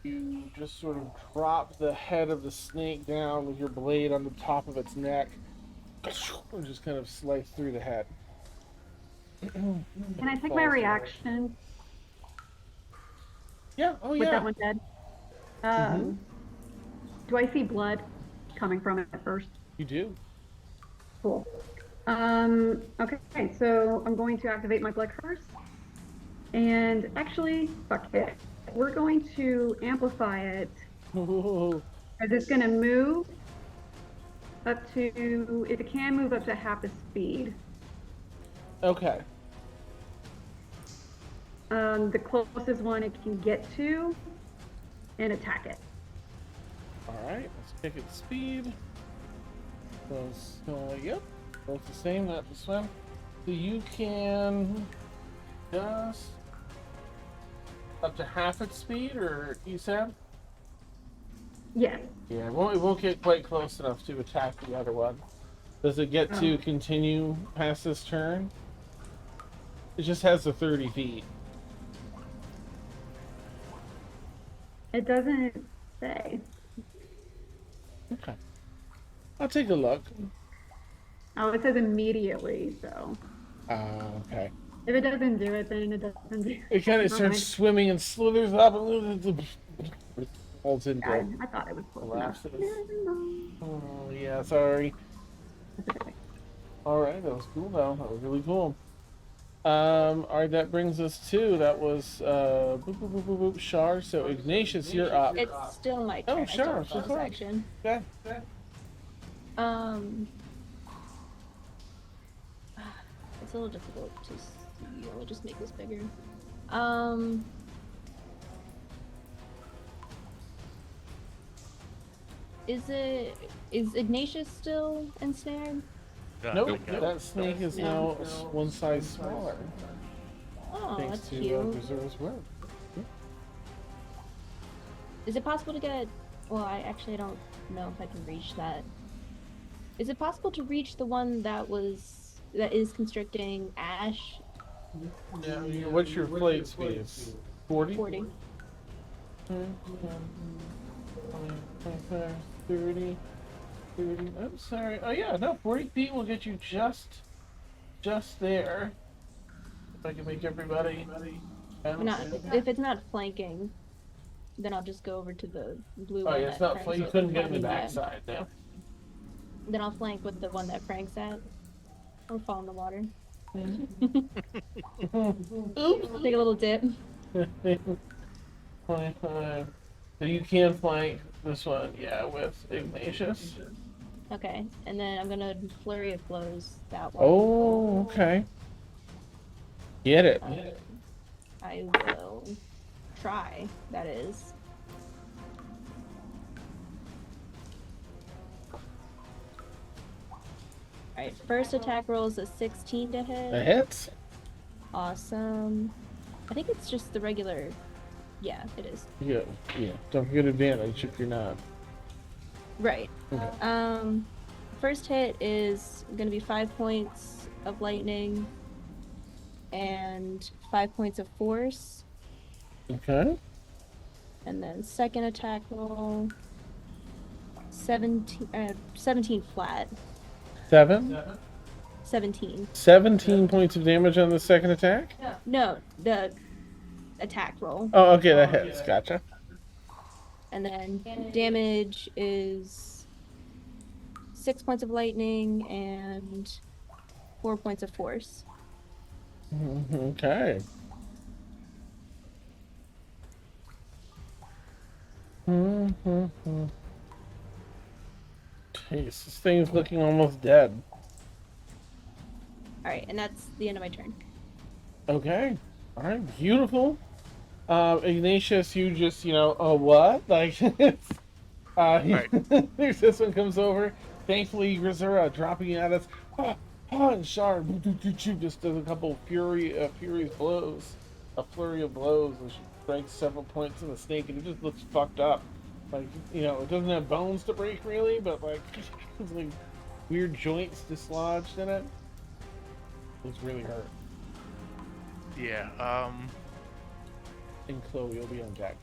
you just sort of drop the head of the snake down with your blade on the top of its neck, and just kind of slice through the head. Can I take my reaction Yeah. Oh with yeah. that one dead? Do I see blood coming from it first? You do. Cool. Okay, so I'm going to activate my blood curse. And actually, fuck it. We're going to amplify it. Ooh. Because it's going to move up to, if it can move up to half the speed. Okay. The closest one it can get to and attack it. All right. Let's pick its speed. Yep. Both the same. Not the swim. So you can just up to half its speed, or you said? Yes. Yeah. It won't get quite close enough to attack the other one. Does it get to continue past this turn? It just has the 30 feet. It doesn't say. Okay. I'll take a look. Oh, it says immediately, so. Okay. If it doesn't do it, then it doesn't do it. It kind of Never starts mind. swimming and slithers up and falls into I thought it was close enough. collapses. Never mind. Oh, yeah, sorry. That's okay. Alright, that was cool though. That was really cool. Alright, that brings us to, that was, Shar. So, Ignatius, you're up. It's still my turn. Oh, I still sure, have sure, bonus sure. action. Yeah. It's a little difficult to see. I'll just make this bigger. Is Ignatius still ensnared? Nope, I got that snake is now one size smaller, Oh, thanks that's to cute. Gazura's web. Is it possible to get? Well, I don't know if I can reach that. Is it possible to reach the one that is constricting Ash? Yeah, what's your flight speed? 40? 40. 25, 30, 30. I'm sorry. Oh yeah, no, 40 feet will get you just there. If I can make everybody. Not if it's not flanking, then I'll just go over to the blue Oh one yeah, it's that not. Frank's You at. couldn't get in the Yeah. backside now. Then I'll flank with the one that Frank's at. Or fall in the water. Oops. Take a little dip. 25. So you can flank this one, yeah, with Ignatius. Okay, and then I'm gonna flurry of blows that one. Oh, okay. Get it. I will try. That is. Alright, first attack roll is a 16 to hit. That hits. Awesome. I think it's just the regular. Yeah, it is. Yeah, yeah. Don't forget advantage if you're not. Right. Okay. First hit is gonna be 5 points of lightning and 5 points of force. Okay. And then second attack roll 17 flat. 17. 17 points of damage on the second attack? No, the attack roll. Oh, okay, that hits. Gotcha. And then damage is 6 points of lightning and 4 points of force. Okay. Jeez, this thing's looking almost dead. Alright, and that's the end of my turn. Okay. All right. Beautiful. Ignatius, you just, what? Like, Right. there's this one comes over. Thankfully, Grisura dropping at us. And Shard just does a couple furious blows. A flurry of blows, and she breaks several points in the snake, and it just looks fucked up. Like, it doesn't have bones to break really, but like, it's like weird joints dislodged in it. It's really hurt. Yeah. And Chloe will be on deck.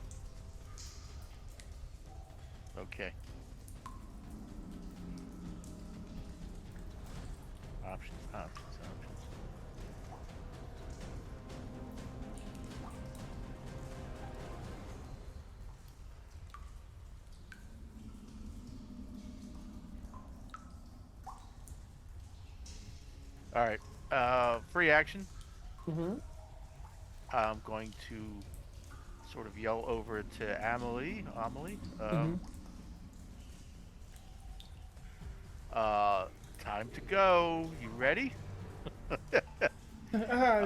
Okay. Options. All right. Free action. Mm-hmm. I'm going to sort of yell over to Amelie. Time to go. You ready? Yeah.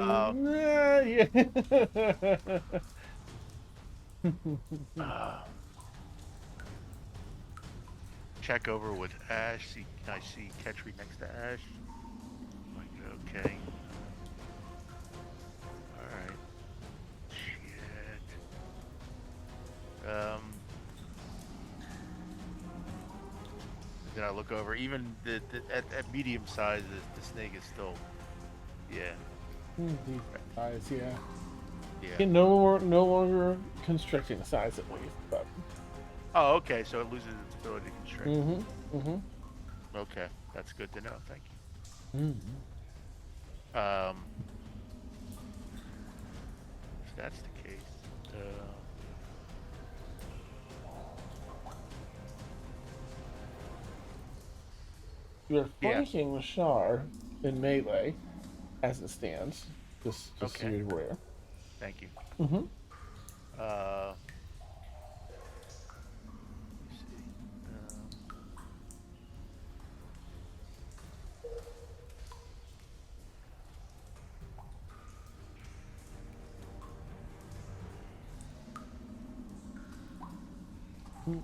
Check over with Ash. I see Ketri next to Ash. Like, okay. Alright. Shit. Then I look over. Even at medium size, the snake is still. Yeah. Size, yeah. Yeah. No longer constricting size at least, but. Oh, okay. So it loses its ability to constrict. Mm-hmm. Mm-hmm. Okay, that's good to know. Thank you. Mm-hmm. If that's the case, You're flanking with Shar in melee, as it stands. Just so Okay. you're aware. thank you. Mm-hmm. Let me see. What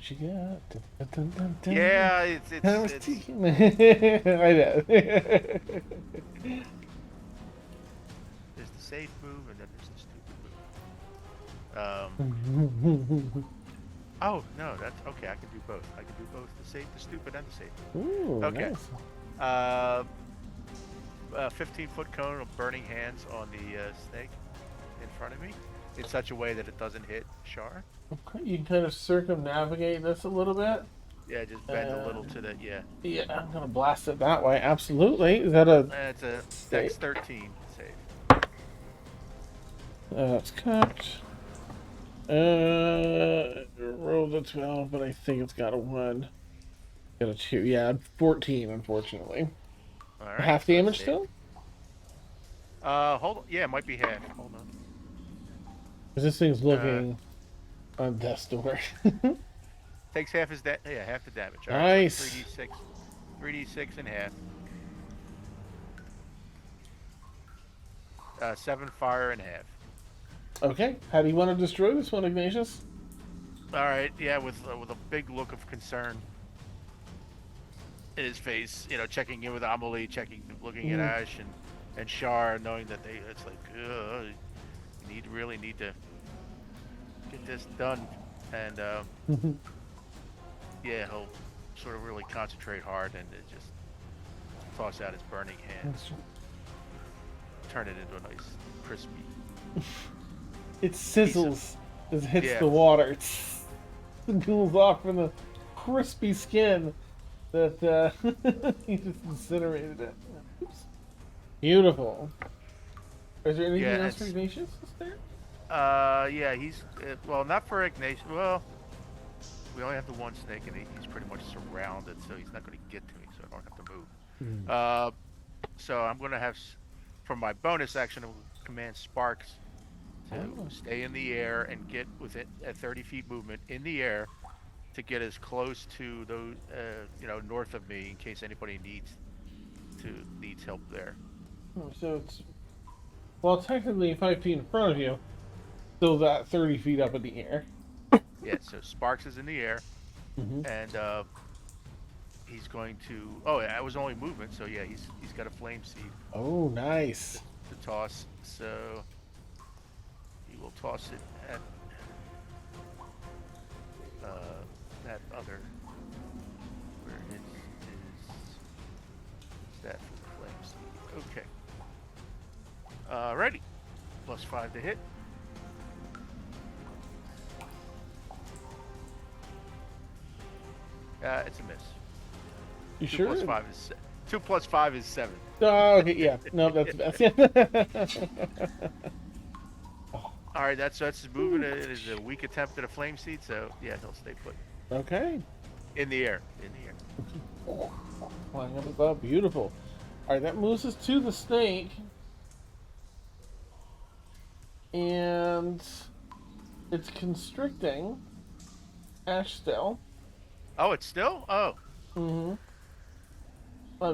you got? Dun, dun, dun, dun. Yeah, I was it's teasing. I know. there's the safe move and then there's the stupid move. Oh no, that's okay. I can do both. I can do both the safe, the stupid, and the safe. Ooh, Okay. nice. 15-foot cone of burning hands on the snake in front of me in such a way that it doesn't hit Shar. Okay, you can kind of circumnavigate this a little bit. Yeah, just bend a little to the yeah. Yeah, I'm gonna blast it that way. Absolutely. Is that a? It's a Safe. Dex 13 save. That's cocked. Rolled a 12, but I think it's got a 1. Got a 2. Yeah, 14, unfortunately. All right. Half so it's damage safe. still? Hold on. Yeah, it might be half. Hold on. Because this thing's looking on death's door. Takes half his half the damage. All Nice. Right, so 3d6 and half. 7 fire and half. Okay, how do you want to destroy this one, Ignatius? All right, yeah, with a big look of concern in his face, checking in with Amelie, looking at Ash and Shar, knowing that it's like, you really need to get this done, and yeah, he'll sort of really concentrate hard and just toss out his burning hands, turn it into a nice crispy. It sizzles as it hits Yeah. the water. It cools off from the crispy skin that he just incinerated it. Oops. Beautiful. Is there anything Yeah, else for it's- Ignatius? Is there? Yeah, he's well, not for Ignatius. Well, we only have the one snake, and he's pretty much surrounded, so he's not going to get to me, so I don't have to move. So I'm going to have, for my bonus action, I'll command Sparks to stay in the air and get within at 30 feet movement in the air to get as close to those, north of me in case anybody needs help there. So it's technically 5 feet in front of you, still that 30 feet up in the air. Yeah, so Sparks is in the air, and he's going to. Oh, yeah, it was only movement, so yeah, he's got a flame seed Oh, nice. to toss. So he will toss it at that other. Where is that for the flame seed? Okay. Ready. +5 to hit. It's a miss. You 2 sure? plus 5 is 2 plus 5 is 7. Oh, okay, yeah. No, that's best. All right, that's moving. It is a weak attempt at a flame seed, so yeah, he'll stay put Okay. in the air. In the air. Flying up above, beautiful. All right, that moves us to the snake, and it's constricting Ash still. Oh, it's still. Oh,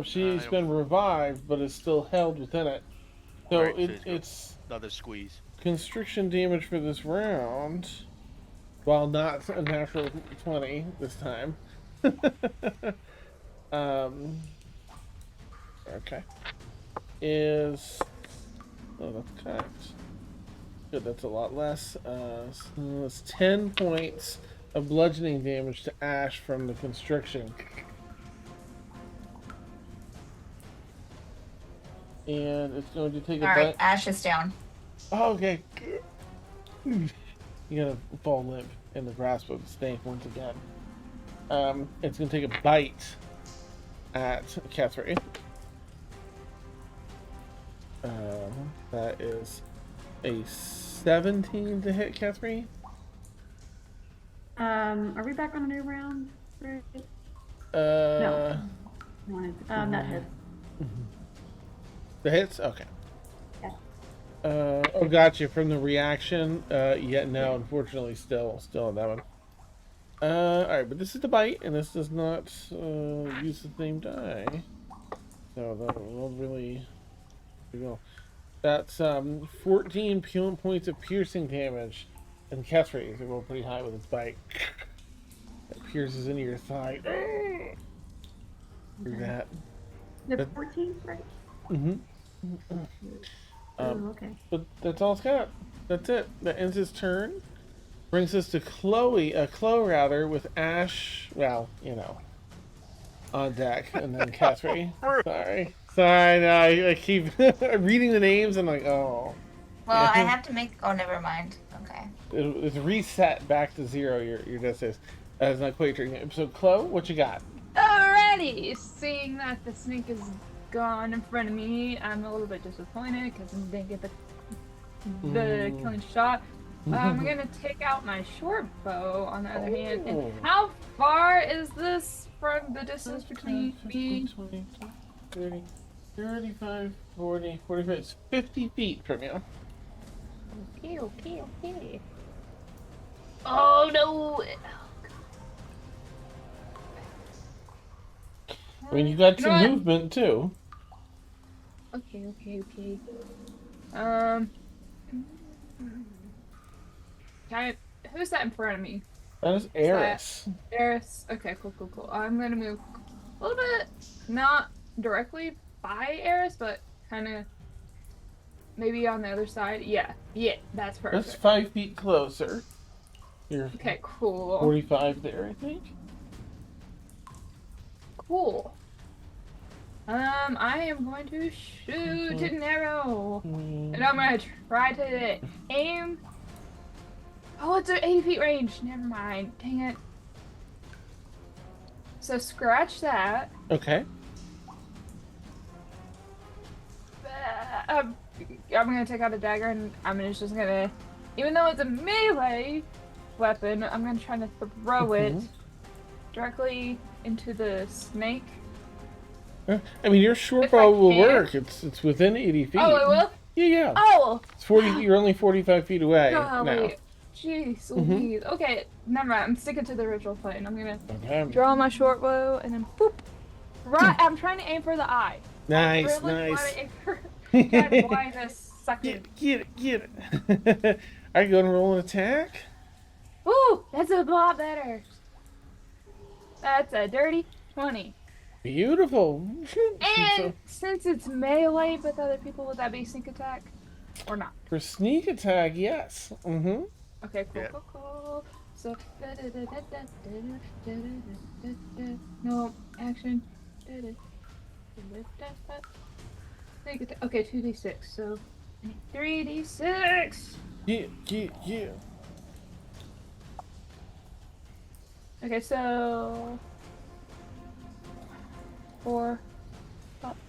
She's been revived, but is still held within it. So Right, so it's another squeeze. constriction damage for this round, while not a natural 20 this time. Okay. Is that's cocked. Good, that's a lot less. So it's 10 points of bludgeoning damage to Ash from the constriction. And it's going to take a All right, bite. Ash is down. Oh, okay. You're gonna fall limp in the grasp of the snake once again. It's gonna take a bite at Catherine. That is a 17 to hit Catherine. Are we back on a new round? Right? No. That hits. The hits? Okay. Yeah. Oh, gotcha. From the reaction. Yeah, no, unfortunately, still on that one. Alright, but this is the bite, and this does not use the same die. So they'll really go. That's 14 points of piercing damage, and catchphrase it roll pretty high with its bite. It pierces into your thigh. Through that. The 14th, right? Mm-hmm. Oh, okay. But that's all it's got. That's it. That ends his turn. Brings us to Chloe, Chloe rather, with Ash, well, on deck, and then Catherine. Sorry, no, I keep reading the names and like, oh. Well, Yeah. I have to make. Oh, never mind. Okay. It's reset back to 0. Your distance. It's not quite your name. So, Chloe, what you got? Alrighty, seeing that the snake is gone in front of me, I'm a little bit disappointed because I didn't get the killing shot. I'm gonna take out my short bow on the other hand. And how far is this from the distance between 15, me? 20, 30, 35, 40, 45. It's 50 feet from you. Okay. Oh no! I mean, you got You know some what? movement too. Okay. Who's that in front of me? That is Eris. Eris. Okay, cool. I'm gonna move a little bit, not directly by Eris, but kind of maybe on the other side. Yeah, that's perfect. That's 5 feet closer. You're Okay, cool. 45 there, I think. Cool. I am going to shoot an arrow, and I'm gonna try to aim. Oh, it's at 80 feet range. Never mind. Dang it. So scratch that. Okay. I'm gonna take out a dagger, and I'm just gonna, even though it's a melee weapon, I'm gonna try to throw it directly into the snake. I mean, your short If bow I will can. work. It's within 80 feet. Oh, it will? Yeah. Oh! It's 40. You're only 45 feet away now. Golly. Jeez Louise. Okay, never mind. I'm sticking to the original plan. I'm gonna Okay. draw my short bow and then boop. Right. I'm trying to aim for the eye. Nice, I really nice. want to aim for. God, why this sucking? Get it. Are you going to roll an attack? Ooh, that's a lot better. That's a dirty 20. Beautiful. And since it's melee with other people, would that be sneak attack? Or not? For sneak attack, yes. Mm-hmm. Okay, Yeah. cool. So, no, action. Sneak attack. Okay, 2d6, so 3d6! Yeah. Okay, so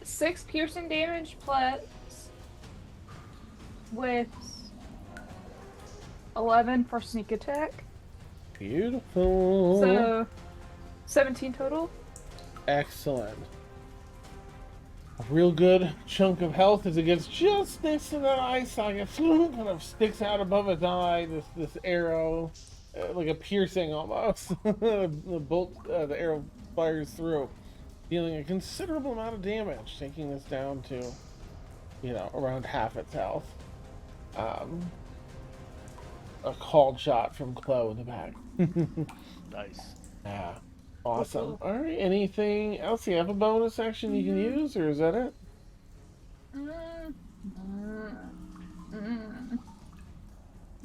6 piercing damage plus with 11 for sneak attack. Beautiful. So 17 total. Excellent. A real good chunk of health as it gets just next to that eye socket. Kind of sticks out above its eye. This arrow, like a piercing almost. The arrow fires through, dealing a considerable amount of damage, taking this down to, around half its health. A called shot from Chloe in the back. Nice. Yeah. Awesome. All right. Anything else? You have a bonus action you can use, or is that it?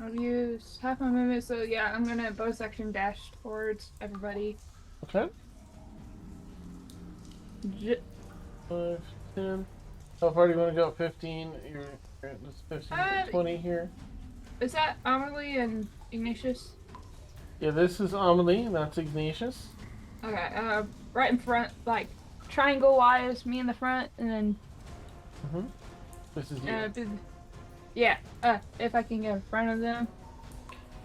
I'll use half my movement, so yeah, I'm gonna bonus action dash towards everybody. Okay. 5, 10. How far do you want to go? 15? You're at this 15, 20 here. Is that Amelie and Ignatius? Yeah, this is Amelie, and that's Ignatius. Okay, right in front, like triangle wise, me in the front, and then This is you. if I can get in front of them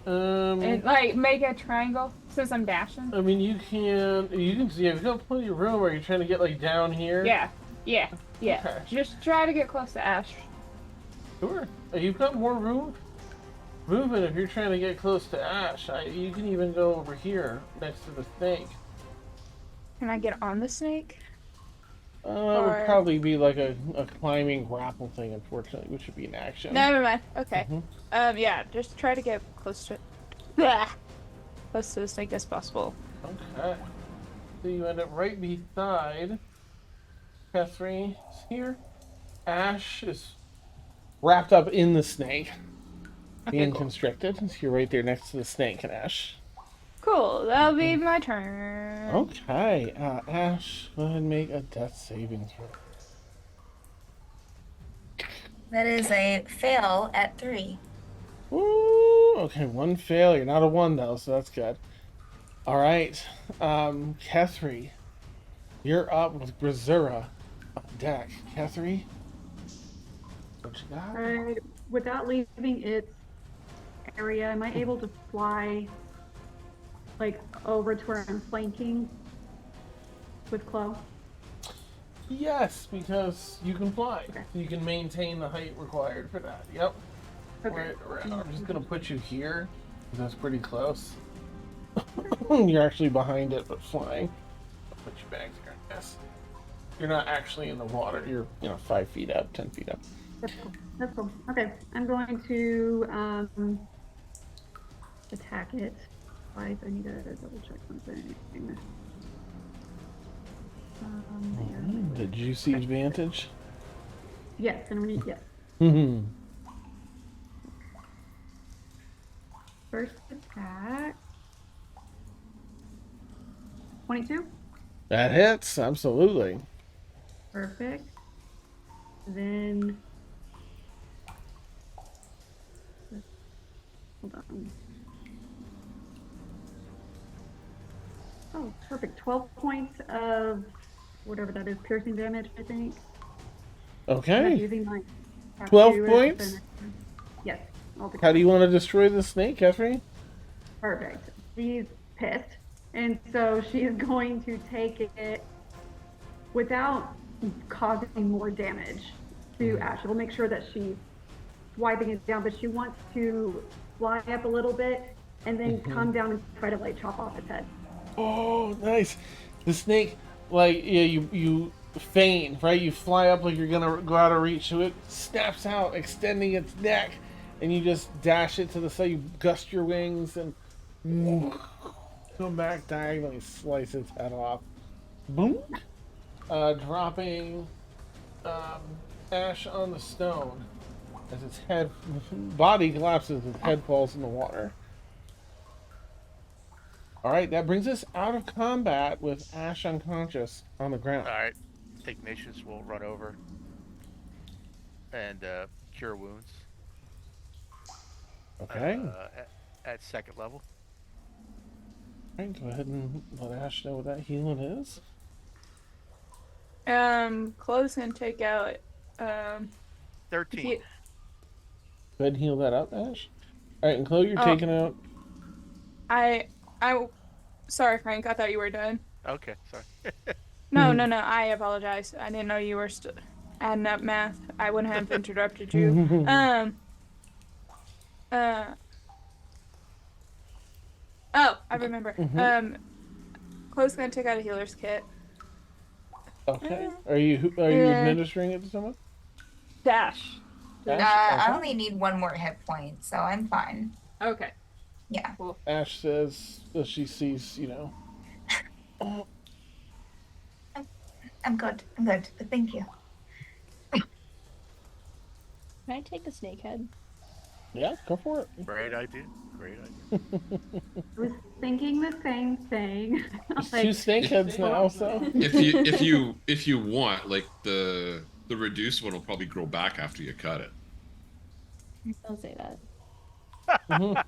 and Um, like make a triangle since I'm dashing. I mean, you can see. You've got plenty of room. Are you trying to get like down here? Yeah. Okay. Just try to get close to Ash. Sure. You've got more room. Movement if you're trying to get close to Ash. You can even go over here next to the snake. Can I get on the snake? It would Or probably be like a climbing grapple thing, unfortunately, which would be an action. never mind. Okay. Mhm. Yeah, just try to get close to Blah! Close to the snake as possible. Okay. So you end up right beside Catherine here. Ash is wrapped up in the snake, Okay, being cool. constricted. So you're right there next to the snake, and Ash. Cool. That'll be my turn. Okay, Ash, go ahead and make a death saving throw. That is a fail at 3. Ooh, okay, one failure, not a one though, so that's good. All right, Catherine, you're up with Brazura on deck. Catherine, what you got? Right. Without leaving its area, am I able to fly like over to where I'm flanking with Chloe? Yes, because you can fly. Okay. You can maintain the height required for that. Yep. Okay. Right around. I'm just gonna put you here, 'cause that's pretty close. You're actually behind it, but flying. I'll put you back there, I guess. You're not actually in the water. You're, 5 feet up, 10 feet up. That's cool. That's cool. Okay. I'm going to attack it twice. I need to double check something. There. Did you see advantage? Yes, and we yes. Mhm. First attack. 22. That hits, absolutely. Perfect. Then hold on. Oh, perfect. 12 points of whatever that is, piercing damage, I think. And I'm Okay. using my 12 tattoo as points? an- Yes. How do you want to destroy the snake, Catherine? Perfect. She's pissed. And so she's going to take it without causing more damage to Ash. We'll make sure that she's wiping it down, but she wants to fly up a little bit and then come down and try to like chop off its head. Oh, nice. The snake, like, yeah, you feign, right? You fly up like you're gonna go out of reach, so it snaps out, extending its neck, and you just dash it to the side. You gust your wings and come back diagonally, slice its head off. Boom. Dropping Ash on the stone as its body collapses, its head falls in the water. All right, that brings us out of combat with Ash unconscious on the ground. All right. Ignatius will run over and cure wounds. Okay. At second level. All right, go ahead and let Ash know what that healing is. Chloe's gonna take out 13. he- Go ahead and heal that up, Ash. All right, and Chloe, you're Oh. taking out. I sorry, Frank, I thought you were done. Okay, sorry. No, I apologize. I didn't know you were still adding up math. I wouldn't have interrupted you. Oh, I remember. Chloe's gonna take out a healer's kit. Okay. Are you administering it to someone? Dash. Ash? I Okay. only need 1 more hit point, so I'm fine. Okay. Yeah. Cool. Ash says as she sees, I'm good. I'm good. But thank you. Can I take the snake head? Yeah, go for it. Great idea. Great idea. I was thinking the same thing. There's Like, 2 snake heads now, so. if you want, like the reduced one will probably grow back after you cut it. Don't say that.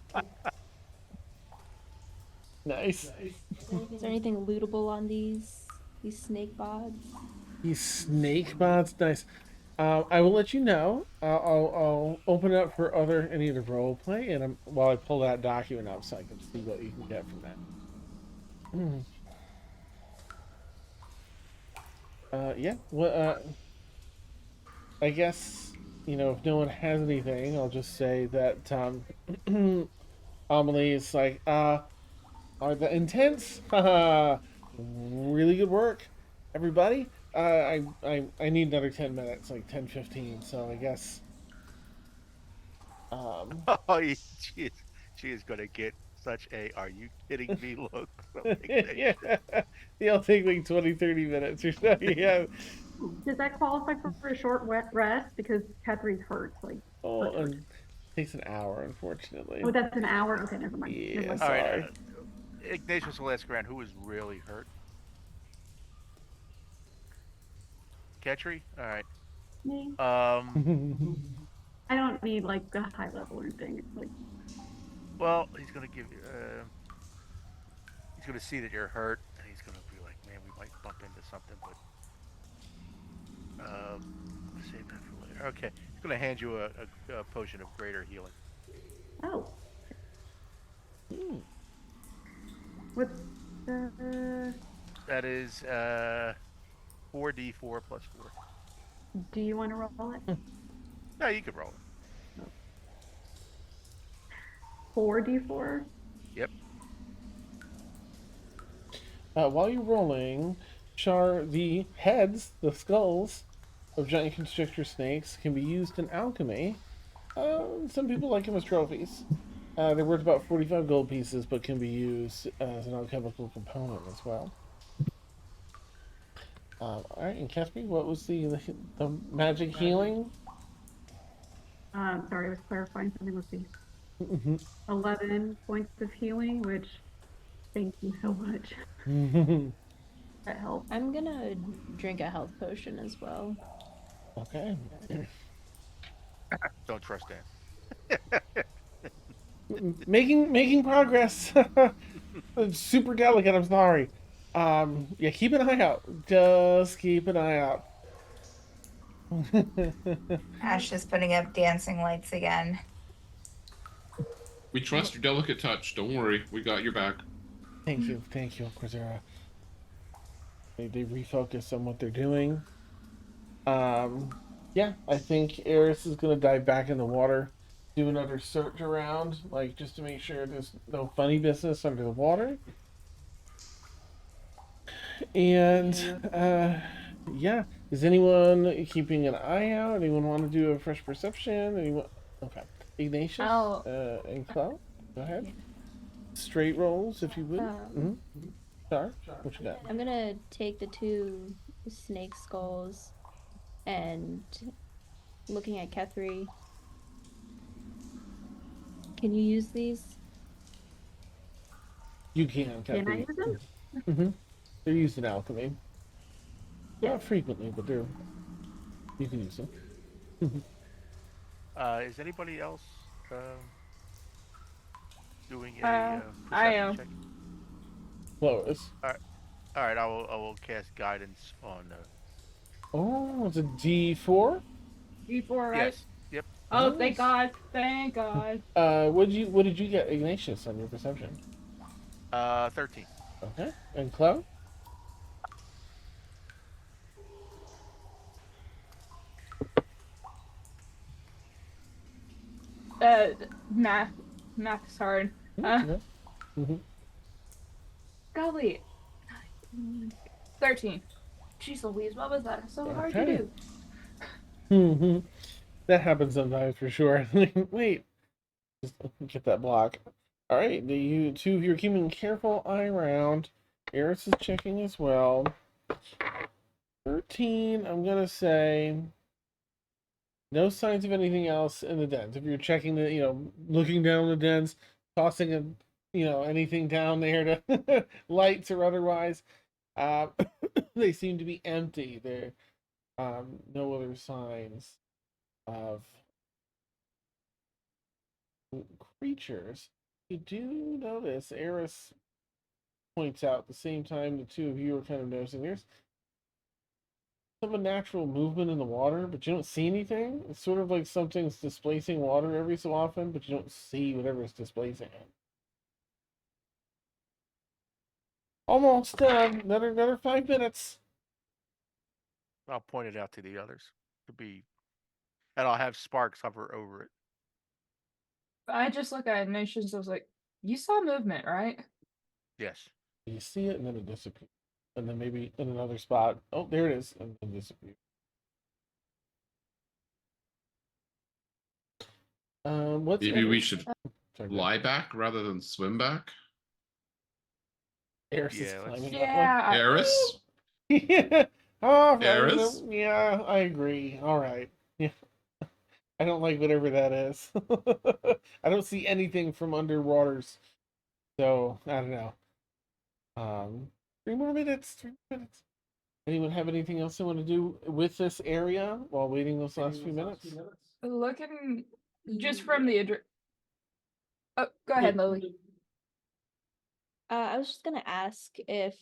Nice. Is there anything lootable on these snake bods? These snake bots, nice. I will let you know. I'll open it up for any of the role play, and while I pull that document up, so I can see what you can get from that. Yeah. Well, I guess if no one has anything, I'll just say that Amelie is like, are the intense? Haha, really good work. everybody. I need another 10 minutes, like 10-15. So I guess. Oh, she is gonna get such a "Are you kidding me?" look from Yeah, Ignatius. it'll take like 20-30 minutes or so. Yeah. Does that qualify for a short rest? Because Catherine's hurt, like Oh, hurt. and takes an hour, unfortunately. Oh, that's an hour. Okay, never mind. Never Yeah, mind. All right, sorry. Ignatius will ask around who is really hurt. Ketchery? All right. Me? Mm-hmm. I don't need like a high level or anything. Like, Well, he's gonna give you. He's gonna see that you're hurt, and he's gonna be like, "Man, we might bump into something," but save that for later. Okay, he's gonna hand you a potion of greater healing. oh, what's the? That is 4d4 plus 4. Do you want to roll it? No, you can roll it. 4d4. Yep. While you're rolling, Char, the heads, the skulls of giant constrictor snakes can be used in alchemy. Some people like them as trophies. They're worth about 45 gold pieces, but can be used as an alchemical component as well. All right, and Catherine, what was the magic healing? Sorry, I was clarifying something. Let's see. Mm-hmm. 11 points of healing, which thank you so much. That helped. I'm gonna drink a health potion as well. Okay. Don't trust Dan. Making progress. It's super delicate. I'm sorry. Yeah, keep an eye out. Just keep an eye out. Ash is putting up dancing lights again. We trust your delicate touch. Don't worry, we got your back. Thank you, Quazera. They refocus on what they're doing. Yeah, I think Eris is gonna dive back in the water, do another search around, like just to make sure there's no funny business under the water. And yeah, is anyone keeping an eye out? Anyone want to do a fresh perception? Anyone? Okay, Ignatius and Chloe, go ahead. Straight rolls, if you would. Sorry, what you got? I'm gonna take the 2 snake skulls and looking at Kethri. Can you use these? You can, Can I use them? Mm-hmm. They're used in alchemy. Yeah. Not frequently, but you can use them. Is anybody else doing a I perception am. check? Lois. All right. I will cast guidance on. Oh, it's a D4. D4, right? Yes. Yep. Oh, Nice. thank God! Thank God! What did you get, Ignatius, on your perception? 13. Okay, and Chloe? Math is hard. Yeah. Mm-hmm. Golly, 13. Jeez Louise, what was that? So hard to Okay. do. Mm-hmm. That happens sometimes for sure. Wait, just get that block. All right, you two of you are keeping a careful eye around. Eris is checking as well. 13, I'm gonna say. No signs of anything else in the dens. If you're checking looking down the dens, tossing anything down there to lights or otherwise, uh, they seem to be empty. There, no other signs of creatures. You do notice, Eris points out at the same time the two of you are kind of noticing there's some unnatural movement in the water, but you don't see anything. It's sort of like something's displacing water every so often, but you don't see whatever's displacing it. Almost done. Another 5 minutes. I'll point it out to the others to be, and I'll have Sparks hover over it. I just look at Nations. I was like, "You saw movement, right?" Yes. You see it and then it disappears. and then maybe in another spot. Oh, there it is, and then disappear. What's Maybe we should Sorry, lie back rather than swim back. Eris is Yeah, climbing that Yeah. Eris? one. Yeah. Oh, Eris? yeah, I agree. All right. Yeah. I don't like whatever that is. I don't see anything from underwaters, so I don't know. 3 more minutes. 3 minutes. Anyone have anything else they want to do with this area while waiting those last few minutes? Looking just from the address. Oh, go ahead, Lily. I was just gonna ask if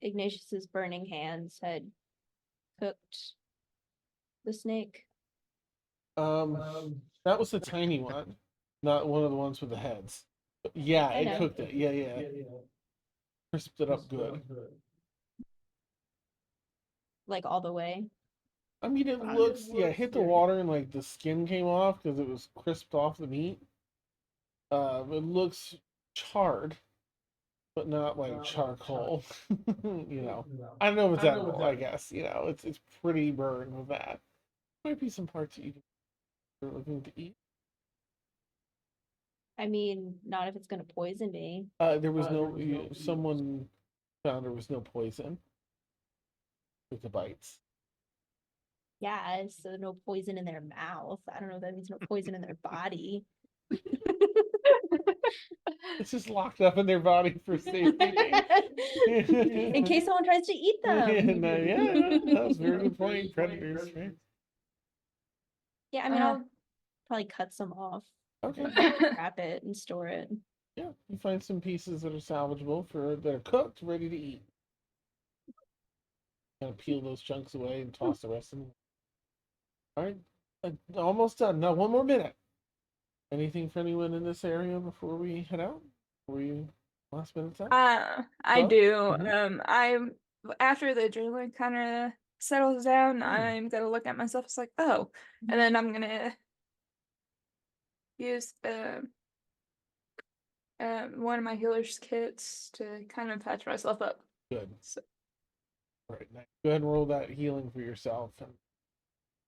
Ignatius's burning hands had cooked the snake. That was the tiny one, not one of the ones with the heads. But yeah, I it know. cooked it. Yeah. Crisped it up good. Like all the way. I mean, it looks, yeah, hit the water and like the skin came off because it was crisped off the meat. It looks charred, but not like charcoal. You know, I don't know if it's edible. I guess it's pretty burned with that. Might be some parts you are looking to eat. I mean, not if it's gonna poison me. There was no. Someone found there was no poison with the bites. Yeah, so no poison in their mouth. I don't know if that means no poison in their body. It's just locked up in their body for safety. In case someone tries to eat them. Yeah, that's a very good point. Predators, right? Yeah, I mean, I'll probably cut some off, Okay. wrap it, and store it. Yeah, you find some pieces that are salvageable that are cooked, ready to eat. Kind of peel those chunks away and toss the rest of them. All right, almost done. Now 1 more minute. Anything for anyone in this area before we head out? Were you last minute time? I Oh, do. mhm. I'm after the adrenaline kind of settles down, Hmm. I'm gonna look at myself. It's like, oh, and then I'm gonna use one of my healer's kits to kind of patch myself up. Good. So, All right, nice. Go ahead and roll that healing for yourself. And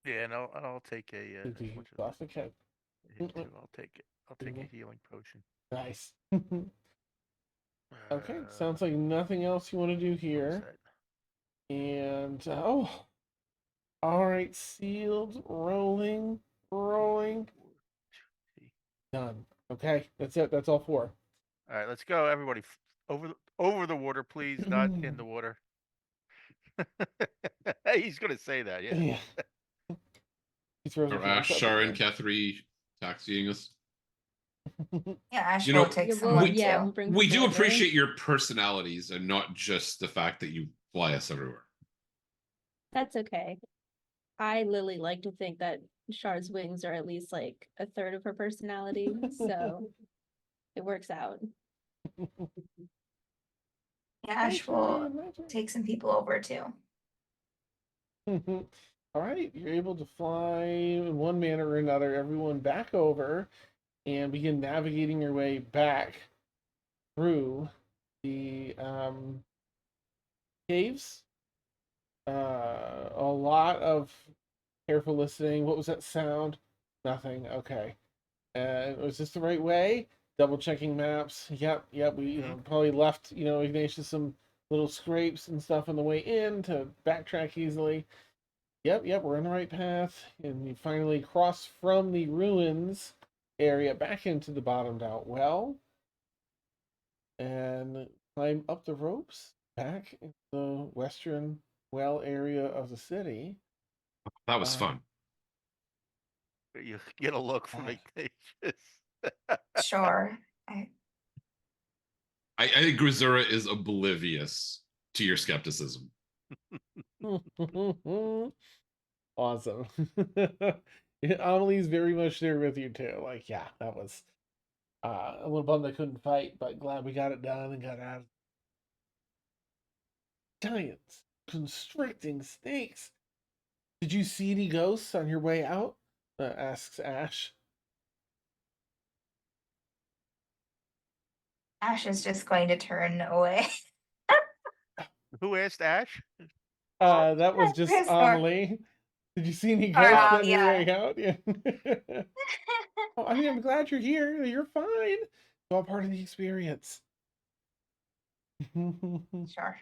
Yeah, and I'll take a. do the Which is classic head. hit two. I'll take it. I'll take a healing potion. Nice. Okay, sounds like nothing else you want to do here. And all right, sealed, rolling. Done. Okay, that's it. That's all 4. All right, let's go, everybody. Over the water, please, not in the water. He's gonna say that, yeah. Yeah. He throws Are her hands Ash, up Shar, in and Kethri taxiing us? Yeah, Ash You will know, take Yeah, someone we'll, yeah, too. we'll bring We do people over. appreciate your personalities and not just the fact that you fly us everywhere. That's okay. I, Lily, like to think that Char's wings are at least like a third of her personality, so it works out. Yeah, Ash will take some people over too. All right, you're able to fly in one manner or another, everyone back over and begin navigating your way back through the caves. A lot of careful listening. What was that sound? Nothing. Okay. Was this the right way? Double checking maps. Yep. We probably left Ignatius some little scrapes and stuff on the way in to backtrack easily. Yep, we're on the right path. And you finally cross from the ruins area back into the bottomed out well. And climb up the ropes back into the western well area of the city. That was fun. You get a look from Ignatius. Sure. I think Grisura is oblivious to your skepticism. Awesome. Amelie's very much there with you too. Like, yeah, that was a little bummed I couldn't fight, but glad we got it done and got out. Giants, constricting snakes. Did you see any ghosts on your way out? Asks Ash. Ash is just going to turn away. Who asked Ash? That was just Chris, or Amelie. Did you see any or ghosts on your yeah. way out? Yeah. Oh, I mean, I'm glad you're here. You're fine. It's all part of the experience. Sure.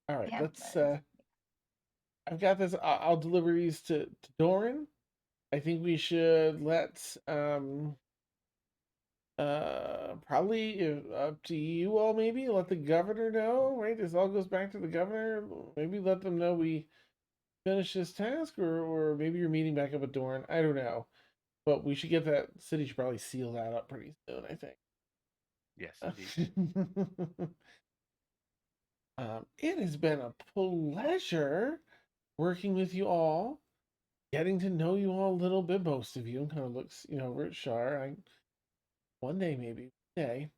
All right, Yeah. let's. I've got this. I'll deliver these to Doran. I think we should let probably up to you all, maybe let the governor know, right? This all goes back to the governor. Maybe let them know we finish this task, or maybe you're meeting back up with Doran. I don't know, but we should get that city should probably seal that up pretty soon, I think. Yes, indeed. It has been a pleasure working with you all, getting to know you all a little bit. Most of you kind of looks, over at Shar. One day maybe, one day.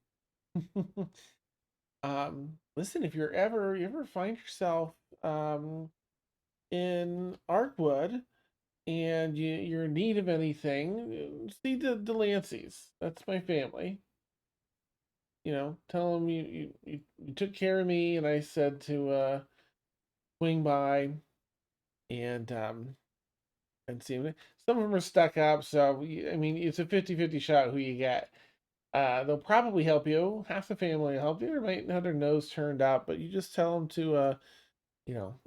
Listen, if you ever find yourself in Arkwood and you're in need of anything, see the Delanceys. That's my family. Tell them you took care of me, and I said to swing by and see them. Some of them are stuck up, so I mean it's a 50-50 shot who you get. They'll probably help you. Half the family will help you. They might have their nose turned up, but you just tell them to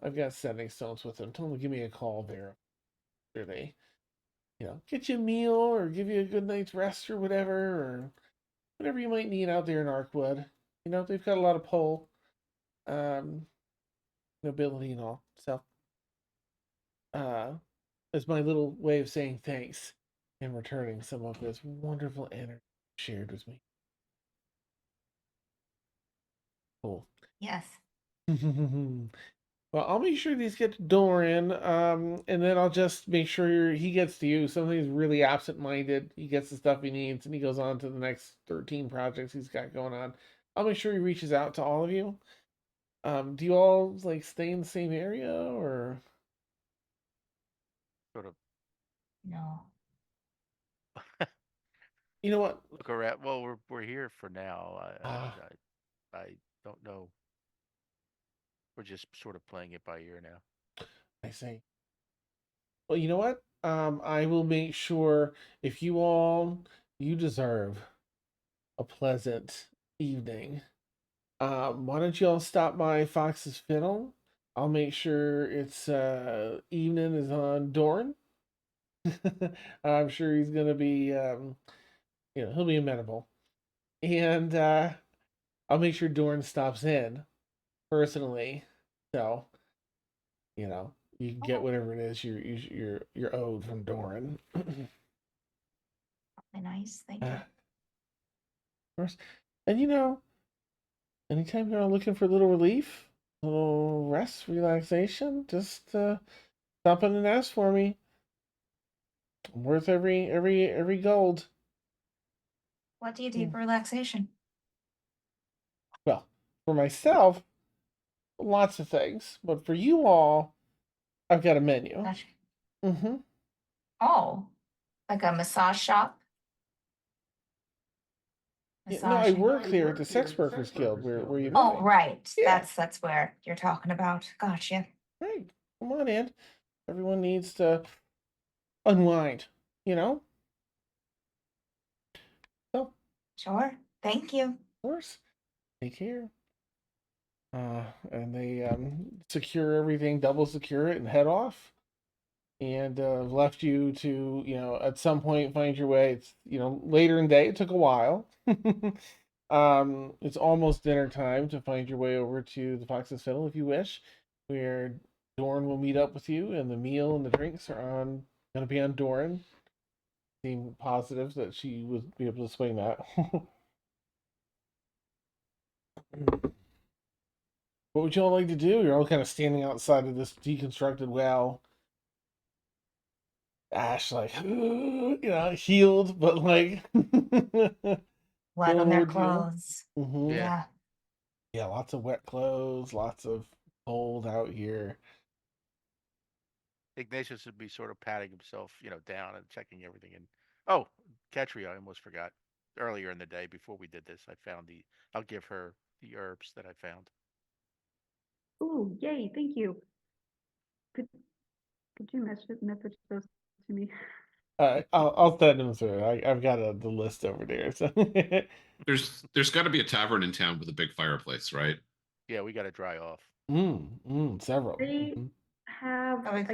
I've got sending stones with them. Tell them to give me a call there after they, get you a meal or give you a good night's rest or whatever you might need out there in Arkwood. They've got a lot of pull, um, nobility and all. So, uh, it's my little way of saying thanks and returning some of this wonderful energy shared with me. Cool. Yes. Well, I'll make sure these get to Doran, and then I'll just make sure he gets to you. Somebody's really absent-minded. He gets the stuff he needs, and he goes on to the next 13 projects he's got going on. I'll make sure he reaches out to all of you. Do you all stay in the same area, or Sort of No. you know what? look around. Well, we're here for now. Ah, I don't know. We're just sort of playing it by ear now. I see. Well, you know what? I will make sure if you deserve a pleasant evening. Why don't you all stop by Fox's Fiddle? I'll make sure it's evening is on Dorn. I'm sure he's gonna be he'll be amenable. And I'll make sure Dorn stops in personally. So, you can get whatever it is you're owed from Doran. Nice. Thank Of you. course. And anytime you're looking for a little relief, a little rest, relaxation, just stop in and ask for me. I'm worth every gold. What do you do for relaxation? Well, for myself, lots of things, but for you all, I've got a menu. Gotcha. Mm-hmm. Oh, like a massage shop? Yeah, no, I Massaging. work there at the Sex Workers Guild, where you Oh, met me. right. Yeah. That's where you're talking about. Gotcha. Right. Come on in. Everyone needs to unwind, you know? So, of Sure. Thank you. course. Take care. And they secure everything, double secure it, and head off. And left you to, at some point find your way. It's, later in the day. It took a while. It's almost dinner time to find your way over to the Fox's Fiddle if you wish, where Dorn will meet up with you, and the meal and the drinks are gonna be on Dorn. Seem positive that she would be able to swing that. What would y'all like to do? You're all kind of standing outside of this deconstructed well. Ash, healed, but Blood going on their over to you. clothes. Mm-hmm. Yeah. Yeah. Yeah, lots of wet clothes, lots of cold out here. Ignatius would be sort of patting himself, down and checking everything. And oh, Ketri, I almost forgot. earlier in the day before we did this. I found the. I'll give her the herbs that I found. Ooh, yay, thank you. Could you message those to me? I'll send them through. I've got the list over there. So There's got to be a tavern in town with a big fireplace, right? Yeah, we got to dry off. Several. They have, Oh, we-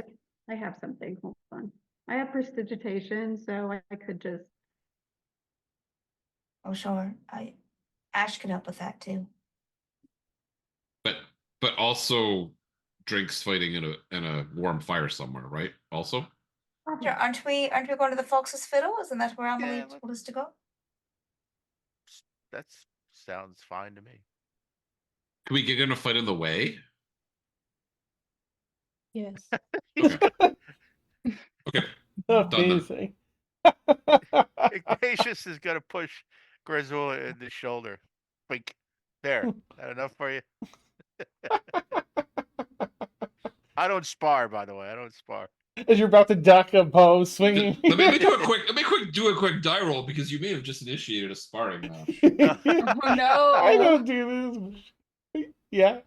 I have something, hold on. I have prestidigitation, so I could just, Oh, sure. Ash could help with that too. But also drinks fighting in a warm fire somewhere, right? Also. Sure, aren't we going to the Fox's Fiddle? Isn't that where Amelie Yeah, told us to go? That sounds fine to me. Can we get in a fight in the way? Yes. Okay. Done then. Amazing. Ignatius is gonna push Grazula in the shoulder. Like, there. That enough for you? I don't spar, by the way. I don't spar. As you're about to duck a bow swinging. Let me do a quick die roll because you may have just initiated a sparring match. Oh no! I don't do this. Yeah.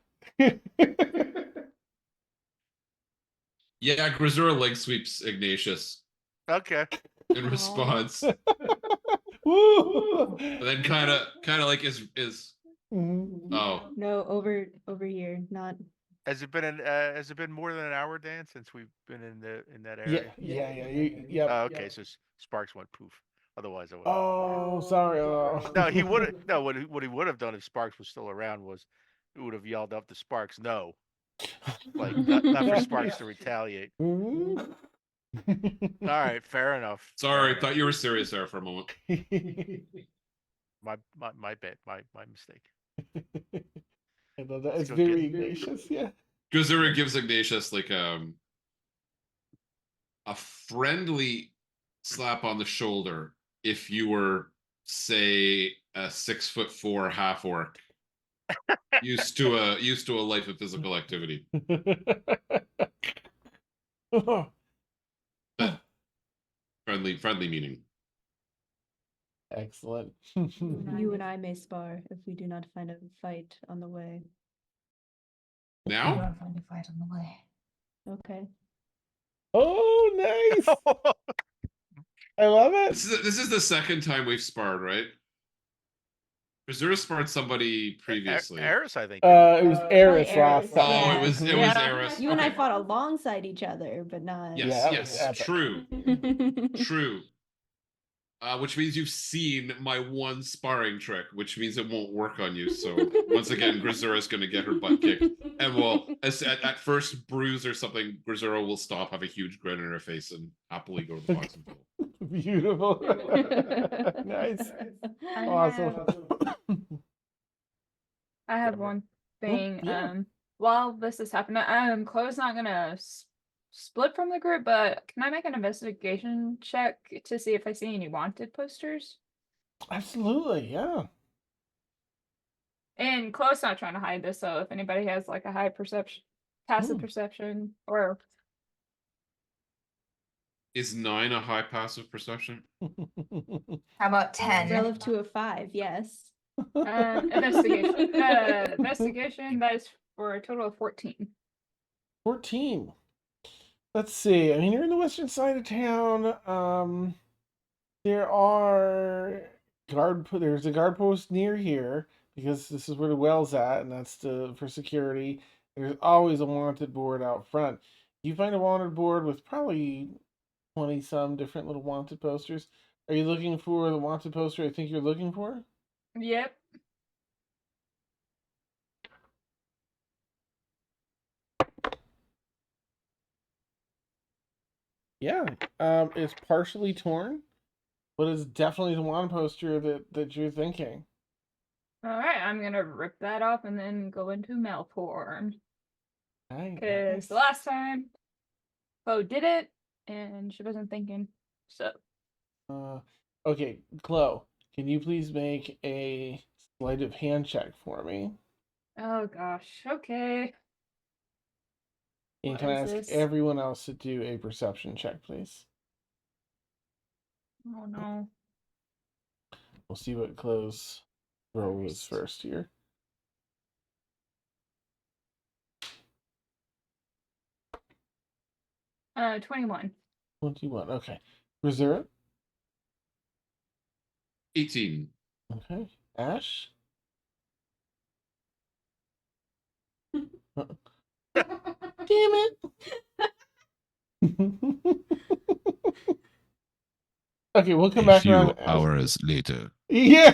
Yeah, Grazura leg sweeps Ignatius Okay. in response, Woo! and then kind of like is Mhm. oh No, over here, not. Has it been more than an hour, Dan, since we've been in that Yeah, area? yep. Oh, okay, so Sparks went poof. Otherwise, I would. Oh, sorry. No, he would have. No, what he would have done if Sparks was still around was, he would have yelled up to Sparks, "No!" Like not for Sparks to retaliate. Mhm. All right, fair enough. sorry, thought you were serious there for a moment. My bad, my mistake. I know that. Let's It's go very get- Ignatius, yeah. Grazura gives Ignatius like a friendly slap on the shoulder if you were, say, a 6'4" half orc used to a life of physical activity. But friendly meaning. Excellent. You and I may spar if we do not find a fight on the way. We Now? don't find a fight on the way. Okay. Oh, nice! I love it. This is the second time we've sparred, right? Grazura sparred somebody previously. Eris, I think. It was Eris Eris, last time. Oh, yeah. it was Yeah. Eris. You and I Okay. fought alongside each other, but not. Yes, Yeah, that was yes, epic. true, true. Which means you've seen my one sparring trick, which means it won't work on you. So once again, Grazura's going to get her butt kicked, and will at first bruise or something. Grazura will stop, have a huge grin on her face, and happily go to the boxing field. Beautiful. Nice. I Awesome. I have one thing. yeah. While this is happening, Chloe's not gonna split from the group, but can I make an investigation check to see if I see any wanted posters? Absolutely, yeah. And Chloe's not trying to hide this, so if anybody has like a high perception, passive Hmm. perception, or Is 9 a high passive perception? How about 10? Relative to a 5, yes. investigation, investigation, that is for a total of 14. 14. Let's see. I mean, you're in the western side of town. There are there's a guard post near here because this is where the well's at, and that's for security. There's always a wanted board out front. You find a wanted board with probably 20 some different little wanted posters. Are you looking for the wanted poster I think you're looking for? Yep. Yeah. It's partially torn, but it's definitely the wanted poster that you're thinking. Alright, I'm gonna rip that off and then go into Malporn. Nice. Because the last time Chloe did it, and she wasn't thinking. So, Okay, Chloe, can you please make a sleight of hand check for me? oh gosh, okay. And What can I is ask this? everyone else to do a perception check, please? Oh no. We'll see what close roll is first here. 21. 21. Okay. Reserve. 18. Okay. Ash. Damn it. Okay, we'll come back around. Hours later. Yeah.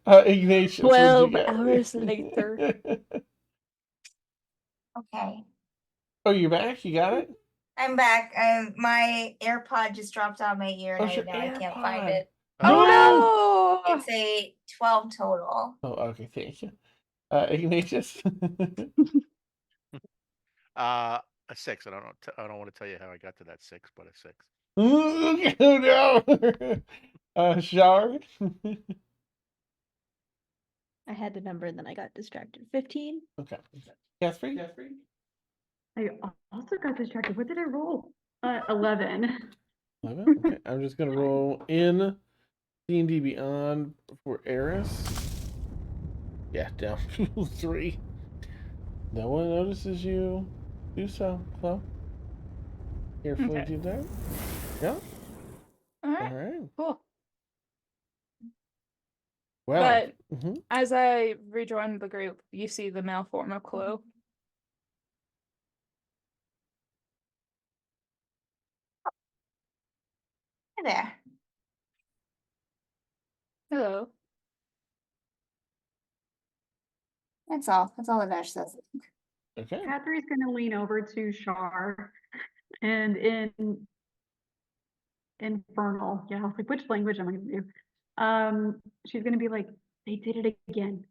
Ignatius. what'd you 12 get? hours later. Okay. Oh, you're back? You got it? I'm back. My AirPod just dropped out of my ear, and Oh, it's your I can't find AirPod. it. Oh no! It's a 12 total. Oh, okay. Thank you. Ignatius. A 6. I don't know. I don't want to tell you how I got to that 6, but a 6. Oh no. Shar. I had the number and then I got distracted. 15? Okay. Catherine. I also got distracted. What did I roll? 11. 11. Okay. I'm just gonna roll in D&D Beyond for Eris. Yeah, down 3. No one notices you do so, Chloe. Carefully Okay. do that. Yeah. All right. All right. Cool. Well. But Mhm. as I rejoin the group, you see the male form of Chloe. Hey there. Hello. That's all. That's all that Ash says. Okay. Catherine's gonna lean over to Shar and in Infernal, yeah, I was like, which language am I gonna do? She's gonna be like, they did it again.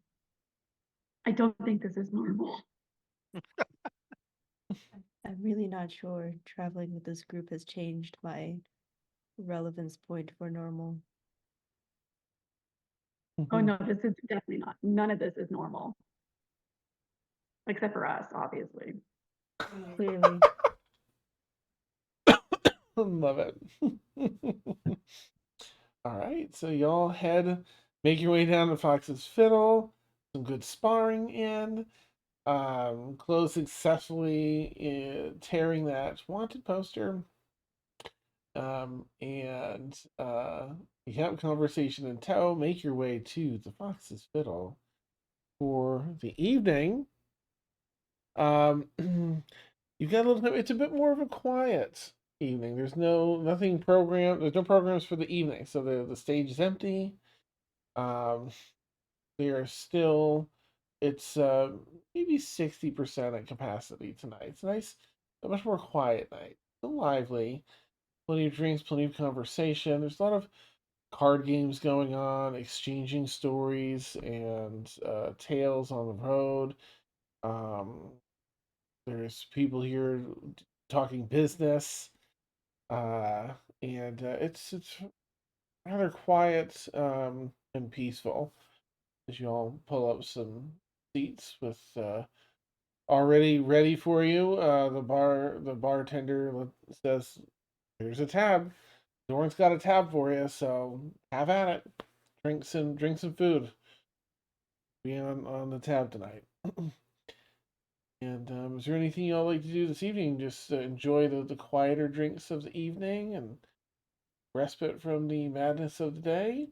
I don't think this is normal. I'm really not sure traveling with this group has changed my relevance point for normal. Oh no, this is definitely not. None of this is normal. Except for us, obviously. Clearly. Love it. All right, so y'all make your way down to Fox's Fiddle. Some good sparring in. Close successfully tearing that wanted poster. And you have conversation in tow. Make your way to the Fox's Fiddle for the evening. You've got a little time. It's a bit more of a quiet evening. There's nothing program. There's no programs for the evening, so the stage is empty. They are still. It's maybe 60% at capacity tonight. It's a much more quiet night. Still lively. Plenty of drinks, plenty of conversation. There's a lot of card games going on, exchanging stories and tales on the road. Um, there's people here talking business, and it's rather quiet and peaceful as you all pull up some seats with already ready for you. The bartender says, "Here's a tab. Doran's got a tab for you, so have at it. Drink some food. Be on the tab tonight." And is there anything y'all like to do this evening? Just enjoy the quieter drinks of the evening and respite from the madness of the day?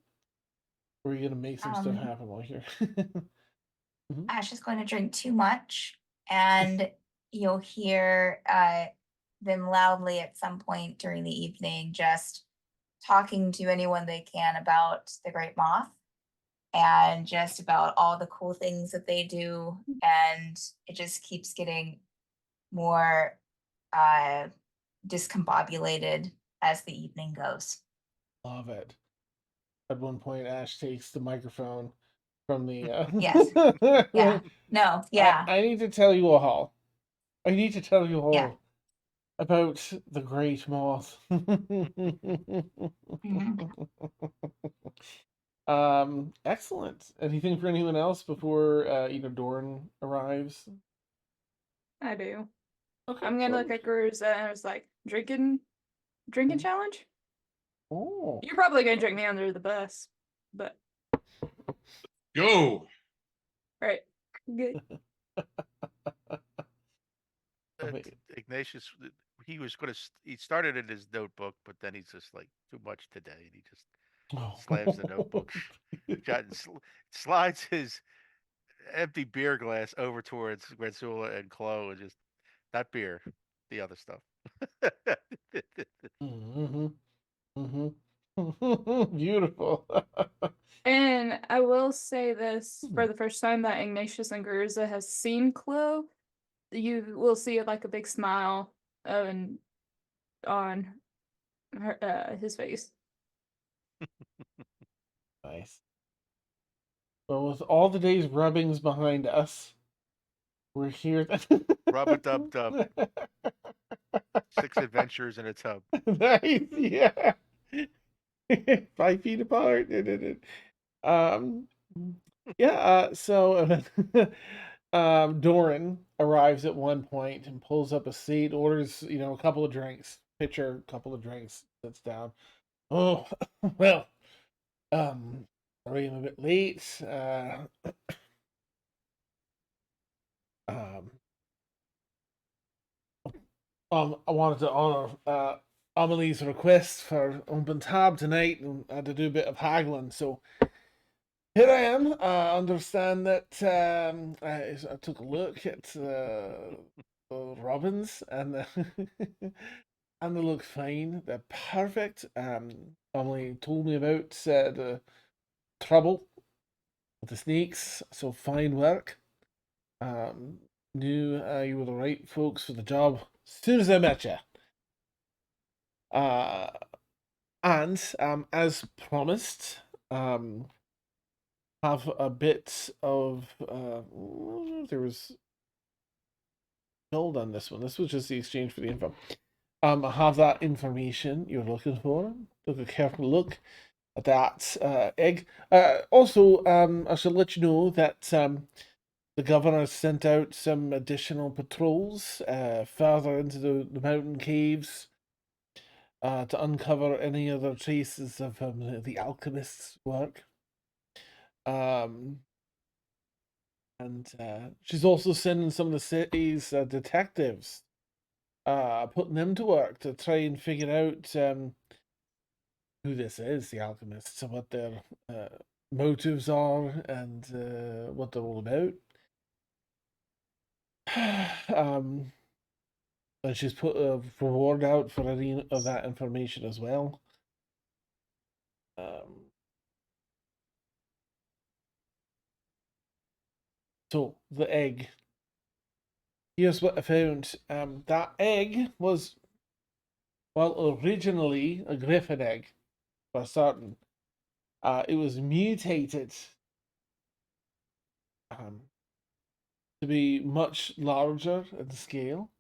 Or are you gonna make some stuff happen while you're here? Ash is going to drink too much, and you'll hear them loudly at some point during the evening just talking to anyone they can about the Great Moth and just about all the cool things that they do. And it just keeps getting more discombobulated as the evening goes. Love it. At one point, Ash takes the microphone from the. Yes. Yeah. No. Yeah. I need to tell you all. I need to tell you all Yeah. about the Great Moth. Excellent. Anything for anyone else before Doran arrives? I do. Okay. I'm gonna look at Guruza and I was like, drinking challenge? Oh. You're probably gonna drink me under the bus, but Go. right. Good. Wait. Ignatius, he was going to. He started in his notebook, but then he's just like too much today, and he just slams the notebook, slides his empty beer glass over towards Grenzula and Chloe, and just not beer, the other stuff. Mm-hmm. Mm-hmm. Beautiful. And I will say this Hmm. for the first time that Ignatius and Garuza has seen Chloe, you will see like a big smile on his face. Nice. Well, with all the day's rubbings behind us, we're here. Rub a dub dub. 6 adventures in a tub. Nice, yeah. 5 feet apart. Um, yeah. So, Doran arrives at one point and pulls up a seat, orders a couple of drinks, pitcher, couple of drinks, sits down. Oh, well, sorry I'm a bit late. Um, I wanted to honor Amelie's request for open tab tonight, and I had to do a bit of haggling. So here I am. I understand that I took a look at the robins, and and they look fine. They're perfect. Amelie told me about the trouble with the snakes. So fine work. Knew you were the right folks for the job as soon as I met you. Uh, and as promised, have a bit of there was gold on this one. This was just the exchange for the info. I have that information you're looking for. Took a careful look at that egg. Also, I should let you know that the governor sent out some additional patrols further into the mountain caves to uncover any other traces of the alchemist's work. And she's also sending some of the city's detectives, putting them to work to try and figure out who this is, the alchemists, and what their motives are, and what they're all about. And she's put a reward out for any of that information as well. So the egg. Here's what I found. That egg was, well, originally a griffin egg, for certain. It was mutated to be much larger in scale,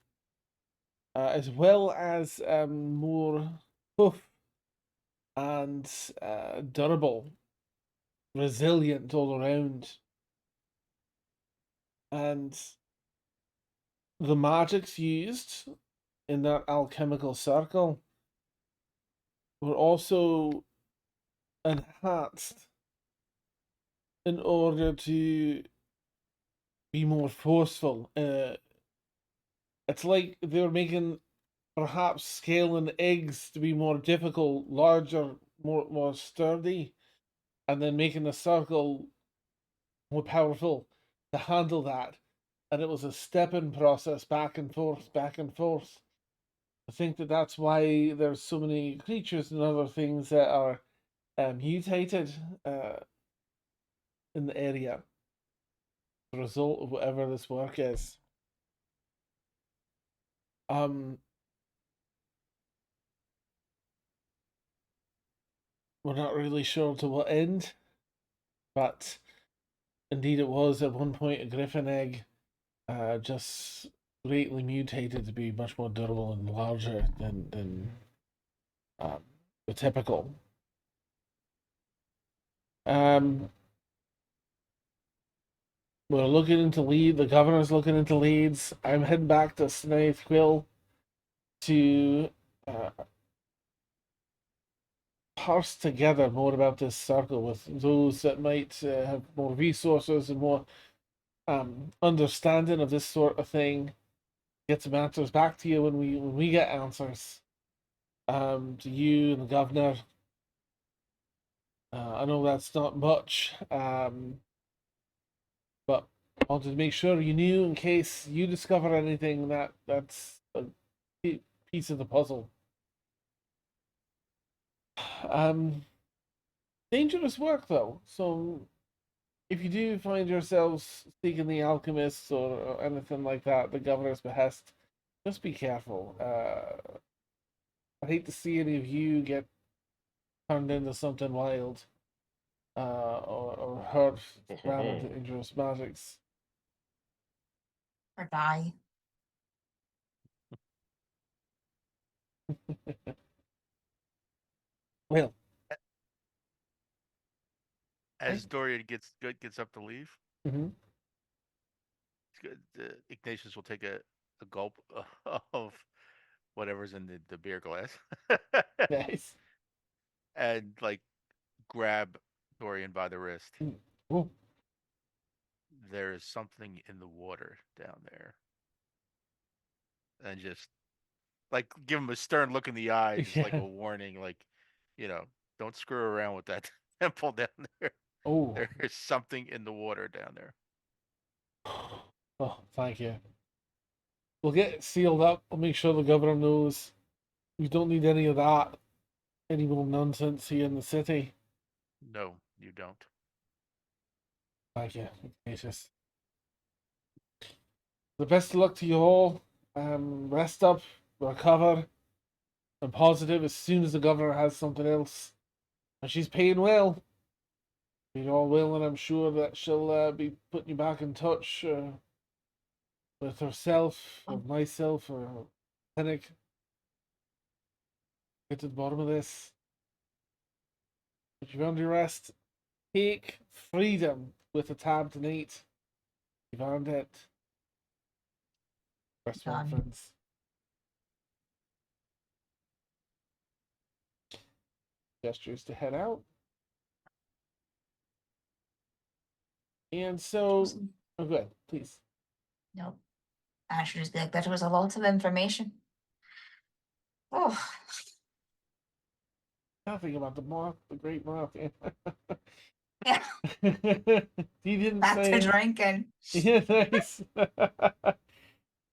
as well as more tough and durable, resilient all around. And the magics used in that alchemical circle were also enhanced in order to be more forceful. It's like they were making perhaps scaling eggs to be more difficult, larger, more sturdy, and then making the circle more powerful to handle that. And it was a stepping process back and forth, back and forth. I think that's why there's so many creatures and other things that are mutated in the area as a result of whatever this work is. We're not really sure to what end, but indeed it was at one point a griffin egg, just greatly mutated to be much more durable and larger than the typical. We're looking into lead. The governor's looking into leads. I'm heading back to Snaith Quill to parse together more about this circle with those that might have more resources and more understanding of this sort of thing. Get some answers back to you when we get answers. To you and the governor. I know that's not much, but I wanted to make sure you knew in case you discover anything that's a piece of the puzzle. Um, Dangerous work though. So if you do find yourselves seeking the alchemists or anything like that, the governor's behest, just be careful. I'd hate to see any of you get turned into something wild, or hurt rather dangerous magics. Or die. Well, As Dorian gets up to leave, mm-hmm. Ignatius will take a gulp of whatever's in the beer glass Nice. and like grab Dorian by the wrist. Oh, There is something in the water down there, and just like give him a stern look in the eye, just like yeah. a warning, like, don't screw around with that temple down there. Oh, There is something in the water down there. oh, thank you. We'll get it sealed up. We'll make sure the governor knows we don't need any of that. Any more nonsense here in the city. No, you don't. Thank you, Ignatius. The best of luck to you all. Rest up, recover, and positive as soon as the governor has something else. And she's paying well. You all will, and I'm sure that she'll be putting you back in touch with herself, or myself, or Clinic. Get to the bottom of this. If you've earned your rest, take freedom with a tab tonight. You've earned it. Rest well, Done. friends. Gestures to head out. And so, Awesome. oh, good, please. Nope. I should just be like, that was a lot of information. Oh, Nothing about the moth, the great moth. yeah. He didn't Back say to it. drinking. Yeah, nice.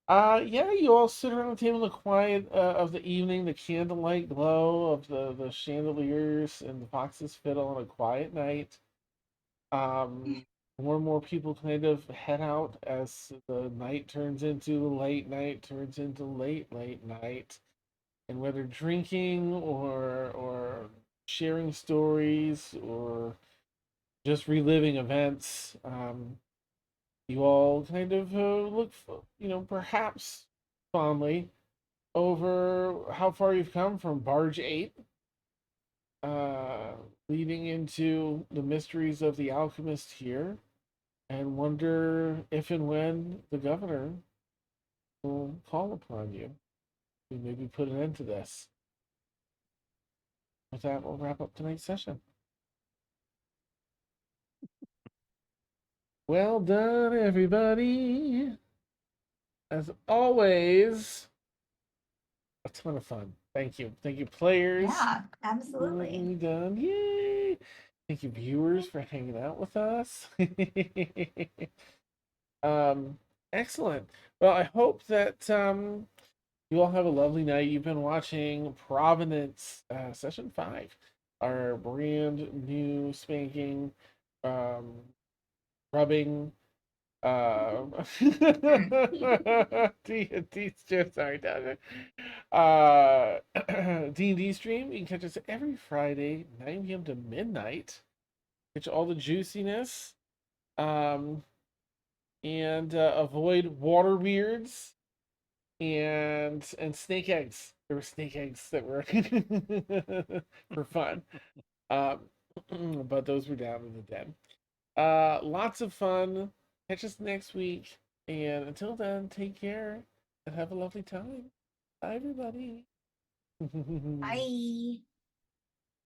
Yeah, you all sit around the table in the quiet of the evening, the candlelight glow of the chandeliers and the fox's fiddle on a quiet night. More and more people kind of head out as the night turns into late night, turns into late night. And whether drinking or sharing stories or just reliving events, you all kind of look, perhaps fondly over how far you've come from Barge 8, uh, leading into the mysteries of the alchemist here, and wonder if and when the governor will call upon you to maybe put an end to this. With that, we'll wrap up tonight's session. Well done, everybody. As always, a ton of fun. Thank you. Thank you, players. Yeah, absolutely. Brilliantly done. Yay. Thank you, viewers, for hanging out with us. Excellent. Well, I hope that you all have a lovely night. You've been watching Provenance Session 5, our brand new spanking rubbing D&D stream, sorry, Dodger. D&D stream. You can catch us every Friday, 9 p.m. to midnight. Catch all the juiciness. And avoid water weirds and snake eggs. There were snake eggs that were for fun. But those were down in the den. Lots of fun. Catch us next week. And until then, take care and have a lovely time. Bye, everybody. Bye.